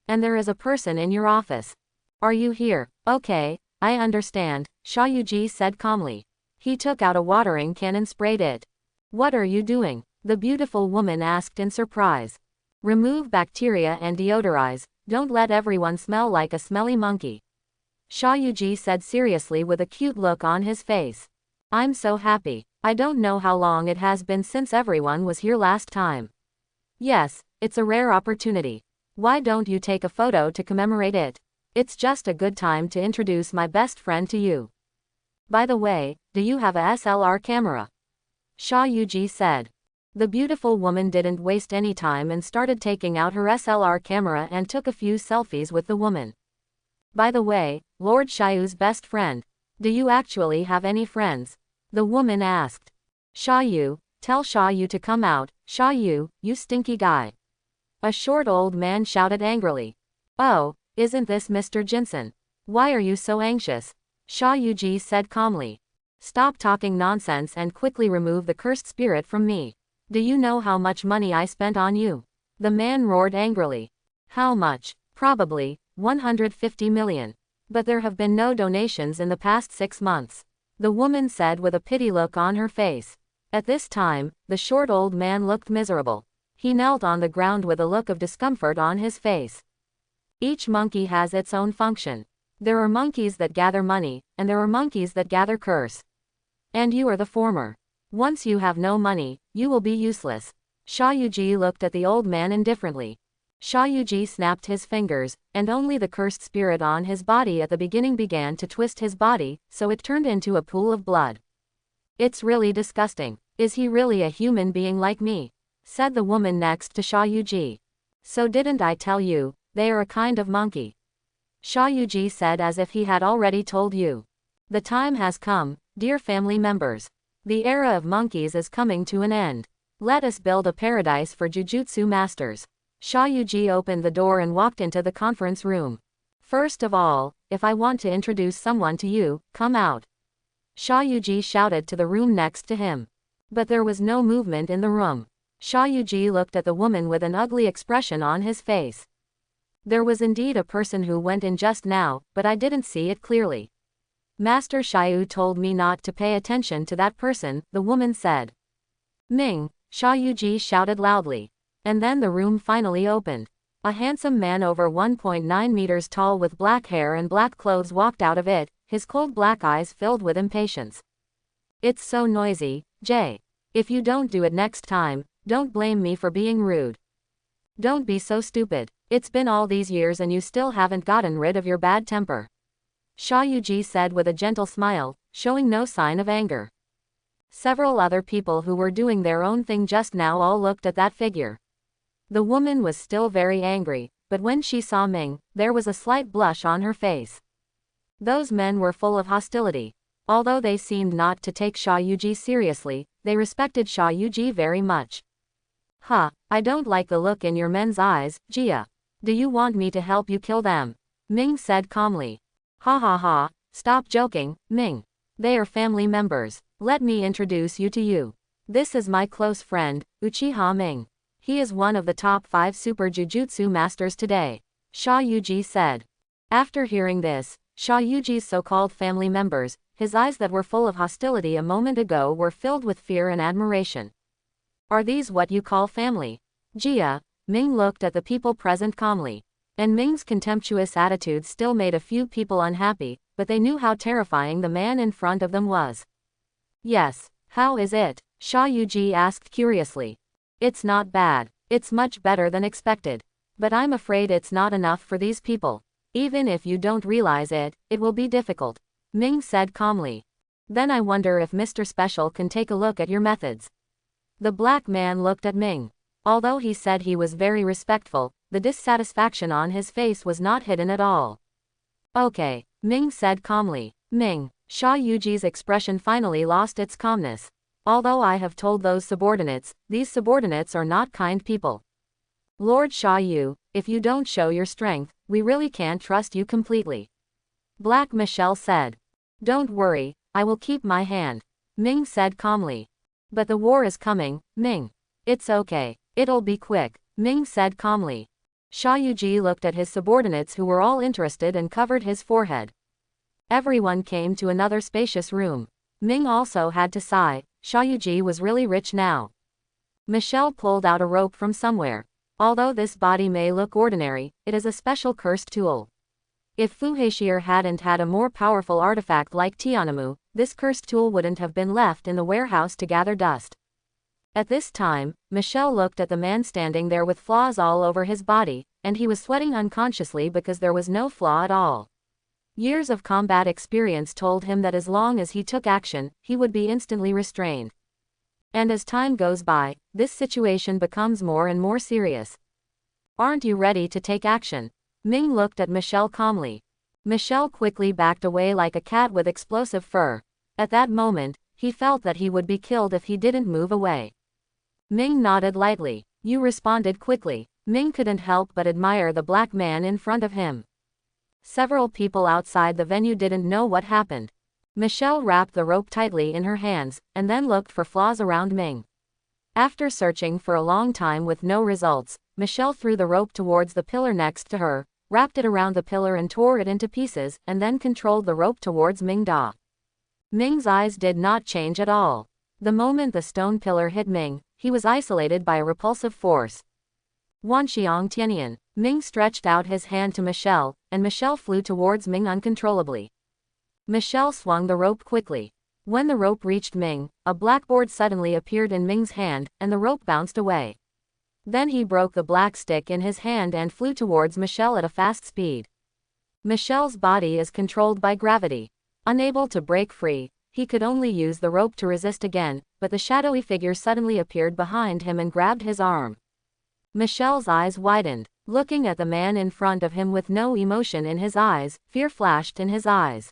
And there is a person in your office. Are you here? Okay, I understand, Sha Yuji said calmly. He took out a watering can and sprayed it. What are you doing? The beautiful woman asked in surprise. Remove bacteria and deodorize, don't let everyone smell like a smelly monkey. Sha Yuji said seriously with a cute look on his face. I'm so happy. I don't know how long it has been since everyone was here last time. Yes, it's a rare opportunity. Why don't you take a photo to commemorate it? It's just a good time to introduce my best friend to you. By the way, do you have a SLR camera? Sha Yuji said. The beautiful woman didn't waste any time and started taking out her SLR camera and took a few selfies with the woman. By the way, Lord Xiao's best friend. Do you actually have any friends? The woman asked. Sha Yu, tell Sha Yu to come out, Sha Yu, you stinky guy. A short old man shouted angrily. Oh, isn't this Mr. Jinsen? Why are you so anxious? Sha Yuji said calmly. Stop talking nonsense and quickly remove the cursed spirit from me. Do you know how much money I spent on you? The man roared angrily. How much? Probably 150 million. But there have been no donations in the past 6 months. The woman said with a pity look on her face. At this time, the short old man looked miserable. He knelt on the ground with a look of discomfort on his face. Each monkey has its own function. There are monkeys that gather money, and there are monkeys that gather curse. And you are the former. Once you have no money, you will be useless. Sha Yuji looked at the old man indifferently. Sha Yuji snapped his fingers, and only the cursed spirit on his body at the beginning began to twist his body, so it turned into a pool of blood. It's really disgusting. Is he really a human being like me? Said the woman next to Sha Yuji. So didn't I tell you, they are a kind of monkey. Sha Yuji said as if he had already told you. The time has come, dear family members. The era of monkeys is coming to an end. Let us build a paradise for Jujutsu masters. Sha Yuji opened the door and walked into the conference room. First of all, if I want to introduce someone to you, come out. Sha Yuji shouted to the room next to him. But there was no movement in the room. Sha Yuji looked at the woman with an ugly expression on his face. There was indeed a person who went in just now, but I didn't see it clearly. Master Xiao told me not to pay attention to that person, the woman said. Ming, Sha Yuji shouted loudly. And then the room finally opened. A handsome man over 1.9 meters tall with black hair and black clothes walked out of it, his cold black eyes filled with impatience. It's so noisy, Jay. If you don't do it next time, don't blame me for being rude. Don't be so stupid. It's been all these years and you still haven't gotten rid of your bad temper. Sha Yuji said with a gentle smile, showing no sign of anger. Several other people who were doing their own thing just now all looked at that figure. The woman was still very angry, but when she saw Ming, there was a slight blush on her face. Those men were full of hostility. Although they seemed not to take Sha Yuji seriously, they respected Sha Yuji very much. Huh, I don't like the look in your men's eyes, Jia. Do you want me to help you kill them? Ming said calmly. Ha ha ha, stop joking, Ming. They are family members. Let me introduce you to you. This is my close friend, Uchiha Ming. He is one of the top 5 super jujutsu masters today, Sha Yuji said. After hearing this, Sha Yuji's so-called family members, his eyes that were full of hostility a moment ago were filled with fear and admiration. Are these what you call family? Jia, Ming looked at the people present calmly. And Ming's contemptuous attitude still made a few people unhappy, but they knew how terrifying the man in front of them was. Yes, how is it? Sha Yuji asked curiously. It's not bad. It's much better than expected. But I'm afraid it's not enough for these people. Even if you don't realize it, it will be difficult. Ming said calmly. Then I wonder if Mr. Special can take a look at your methods. The black man looked at Ming. Although he said he was very respectful, the dissatisfaction on his face was not hidden at all. Okay, Ming said calmly. Ming, Sha Yuji's expression finally lost its calmness. Although I have told those subordinates, these subordinates are not kind people. Lord Sha Yu, if you don't show your strength, we really can't trust you completely. Black Michelle said. Don't worry, I will keep my hand. Ming said calmly. But the war is coming, Ming. It's okay. It'll be quick, Ming said calmly. Sha Yuji looked at his subordinates who were all interested and covered his forehead. Everyone came to another spacious room. Ming also had to sigh. Sha Yuji was really rich now. Michelle pulled out a rope from somewhere. Although this body may look ordinary, it is a special cursed tool. If Fu Haixier hadn't had a more powerful artifact like Tianmu, this cursed tool wouldn't have been left in the warehouse to gather dust. At this time, Michelle looked at the man standing there with flaws all over his body, and he was sweating unconsciously because there was no flaw at all. Years of combat experience told him that as long as he took action, he would be instantly restrained. And as time goes by, this situation becomes more and more serious. Aren't you ready to take action? Ming looked at Michelle calmly. Michelle quickly backed away like a cat with explosive fur. At that moment, he felt that he would be killed if he didn't move away. Ming nodded lightly. You responded quickly. Ming couldn't help but admire the black man in front of him. Several people outside the venue didn't know what happened. Michelle wrapped the rope tightly in her hands, and then looked for flaws around Ming. After searching for a long time with no results, Michelle threw the rope towards the pillar next to her, wrapped it around the pillar and tore it into pieces, and then controlled the rope towards Ming Da. Ming's eyes did not change at all. The moment the stone pillar hit Ming, he was isolated by a repulsive force. Wanxiang Tianian. Ming stretched out his hand to Michelle, and Michelle flew towards Ming uncontrollably. Michelle swung the rope quickly. When the rope reached Ming, a blackboard suddenly appeared in Ming's hand, and the rope bounced away. Then he broke the black stick in his hand and flew towards Michelle at a fast speed. Michelle's body is controlled by gravity. Unable to break free, he could only use the rope to resist again, but the shadowy figure suddenly appeared behind him and grabbed his arm. Michelle's eyes widened. Looking at the man in front of him with no emotion in his eyes, fear flashed in his eyes.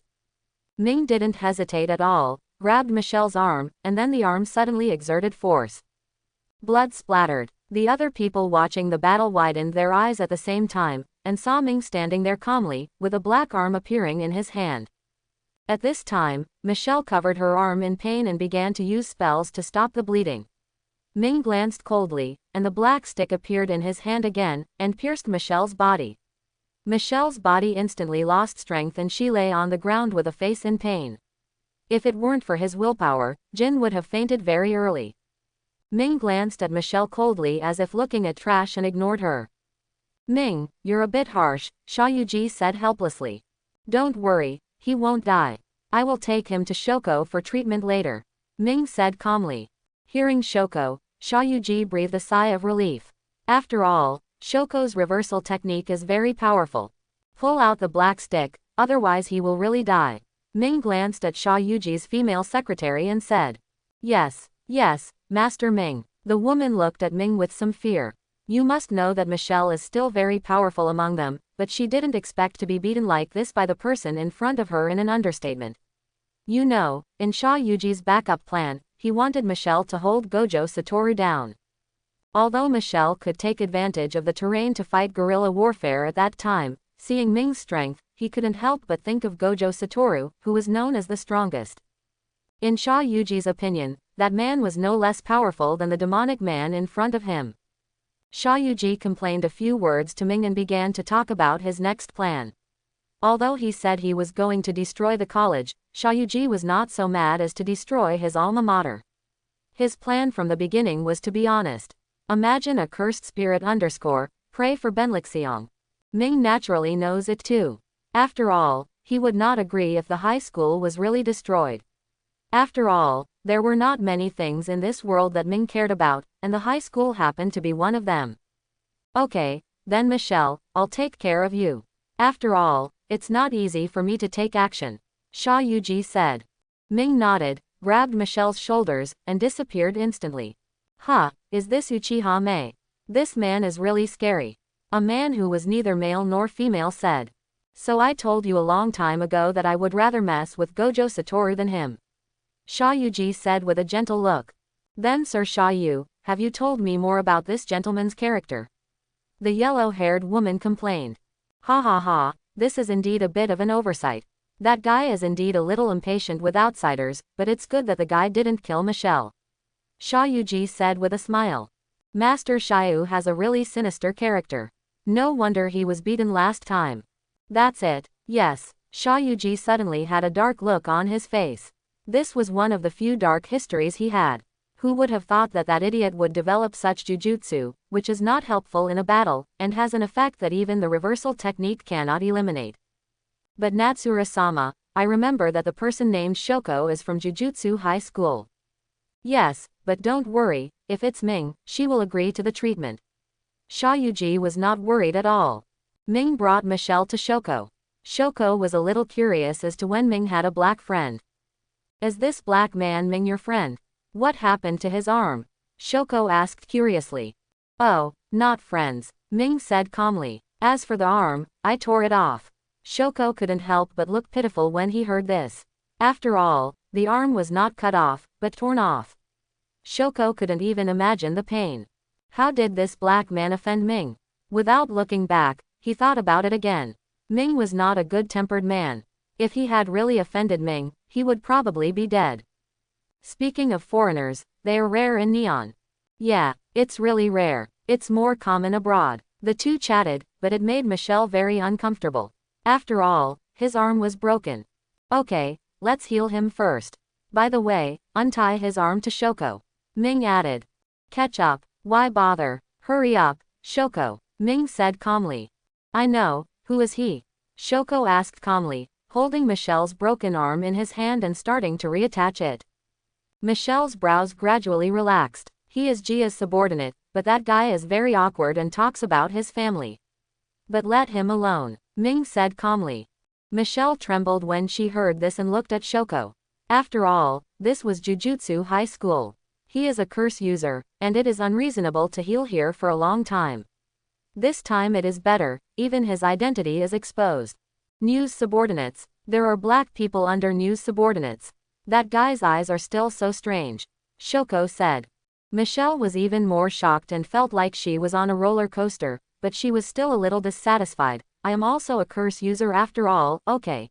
Ming didn't hesitate at all, grabbed Michelle's arm, and then the arm suddenly exerted force. Blood splattered. The other people watching the battle widened their eyes at the same time, and saw Ming standing there calmly, with a black arm appearing in his hand. At this time, Michelle covered her arm in pain and began to use spells to stop the bleeding. Ming glanced coldly, and the black stick appeared in his hand again, and pierced Michelle's body. Michelle's body instantly lost strength and she lay on the ground with a face in pain. If it weren't for his willpower, Jin would have fainted very early. Ming glanced at Michelle coldly as if looking at trash and ignored her. Ming, you're a bit harsh, Sha Yuji said helplessly. Don't worry, he won't die. I will take him to Shoko for treatment later, Ming said calmly. Hearing Shoko, Sha Yuji breathed a sigh of relief. After all, Shoko's reversal technique is very powerful. Pull out the black stick, otherwise he will really die. Ming glanced at Sha Yuji's female secretary and said. Yes, Master Ming. The woman looked at Ming with some fear. You must know that Michelle is still very powerful among them, but she didn't expect to be beaten like this by the person in front of her in an understatement. You know, in Sha Yuji's backup plan, he wanted Michelle to hold Gojo Satoru down. Although Michelle could take advantage of the terrain to fight guerrilla warfare at that time, seeing Ming's strength, he couldn't help but think of Gojo Satoru, who was known as the strongest. In Sha Yuji's opinion, that man was no less powerful than the demonic man in front of him. Sha Yuji complained a few words to Ming and began to talk about his next plan. Although he said he was going to destroy the college, Sha Yuji was not so mad as to destroy his alma mater. His plan from the beginning was to be honest. Imagine a cursed spirit _ pray for Benlixiang. Ming naturally knows it too. After all, he would not agree if the high school was really destroyed. After all, there were not many things in this world that Ming cared about, and the high school happened to be one of them. Okay, then Michelle, I'll take care of you. After all, it's not easy for me to take action, Sha Yuji said. Ming nodded, grabbed Michelle's shoulders, and disappeared instantly. Is this Uchiha Mei? This man is really scary. A man who was neither male nor female said. So I told you a long time ago that I would rather mess with Gojo Satoru than him, Sha Yuji said with a gentle look. Then Sir Sha Yu, have you told me more about this gentleman's character? The yellow-haired woman complained. This is indeed a bit of an oversight. That guy is indeed a little impatient with outsiders, but it's good that the guy didn't kill Michelle, Sha Yuji said with a smile. Master Shiyu has a really sinister character. No wonder he was beaten last time. That's it, yes. Shayuji suddenly had a dark look on his face. This was one of the few dark histories he had. Who would have thought that that idiot would develop such jujutsu, which is not helpful in a battle, and has an effect that even the reversal technique cannot eliminate. But Natsura-sama, I remember that the person named Shoko is from Jujutsu High School. Yes, but don't worry, if it's Ming, she will agree to the treatment. Shayuji was not worried at all. Ming brought Michelle to Shoko. Shoko was a little curious as to when Ming had a black friend. Is this black man Ming your friend? What happened to his arm? Shoko asked curiously. Oh, not friends, Ming said calmly. As for the arm, I tore it off. Shoko couldn't help but look pitiful when he heard this. After all, the arm was not cut off, but torn off. Shoko couldn't even imagine the pain. How did this black man offend Ming? Without looking back, he thought about it again. Ming was not a good-tempered man. If he had really offended Ming, he would probably be dead. Speaking of foreigners, they are rare in Neon. Yeah, it's really rare. It's more common abroad. The two chatted, but it made Michelle very uncomfortable. After all, his arm was broken. Okay, let's heal him first. By the way, untie his arm to Shoko. Ming added. Catch up, why bother? Hurry up, Shoko, Ming said calmly. I know, who is he? Shoko asked calmly, holding Michelle's broken arm in his hand and starting to reattach it. Michelle's brows gradually relaxed. He is Jia's subordinate, but that guy is very awkward and talks about his family. But let him alone, Ming said calmly. Michelle trembled when she heard this and looked at Shoko. After all, this was Jujutsu High School. He is a curse user, and it is unreasonable to heal here for a long time. This time it is better, even his identity is exposed. News subordinates. There are black people under news subordinates. That guy's eyes are still so strange, Shoko said. Michelle was even more shocked and felt like she was on a roller coaster, but she was still a little dissatisfied. I am also a curse user after all, okay.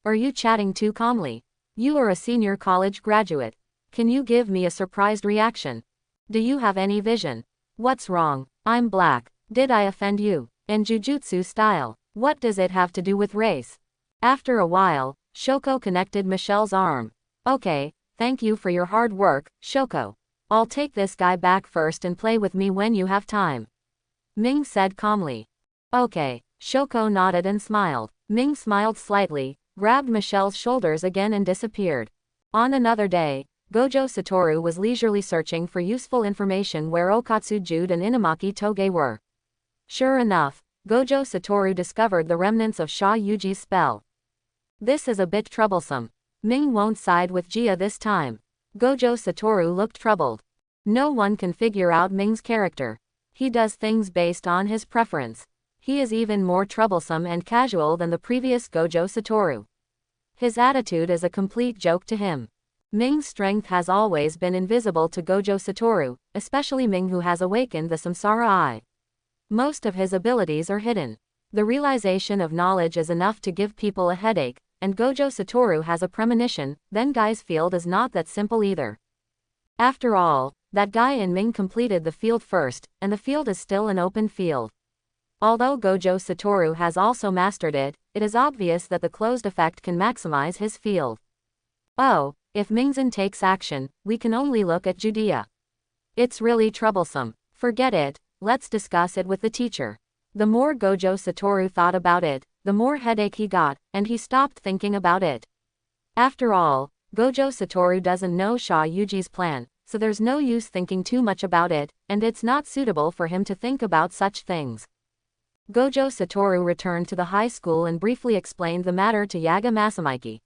Are you chatting too calmly? You are a senior college graduate. Can you give me a surprised reaction? Do you have any vision? What's wrong? I'm black. Did I offend you? In Jujutsu style, what does it have to do with race? After a while, Shoko connected Michelle's arm. Okay, thank you for your hard work, Shoko. I'll take this guy back first and play with me when you have time. Ming said calmly. Okay, Shoko nodded and smiled. Ming smiled slightly, grabbed Michelle's shoulders again and disappeared. On another day, Gojo Satoru was leisurely searching for useful information where Okatsu Jude and Inumaki Toge were. Sure enough, Gojo Satoru discovered the remnants of Sha Yuji's spell. This is a bit troublesome. Ming won't side with Jia this time. Gojo Satoru looked troubled. No one can figure out Ming's character. He does things based on his preference. He is even more troublesome and casual than the previous Gojo Satoru. His attitude is a complete joke to him. Ming's strength has always been invisible to Gojo Satoru, especially Ming who has awakened the Samsara Eye. Most of his abilities are hidden. The realization of knowledge is enough to give people a headache, and Gojo Satoru has a premonition, then guy's field is not that simple either. After all, that guy in Ming completed the field first, and the field is still an open field. Although Gojo Satoru has also mastered it, it is obvious that the closed effect can maximize his field. Oh, if Mingzhen takes action, we can only look at Judea. It's really troublesome. Forget it, let's discuss it with the teacher. The more Gojo Satoru thought about it, the more headache he got, and he stopped thinking about it. After all, Gojo Satoru doesn't know Sha Yuji's plan, so there's no use thinking too much about it, and it's not suitable for him to think about such things. Gojo Satoru returned to the high school and briefly explained the matter to Yaga Masamiki.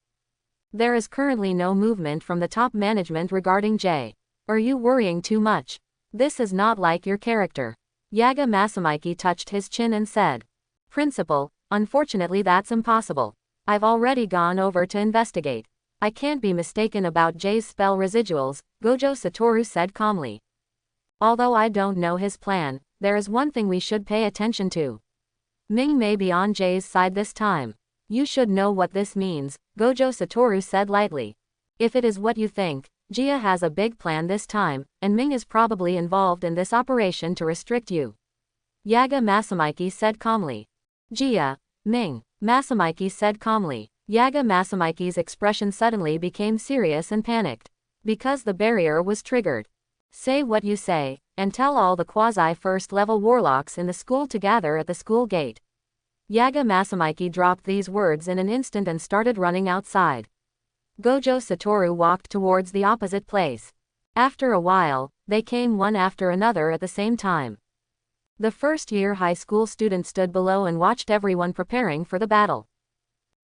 There is currently no movement from the top management regarding J. Are you worrying too much? This is not like your character. Yaga Masamiki touched his chin and said. Principal, unfortunately that's impossible. I've already gone over to investigate. I can't be mistaken about Jay's spell residuals, Gojo Satoru said calmly. Although I don't know his plan, there is one thing we should pay attention to. Ming may be on Jay's side this time. You should know what this means, Gojo Satoru said lightly. If it is what you think, Jia has a big plan this time, and Ming is probably involved in this operation to restrict you. Yaga Masamiki said calmly. Jia, Ming, Masamiki said calmly. Yaga Masamiki's expression suddenly became serious and panicked. Because the barrier was triggered. Say what you say, and tell all the quasi-first level warlocks in the school to gather at the school gate. Yaga Masamiki dropped these words in an instant and started running outside. Gojo Satoru walked towards the opposite place. After a while, they came one after another at the same time. The first-year high school student stood below and watched everyone preparing for the battle.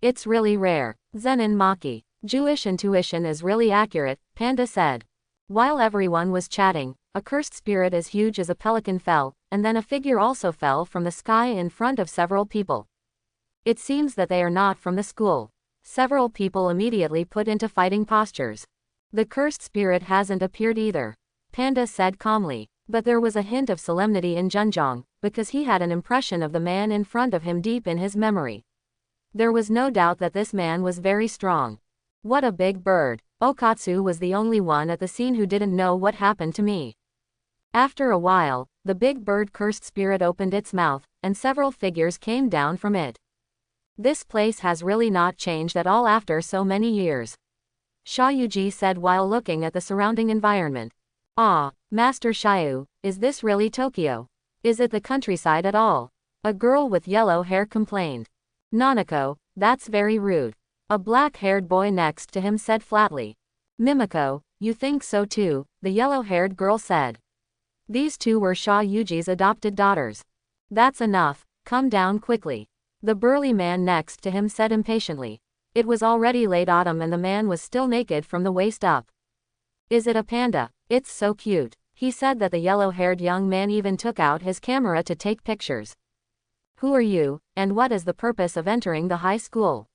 It's really rare. Zenin Maki. Jewish intuition is really accurate, Panda said. While everyone was chatting, a cursed spirit as huge as a pelican fell, and then a figure also fell from the sky in front of several people. It seems that they are not from the school. Several people immediately put into fighting postures. The cursed spirit hasn't appeared either, Panda said calmly, but there was a hint of solemnity in Junjong, because he had an impression of the man in front of him deep in his memory. There was no doubt that this man was very strong. What a big bird. Okatsu was the only one at the scene who didn't know what happened to me. After a while, the big bird cursed spirit opened its mouth, and several figures came down from it. This place has really not changed at all after so many years. Shayuji said while looking at the surrounding environment. Ah, Master Shiyu, is this really Tokyo? Is it the countryside at all? A girl with yellow hair complained. Nanako, that's very rude. A black-haired boy next to him said flatly. Mimiko, you think so too, the yellow-haired girl said. These two were Shayuji's adopted daughters. That's enough, come down quickly. The burly man next to him said impatiently. It was already late autumn and the man was still naked from the waist up. Is it a panda? It's so cute. He said that the yellow-haired young man even took out his camera to take pictures. Who are you, and what is the purpose of entering the high school?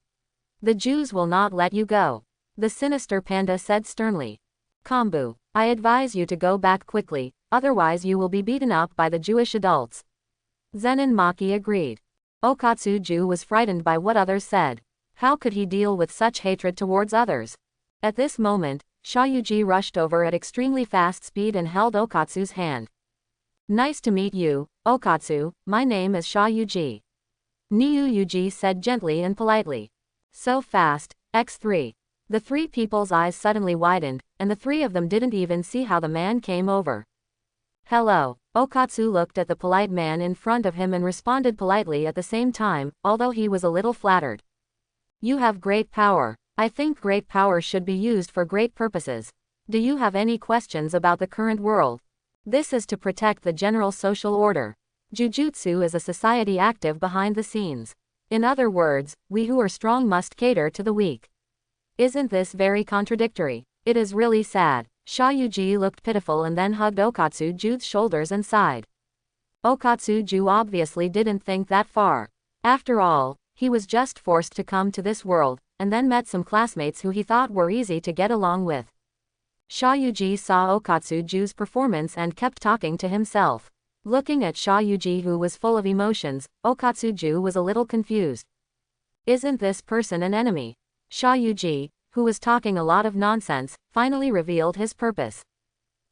The Jews will not let you go. The sinister panda said sternly. Kombu, I advise you to go back quickly, otherwise you will be beaten up by the Jewish adults. Zenin Maki agreed. Okatsuju was frightened by what others said. How could he deal with such hatred towards others? At this moment, Shayuji rushed over at extremely fast speed and held Okatsu's hand. Nice to meet you, Okatsu, my name is Shayuji. Niyuji said gently and politely. So fast, X3. The three people's eyes suddenly widened, and the three of them didn't even see how the man came over. Hello. Okatsu looked at the polite man in front of him and responded politely at the same time, although he was a little flattered. You have great power. I think great power should be used for great purposes. Do you have any questions about the current world? This is to protect the general social order. Jujutsu is a society active behind the scenes. In other words, we who are strong must cater to the weak. Isn't this very contradictory? It is really sad. Shayuji looked pitiful and then hugged Okatsuju's shoulders and sighed. Okatsuju obviously didn't think that far. After all, he was just forced to come to this world, and then met some classmates who he thought were easy to get along with. Shayuji saw Okatsuju's performance and kept talking to himself. Looking at Shayuji who was full of emotions, Okatsuju was a little confused. Isn't this person an enemy? Shayuji, who was talking a lot of nonsense, finally revealed his purpose.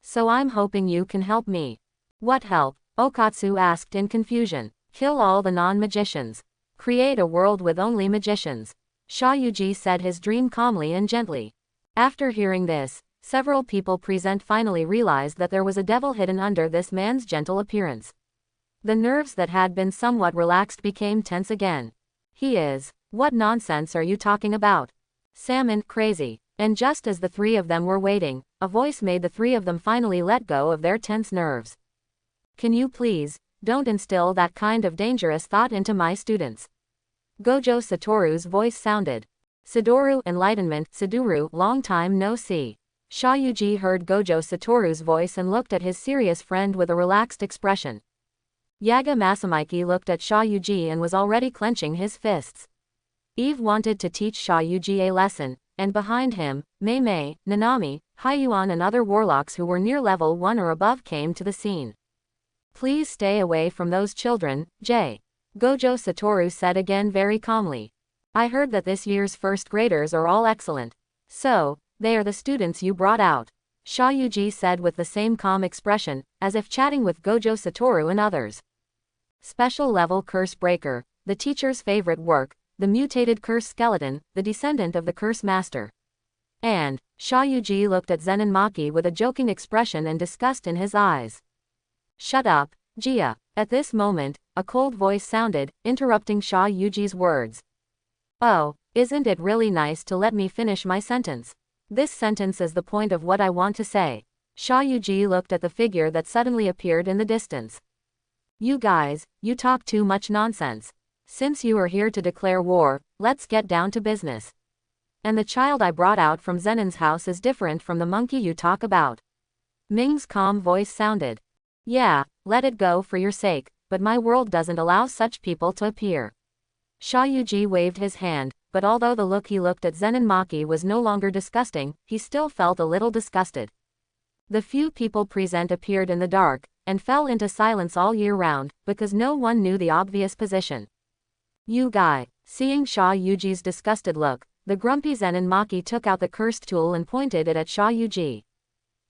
So I'm hoping you can help me. What help? Okatsu asked in confusion. Kill all the non-magicians. Create a world with only magicians. Shayuji said his dream calmly and gently. After hearing this, several people present finally realized that there was a devil hidden under this man's gentle appearance. The nerves that had been somewhat relaxed became tense again. He is. What nonsense are you talking about? Salmon, crazy. And just as the three of them were waiting, a voice made the three of them finally let go of their tense nerves. Can you please, don't instill that kind of dangerous thought into my students. Gojo Satoru's voice sounded. Siduru, enlightenment, Siduru, long time no see. Shayuji heard Gojo Satoru's voice and looked at his serious friend with a relaxed expression. Yaga Masamiki looked at Shayuji and was already clenching his fists. Eve wanted to teach Shayuji a lesson, and behind him, Mei, Nanami, Hyuan and other warlocks who were near level 1 or above came to the scene. Please stay away from those children, J. Gojo Satoru said again very calmly. I heard that this year's first graders are all excellent. So, They are the students you brought out. Sha Yuji said with the same calm expression, as if chatting with Gojo Satoru and others. Special level curse breaker, the teacher's favorite work, the mutated curse skeleton, the descendant of the curse master. And, Sha Yuji looked at Zen and Maki with a joking expression and disgust in his eyes. Shut up, Jia. At this moment, a cold voice sounded, interrupting Sha Yuji's words. Oh, isn't it really nice to let me finish my sentence? This sentence is the point of what I want to say. Sha Yuji looked at the figure that suddenly appeared in the distance. You guys, you talk too much nonsense. Since you are here to declare war, let's get down to business. And the child I brought out from Zenon's house is different from the monkey you talk about. Ming's calm voice sounded. Yeah, let it go for your sake, but my world doesn't allow such people to appear. Sha Yuji waved his hand, but although the look he looked at Zen and Maki was no longer disgusting, he still felt a little disgusted. The few people present appeared in the dark, and fell into silence all year round, because no one knew the obvious position. You guy. Seeing Sha Yuji's disgusted look, the grumpy Zen and Maki took out the cursed tool and pointed it at Sha Yuji.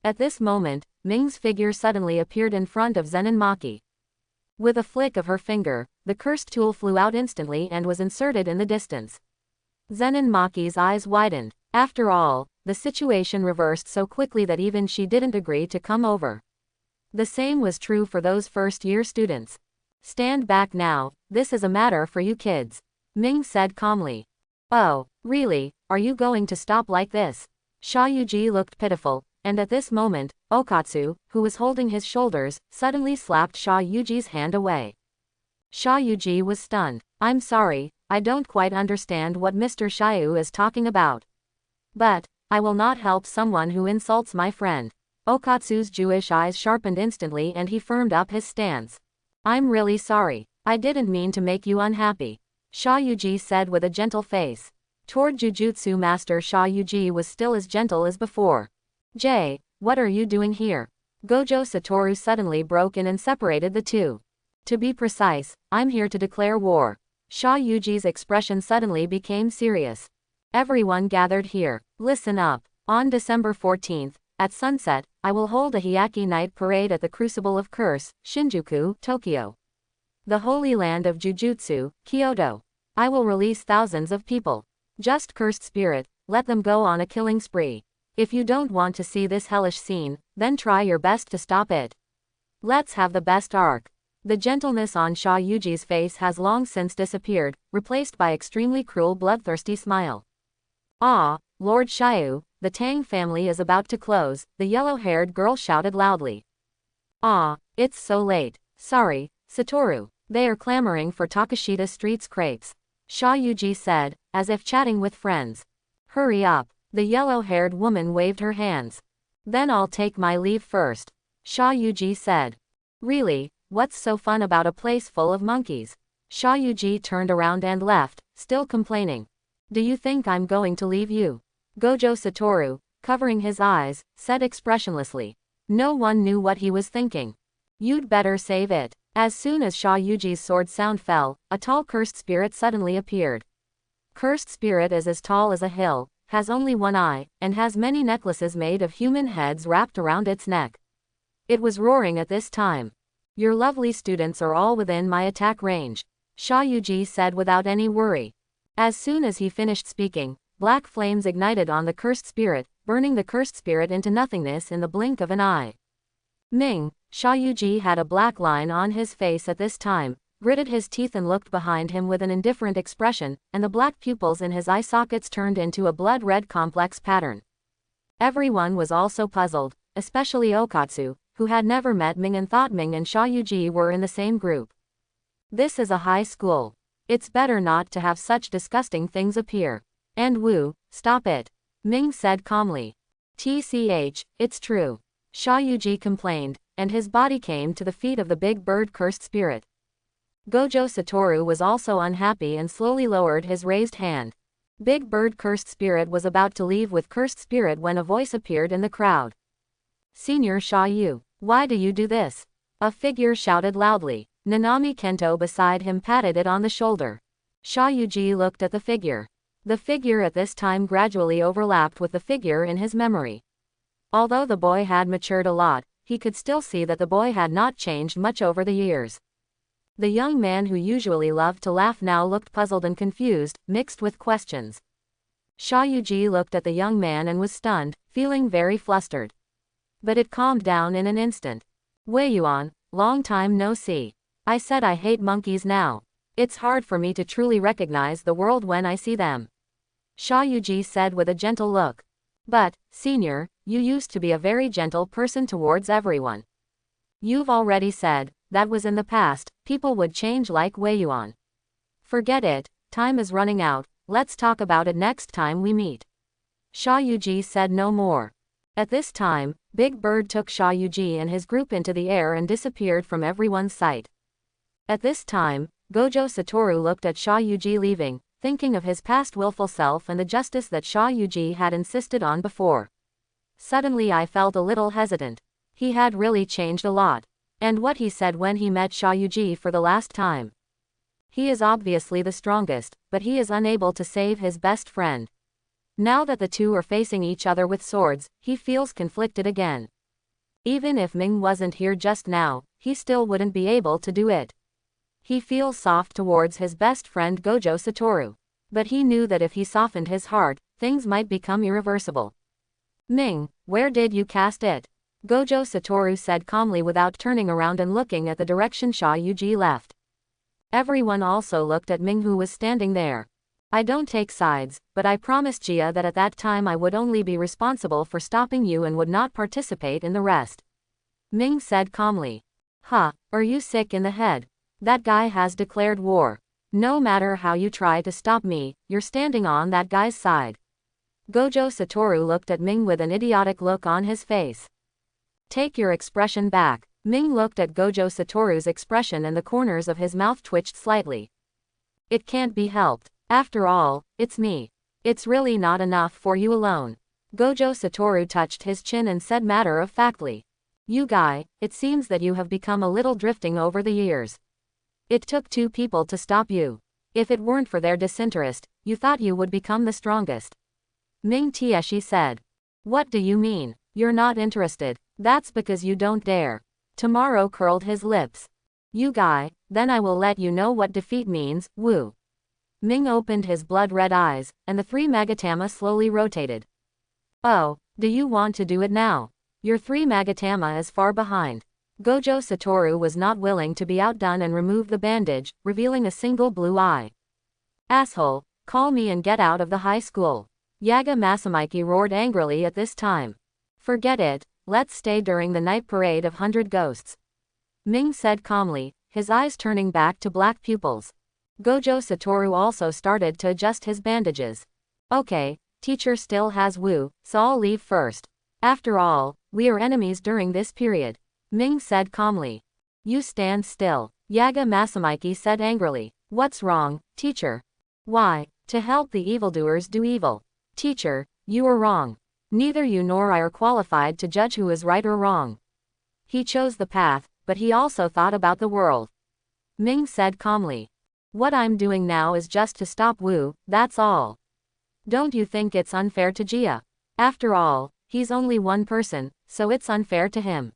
At this moment, Ming's figure suddenly appeared in front of Zen and Maki. With a flick of her finger, the cursed tool flew out instantly and was inserted in the distance. Zen and Maki's eyes widened. After all, the situation reversed so quickly that even she didn't agree to come over. The same was true for those first-year students. Stand back now, this is a matter for you kids. Ming said calmly. Oh, really, are you going to stop like this? Sha Yuji looked pitiful, and at this moment, Okatsu, who was holding his shoulders, suddenly slapped Sha Yuji's hand away. Sha Yuji was stunned. I'm sorry, I don't quite understand what Mr. Shiu is talking about. But, I will not help someone who insults my friend. Okatsu's Jewish eyes sharpened instantly and he firmed up his stance. I'm really sorry. I didn't mean to make you unhappy. Sha Yuji said with a gentle face. Toward Jujutsu Master Sha Yuji was still as gentle as before. Jay, what are you doing here? Gojo Satoru suddenly broke in and separated the two. To be precise, I'm here to declare war. Sha Yuji's expression suddenly became serious. Everyone gathered here, listen up. On December 14th, at sunset, I will hold a Hyaki night parade at the Crucible of Curse, Shinjuku, Tokyo. The Holy Land of Jujutsu, Kyoto. I will release thousands of people. Just cursed spirit, let them go on a killing spree. If you don't want to see this hellish scene, then try your best to stop it. Let's have the best arc. The gentleness on Sha Yuji's face has long since disappeared, replaced by extremely cruel bloodthirsty smile. Ah, Lord Shiu, the Tang family is about to close, the yellow-haired girl shouted loudly. Ah, it's so late. Sorry, Satoru. They are clamoring for Takashita Street's crepes. Sha Yuji said, as if chatting with friends. Hurry up. The yellow-haired woman waved her hands. Then I'll take my leave first. Sha Yuji said. Really, what's so fun about a place full of monkeys? Sha Yuji turned around and left, still complaining. Do you think I'm going to leave you? Gojo Satoru, covering his eyes, said expressionlessly. No one knew what he was thinking. You'd better save it. As soon as Sha Yuji's sword sound fell, a tall cursed spirit suddenly appeared. Cursed spirit is as tall as a hill, has only one eye, and has many necklaces made of human heads wrapped around its neck. It was roaring at this time. Your lovely students are all within my attack range, Sha Yuji said without any worry. As soon as he finished speaking, black flames ignited on the cursed spirit, burning the cursed spirit into nothingness in the blink of an eye. Ming, Sha Yuji had a black line on his face at this time, gritted his teeth and looked behind him with an indifferent expression, and the black pupils in his eye sockets turned into a blood-red complex pattern. Everyone was also puzzled, especially Okatsu, who had never met Ming and thought Ming and Sha Yuji were in the same group. This is a high school. It's better not to have such disgusting things appear. And Wu, stop it. Ming said calmly. TCH, it's true. Sha Yuji complained, and his body came to the feet of the big bird cursed spirit. Gojo Satoru was also unhappy and slowly lowered his raised hand. Big Bird Cursed Spirit was about to leave with Cursed Spirit when a voice appeared in the crowd. Senior Sha Yu, why do you do this? A figure shouted loudly. Nanami Kento beside him patted it on the shoulder. Sha Yuji looked at the figure. The figure at this time gradually overlapped with the figure in his memory. Although the boy had matured a lot, he could still see that the boy had not changed much over the years. The young man who usually loved to laugh now looked puzzled and confused, mixed with questions. Shaoyuji looked at the young man and was stunned, feeling very flustered. But it calmed down in an instant. Wei Yuan, long time no see. I said I hate monkeys now. It's hard for me to truly recognize the world when I see them. Shaoyuji said with a gentle look. But, senior, you used to be a very gentle person towards everyone. You've already said, that was in the past, people would change like Wei Yuan. Forget it, time is running out, let's talk about it next time we meet. Shaoyuji said no more. At this time, Big Bird took Shaoyuji and his group into the air and disappeared from everyone's sight. At this time, Gojo Satoru looked at Shaoyuji leaving, thinking of his past willful self and the justice that Shaoyuji had insisted on before. Suddenly I felt a little hesitant. He had really changed a lot. And what he said when he met Shaoyuji for the last time. He is obviously the strongest, but he is unable to save his best friend. Now that the two are facing each other with swords, he feels conflicted again. Even if Ming wasn't here just now, he still wouldn't be able to do it. He feels soft towards his best friend Gojo Satoru. But he knew that if he softened his heart, things might become irreversible. Ming, where did you cast it? Gojo Satoru said calmly without turning around and looking at the direction Shaoyuji left. Everyone also looked at Ming, who was standing there. I don't take sides, but I promised Jia that at that time I would only be responsible for stopping you and would not participate in the rest. Ming said calmly. Huh, are you sick in the head? That guy has declared war. No matter how you try to stop me, you're standing on that guy's side. Gojo Satoru looked at Ming with an idiotic look on his face. Take your expression back. Ming looked at Gojo Satoru's expression and the corners of his mouth twitched slightly. It can't be helped. After all, it's me. It's really not enough for you alone. Gojo Satoru touched his chin and said matter-of-factly. You guy, it seems that you have become a little drifting over the years. It took two people to stop you. If it weren't for their disinterest, you thought you would become the strongest. Ming Tieshi said. What do you mean? You're not interested. That's because you don't dare. Tomorrow curled his lips. You guy, then I will let you know what defeat means, woo. Ming opened his blood-red eyes, and the three Magatama slowly rotated. Oh, do you want to do it now? Your three Magatama is far behind. Gojo Satoru was not willing to be outdone and removed the bandage, revealing a single blue eye. Asshole, call me and get out of the high school. Yaga Masamiki roared angrily at this time. Forget it, let's stay during the night parade of 100 ghosts. Ming said calmly, his eyes turning back to black pupils. Gojo Satoru also started to adjust his bandages. Okay, teacher still has Wu, so I'll leave first. After all, we are enemies during this period. Ming said calmly. You stand still. Yaga Masamiki said angrily. What's wrong, teacher? Why, to help the evildoers do evil. Teacher, you are wrong. Neither you nor I are qualified to judge who is right or wrong. He chose the path, but he also thought about the world. Ming said calmly. What I'm doing now is just to stop Wu, that's all. Don't you think it's unfair to Jia? After all, he's only one person, so it's unfair to him.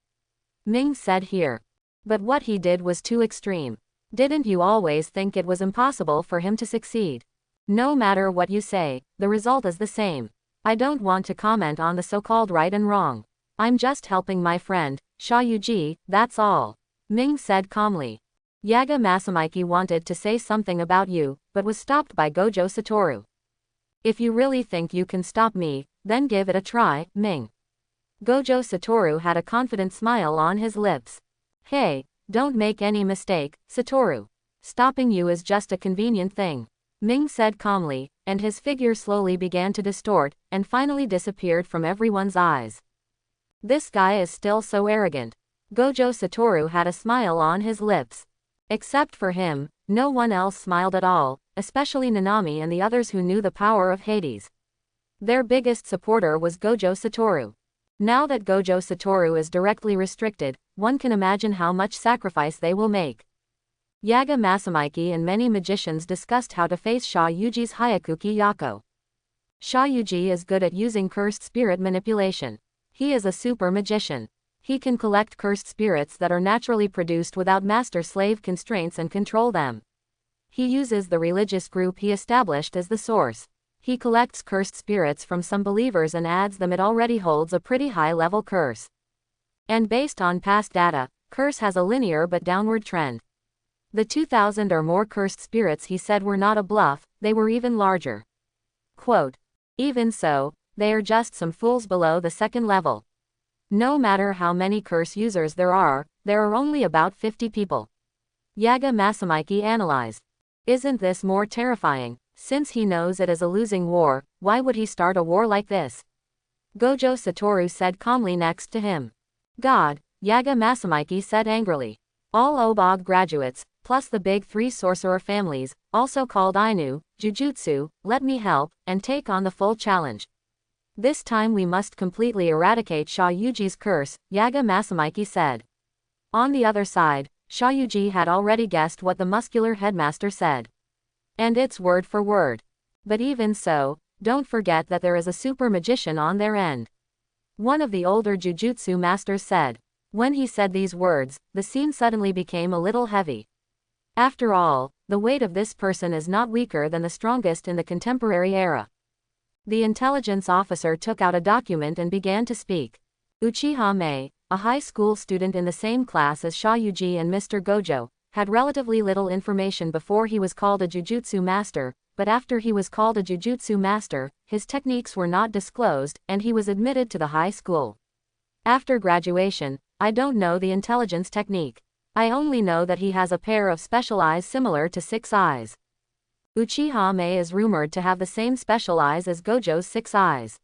Ming said here. But what he did was too extreme. Didn't you always think it was impossible for him to succeed? No matter what you say, the result is the same. I don't want to comment on the so-called right and wrong. I'm just helping my friend, Shaoyuji, that's all. Ming said calmly. Yaga Masamiki wanted to say something about you, but was stopped by Gojo Satoru. If you really think you can stop me, then give it a try, Ming. Gojo Satoru had a confident smile on his lips. Hey, don't make any mistake, Satoru. Stopping you is just a convenient thing. Ming said calmly, and his figure slowly began to distort, and finally disappeared from everyone's eyes. This guy is still so arrogant. Gojo Satoru had a smile on his lips. Except for him, no one else smiled at all, especially Nanami and the others who knew the power of Hades. Their biggest supporter was Gojo Satoru. Now that Gojo Satoru is directly restricted, one can imagine how much sacrifice they will make. Yaga Masamiki and many magicians discussed how to face Sha Yuji's Hyakuki Yako. Sha Yuji is good at using cursed spirit manipulation. He is a super magician. He can collect cursed spirits that are naturally produced without master-slave constraints and control them. He uses the religious group he established as the source. He collects cursed spirits from some believers and adds them. It already holds a pretty high-level curse. And based on past data, curse has a linear but downward trend. The 2,000 or more cursed spirits he said were not a bluff, they were even larger. Quote, even so, they are just some fools below the second level. No matter how many curse users there are only about 50 people. Yaga Masamiki analyzed. Isn't this more terrifying? Since he knows it is a losing war, why would he start a war like this? Gojo Satoru said calmly next to him. God, Yaga Masamiki said angrily. All Obog graduates, plus the big 3 sorcerer families, also called Ainu, Jujutsu, let me help, and take on the full challenge. This time we must completely eradicate Sha Yuji's curse, Yaga Masamiki said. On the other side, Sha Yuji had already guessed what the muscular headmaster said. And it's word for word. But even so, don't forget that there is a super magician on their end. One of the older Jujutsu masters said. When he said these words, the scene suddenly became a little heavy. After all, the weight of this person is not weaker than the strongest in the contemporary era. The intelligence officer took out a document and began to speak. Uchiha Mei, a high school student in the same class as Sha Yuji and Mr. Gojo, had relatively little information before he was called a Jujutsu master, but after he was called a Jujutsu master, his techniques were not disclosed, and he was admitted to the high school. After graduation, I don't know the intelligence technique. I only know that he has a pair of special eyes similar to 6 eyes. Uchiha Mei is rumored to have the same special eyes as Gojo's 6 eyes.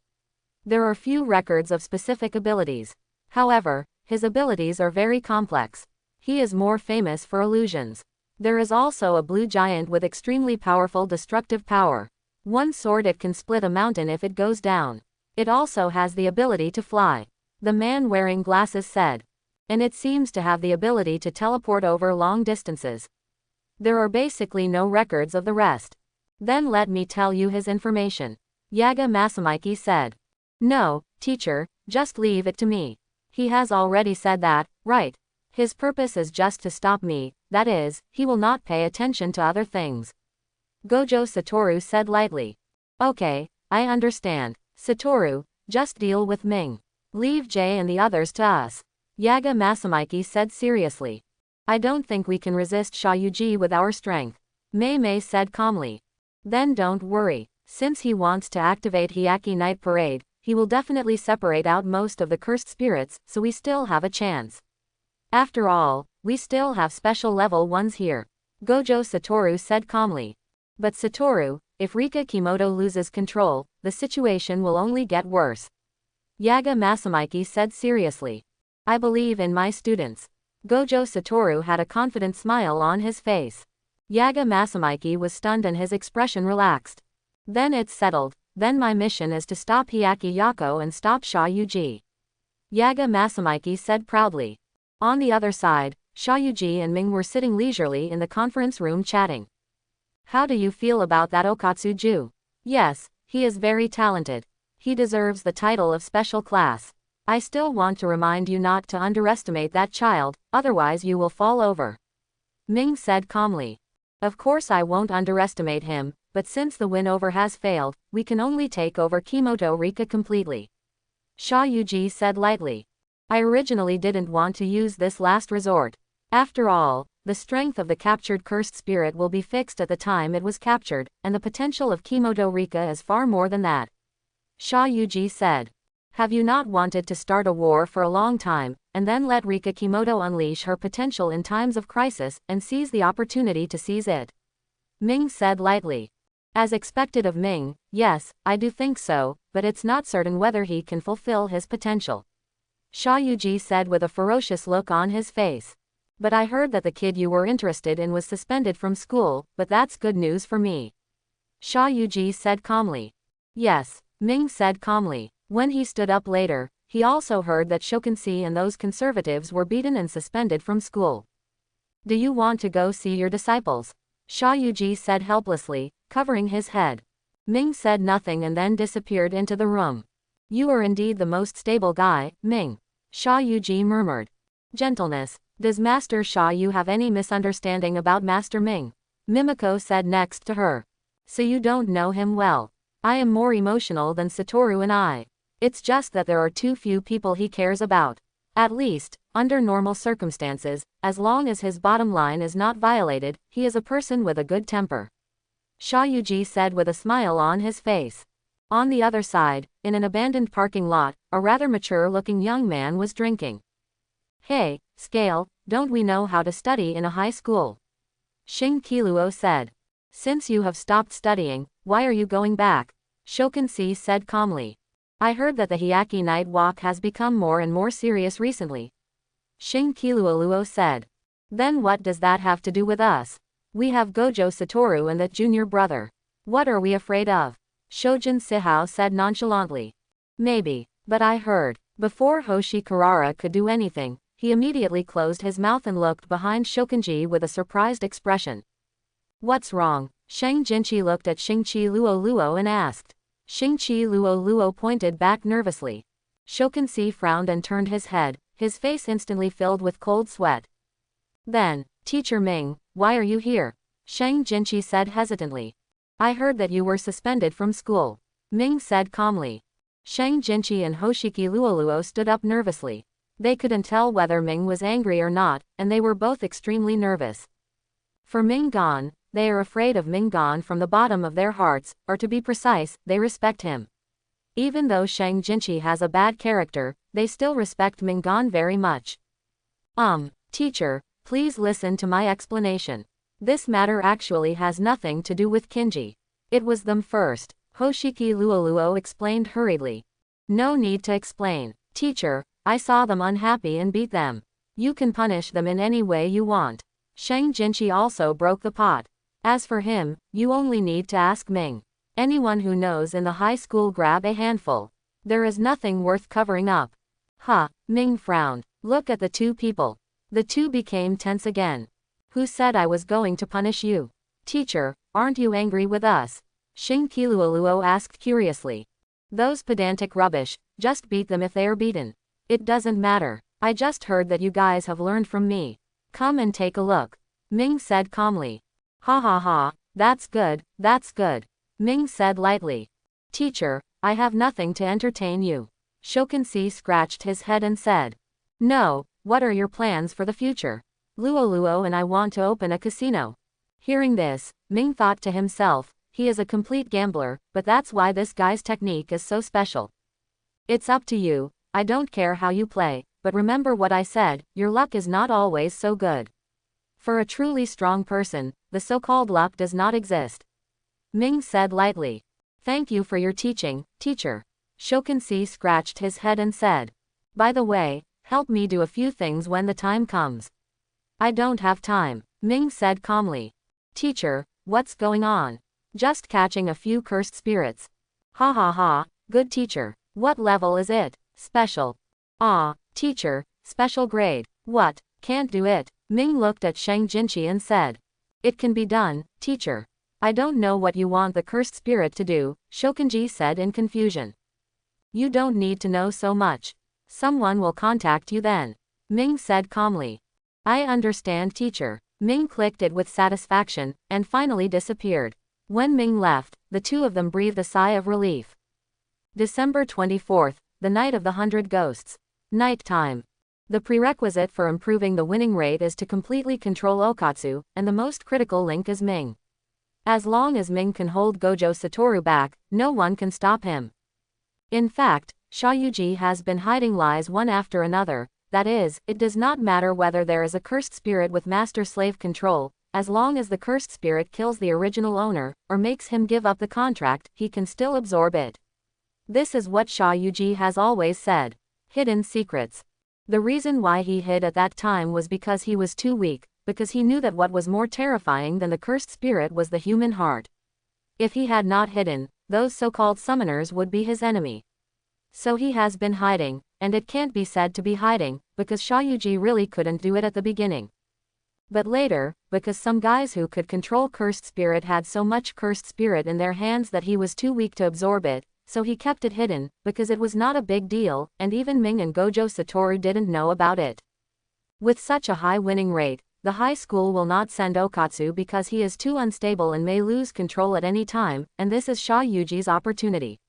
There are few records of specific abilities. However, his abilities are very complex. He is more famous for illusions. There is also a blue giant with extremely powerful destructive power. One sword it can split a mountain if it goes down. It also has the ability to fly. The man wearing glasses said. And it seems to have the ability to teleport over long distances. There are basically no records of the rest. Then let me tell you his information. Yaga Masamiki said. No, teacher, just leave it to me. He has already said that, right? His purpose is just to stop me, that is, he will not pay attention to other things. Gojo Satoru said lightly. Okay, I understand. Satoru, just deal with Ming. Leave Jay and the others to us. Yaga Masamiki said seriously. I don't think we can resist Sha Yuji with our strength. Mei said calmly. Then don't worry. Since he wants to activate Hyaki Night Parade, he will definitely separate out most of the cursed spirits, so we still have a chance. After all, we still have special level ones here. Gojo Satoru said calmly. But Satoru, if Rika Kimoto loses control, the situation will only get worse. Yaga Masamiki said seriously. I believe in my students. Gojo Satoru had a confident smile on his face. Yaga Masamiki was stunned and his expression relaxed. Then it's settled. Then my mission is to stop Hyaki Yako and stop Sha Yuji. Yaga Masamiki said proudly. On the other side, Sha Yuji and Ming were sitting leisurely in the conference room chatting. How do you feel about that Okatsuju? Yes, he is very talented. He deserves the title of special class. I still want to remind you not to underestimate that child, otherwise you will fall over. Ming said calmly. Of course I won't underestimate him, but since the win-over has failed, we can only take over Kimoto Rika completely. Sha Yuji said lightly. I originally didn't want to use this last resort. After all, the strength of the captured cursed spirit will be fixed at the time it was captured, and the potential of Kimoto Rika is far more than that. Sha Yuji said. Have you not wanted to start a war for a long time, and then let Rika Kimoto unleash her potential in times of crisis, and seize the opportunity to seize it? Ming said lightly. As expected of Ming, yes, I do think so, but it's not certain whether he can fulfill his potential. Sha Yuji said with a ferocious look on his face. But I heard that the kid you were interested in was suspended from school, but that's good news for me. Sha Yuji said calmly. Yes, Ming said calmly. When he stood up later, he also heard that Shokunsei and those conservatives were beaten and suspended from school. Do you want to go see your disciples? Sha Yuji said helplessly, covering his head. Ming said nothing and then disappeared into the room. You are indeed the most stable guy, Ming. Sha Yuji murmured. Gentleness. Does Master Sha Yu have any misunderstanding about Master Ming? Mimiko said next to her. So you don't know him well. I am more emotional than Satoru and I. It's just that there are too few people he cares about. At least, under normal circumstances, as long as his bottom line is not violated, he is a person with a good temper. Sha Yuji said with a smile on his face. On the other side, in an abandoned parking lot, a rather mature-looking young man was drinking. Hey, Scale, don't we know how to study in a high school? Shin Kiluo said. Since you have stopped studying, why are you going back? Shokunsei said calmly. I heard that the Hyaki night walk has become more and more serious recently. Shin Kiluo said. Then what does that have to do with us? We have Gojo Satoru and that junior brother. What are we afraid of? Shojin Sihao said nonchalantly. Maybe, but I heard. Before Hoshi Karara could do anything, he immediately closed his mouth and looked behind Shokunji with a surprised expression. What's wrong? Shang Jinchi looked at Xingqi Luo and asked. Xingqi Luo pointed back nervously. Shokunsei frowned and turned his head, his face instantly filled with cold sweat. Then, Teacher Ming, why are you here? Shang Jinchi said hesitantly. I heard that you were suspended from school. Ming said calmly. Shang Jinchi and Hoshiki Luo stood up nervously. They couldn't tell whether Ming was angry or not, and they were both extremely nervous. For Ming Gon, they are afraid of Ming Gon from the bottom of their hearts, or to be precise, they respect him. Even though Shang Jinchi has a bad character, they still respect Ming Gon very much. Teacher, please listen to my explanation. This matter actually has nothing to do with Kinji. It was them first, Hoshiki Luo explained hurriedly. No need to explain. Teacher, I saw them unhappy and beat them. You can punish them in any way you want. Shang Jinchi also broke the pot. As for him, you only need to ask Ming. Anyone who knows in the high school grab a handful. There is nothing worth covering up. Ming frowned. Look at the two people. The two became tense again. Who said I was going to punish you? Teacher, aren't you angry with us? Shin Kiluo asked curiously. Those pedantic rubbish, just beat them if they are beaten. It doesn't matter. I just heard that you guys have learned from me. Come and take a look. Ming said calmly. Ha, that's good, that's good. Ming said lightly. Teacher, I have nothing to entertain you. Shokunsei scratched his head and said. No, what are your plans for the future? Luo and I want to open a casino. Hearing this, Ming thought to himself, he is a complete gambler, but that's why this guy's technique is so special. It's up to you, I don't care how you play, but remember what I said, your luck is not always so good. For a truly strong person, the so-called luck does not exist. Ming said lightly. Thank you for your teaching, teacher. Shokunsei scratched his head and said. By the way, help me do a few things when the time comes. I don't have time, Ming said calmly. Teacher, what's going on? Just catching a few cursed spirits. Ha, good teacher. What level is it? Special. Teacher, special grade. What, can't do it? Ming looked at Shang Jinchi and said. It can be done, teacher. I don't know what you want the cursed spirit to do, Shokunji said in confusion. You don't need to know so much. Someone will contact you then. Ming said calmly. I understand, teacher. Ming clicked it with satisfaction, and finally disappeared. When Ming left, the two of them breathed a sigh of relief. December 24th, the night of the 100 ghosts. Night time. The prerequisite for improving the winning rate is to completely control Okatsu, and the most critical link is Ming. As long as Ming can hold Gojo Satoru back, no one can stop him. In fact, Sha Yuji has been hiding lies one after another, that is, it does not matter whether there is a cursed spirit with master-slave control, as long as the cursed spirit kills the original owner, or makes him give up the contract, he can still absorb it. This is what Sha Yuji has always said. Hidden secrets. The reason why he hid at that time was because he was too weak, because he knew that what was more terrifying than the cursed spirit was the human heart. If he had not hidden, those so-called summoners would be his enemy. So he has been hiding, and it can't be said to be hiding, because Sha Yuji really couldn't do it at the beginning. But later, because some guys who could control cursed spirit had so much cursed spirit in their hands that he was too weak to absorb it, so he kept it hidden, because it was not a big deal, and even Ming and Gojo Satoru didn't know about it. With such a high winning rate, the high school will not send Okatsu because he is too unstable and may lose control at any time, and this is Sha Yuji's opportunity.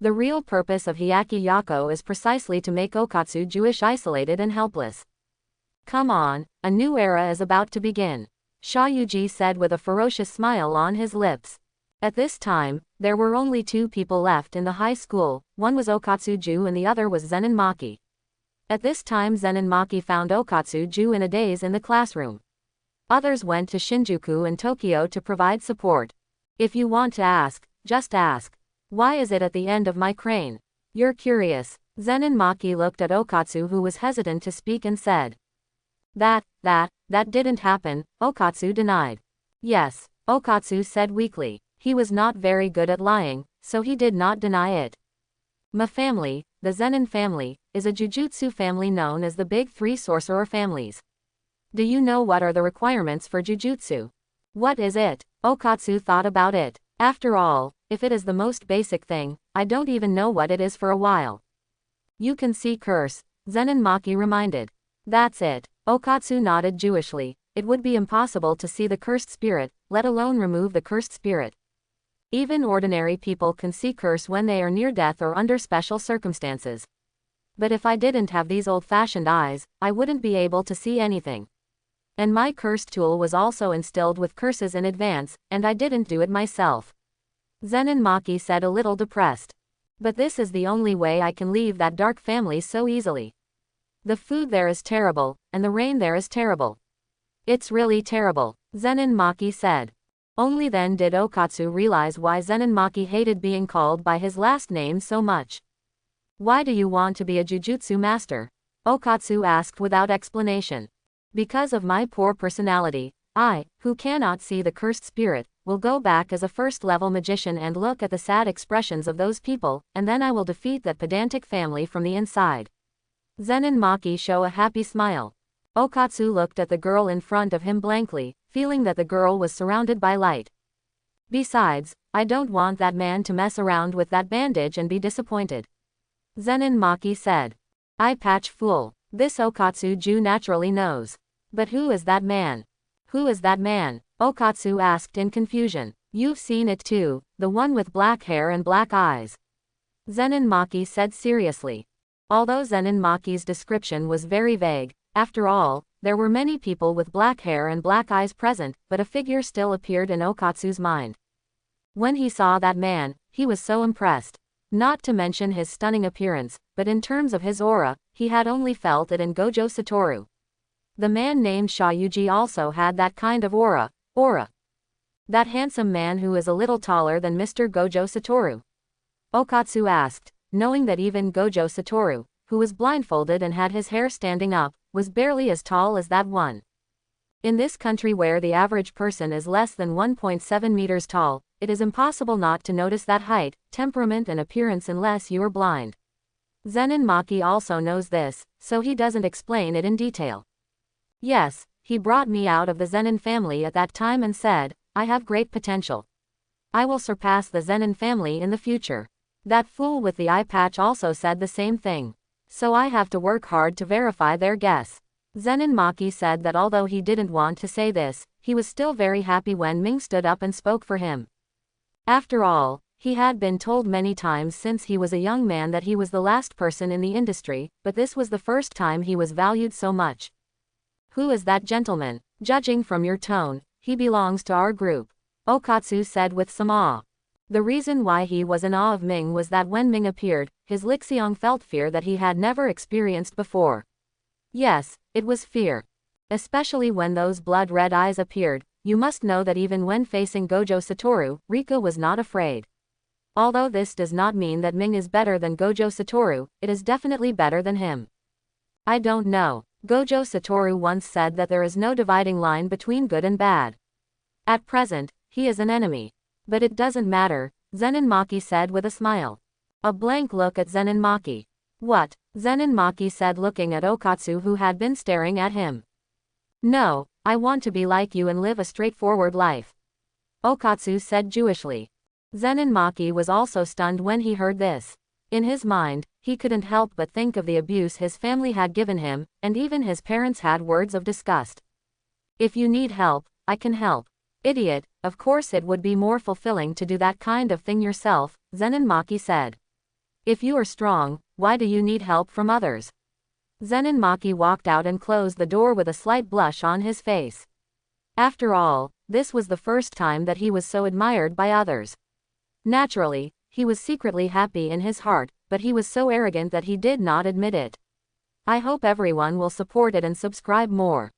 The real purpose of Hyakki Yako is precisely to make Okatsu Jewish isolated and helpless. Come on, a new era is about to begin, Sha Yuji said with a ferocious smile on his lips. At this time, there were only 2 people left in the high school, one was Okatsu-ju and the other was Zenin Maki. At this time Zenin Maki found Okatsu-ju in a daze in the classroom. Others went to Shinjuku and Tokyo to provide support. If you want to ask, just ask. Why is it at the end of my crane? You're curious. Zenin Maki looked at Okatsu who was hesitant to speak and said. That didn't happen, Okatsu denied. Yes, Okatsu said weakly. He was not very good at lying, so he did not deny it. My family, the Zenin family, is a jujutsu family known as the Big 3 sorcerer families. Do you know what are the requirements for jujutsu? What is it? Okatsu thought about it. After all, if it is the most basic thing, I don't even know what it is for a while. You can see curse, Zenin Maki reminded. That's it. Okatsu nodded Jewishly. It would be impossible to see the cursed spirit, let alone remove the cursed spirit. Even ordinary people can see curse when they are near death or under special circumstances. But if I didn't have these old-fashioned eyes, I wouldn't be able to see anything. And my cursed tool was also instilled with curses in advance, and I didn't do it myself. Zenin Maki said a little depressed. But this is the only way I can leave that dark family so easily. The food there is terrible, and the rain there is terrible. It's really terrible, Zenin Maki said. Only then did Okatsu realize why Zenin Maki hated being called by his last name so much. Why do you want to be a jujutsu master? Okatsu asked without explanation. Because of my poor personality, I, who cannot see the cursed spirit, will go back as a first-level magician and look at the sad expressions of those people, and then I will defeat that pedantic family from the inside. Zenin Maki showed a happy smile. Okatsu looked at the girl in front of him blankly, feeling that the girl was surrounded by light. Besides, I don't want that man to mess around with that bandage and be disappointed. Zenin Maki said. Eye patch fool. This Okatsu-ju naturally knows. But who is that man? Who is that man? Okatsu asked in confusion. You've seen it too, the one with black hair and black eyes. Zenin Maki said seriously. Although Zenin Maki's description was very vague, after all, there were many people with black hair and black eyes present, but a figure still appeared in Okatsu's mind. When he saw that man, he was so impressed. Not to mention his stunning appearance, but in terms of his aura, he had only felt it in Gojo Satoru. The man named Sha Yuji also had that kind of aura. That handsome man who is a little taller than Mr. Gojo Satoru? Okatsu asked, knowing that even Gojo Satoru, who was blindfolded and had his hair standing up, was barely as tall as that one. In this country where the average person is less than 1.7 meters tall, it is impossible not to notice that height, temperament and appearance unless you are blind. Zenin Maki also knows this, so he doesn't explain it in detail. Yes, he brought me out of the Zenin family at that time and said, I have great potential. I will surpass the Zenin family in the future. That fool with the eye patch also said the same thing. So I have to work hard to verify their guess. Zenin Maki said that although he didn't want to say this, he was still very happy when Ming stood up and spoke for him. After all, he had been told many times since he was a young man that he was the last person in the industry, but this was the first time he was valued so much. Who is that gentleman? Judging from your tone, he belongs to our group, Okatsu said with some awe. The reason why he was in awe of Ming was that when Ming appeared, his Lixiang felt fear that he had never experienced before. Yes, it was fear. Especially when those blood-red eyes appeared, you must know that even when facing Gojo Satoru, Rika was not afraid. Although this does not mean that Ming is better than Gojo Satoru, it is definitely better than him. I don't know. Gojo Satoru once said that there is no dividing line between good and bad. At present, he is an enemy. But it doesn't matter, Zenin Maki said with a smile. A blank look at Zenin Maki. What? Zenin Maki said looking at Okatsu who had been staring at him. No, I want to be like you and live a straightforward life. Okatsu said Jewishly. Zenin Maki was also stunned when he heard this. In his mind, he couldn't help but think of the abuse his family had given him, and even his parents had words of disgust. If you need help, I can help. Idiot, of course it would be more fulfilling to do that kind of thing yourself, Zenin Maki said. If you are strong, why do you need help from others? Zenin Maki walked out and closed the door with a slight blush on his face. After all, this was the first time that he was so admired by others. Naturally, he was secretly happy in his heart, but he was so arrogant that he did not admit it. I hope everyone will support it and subscribe more.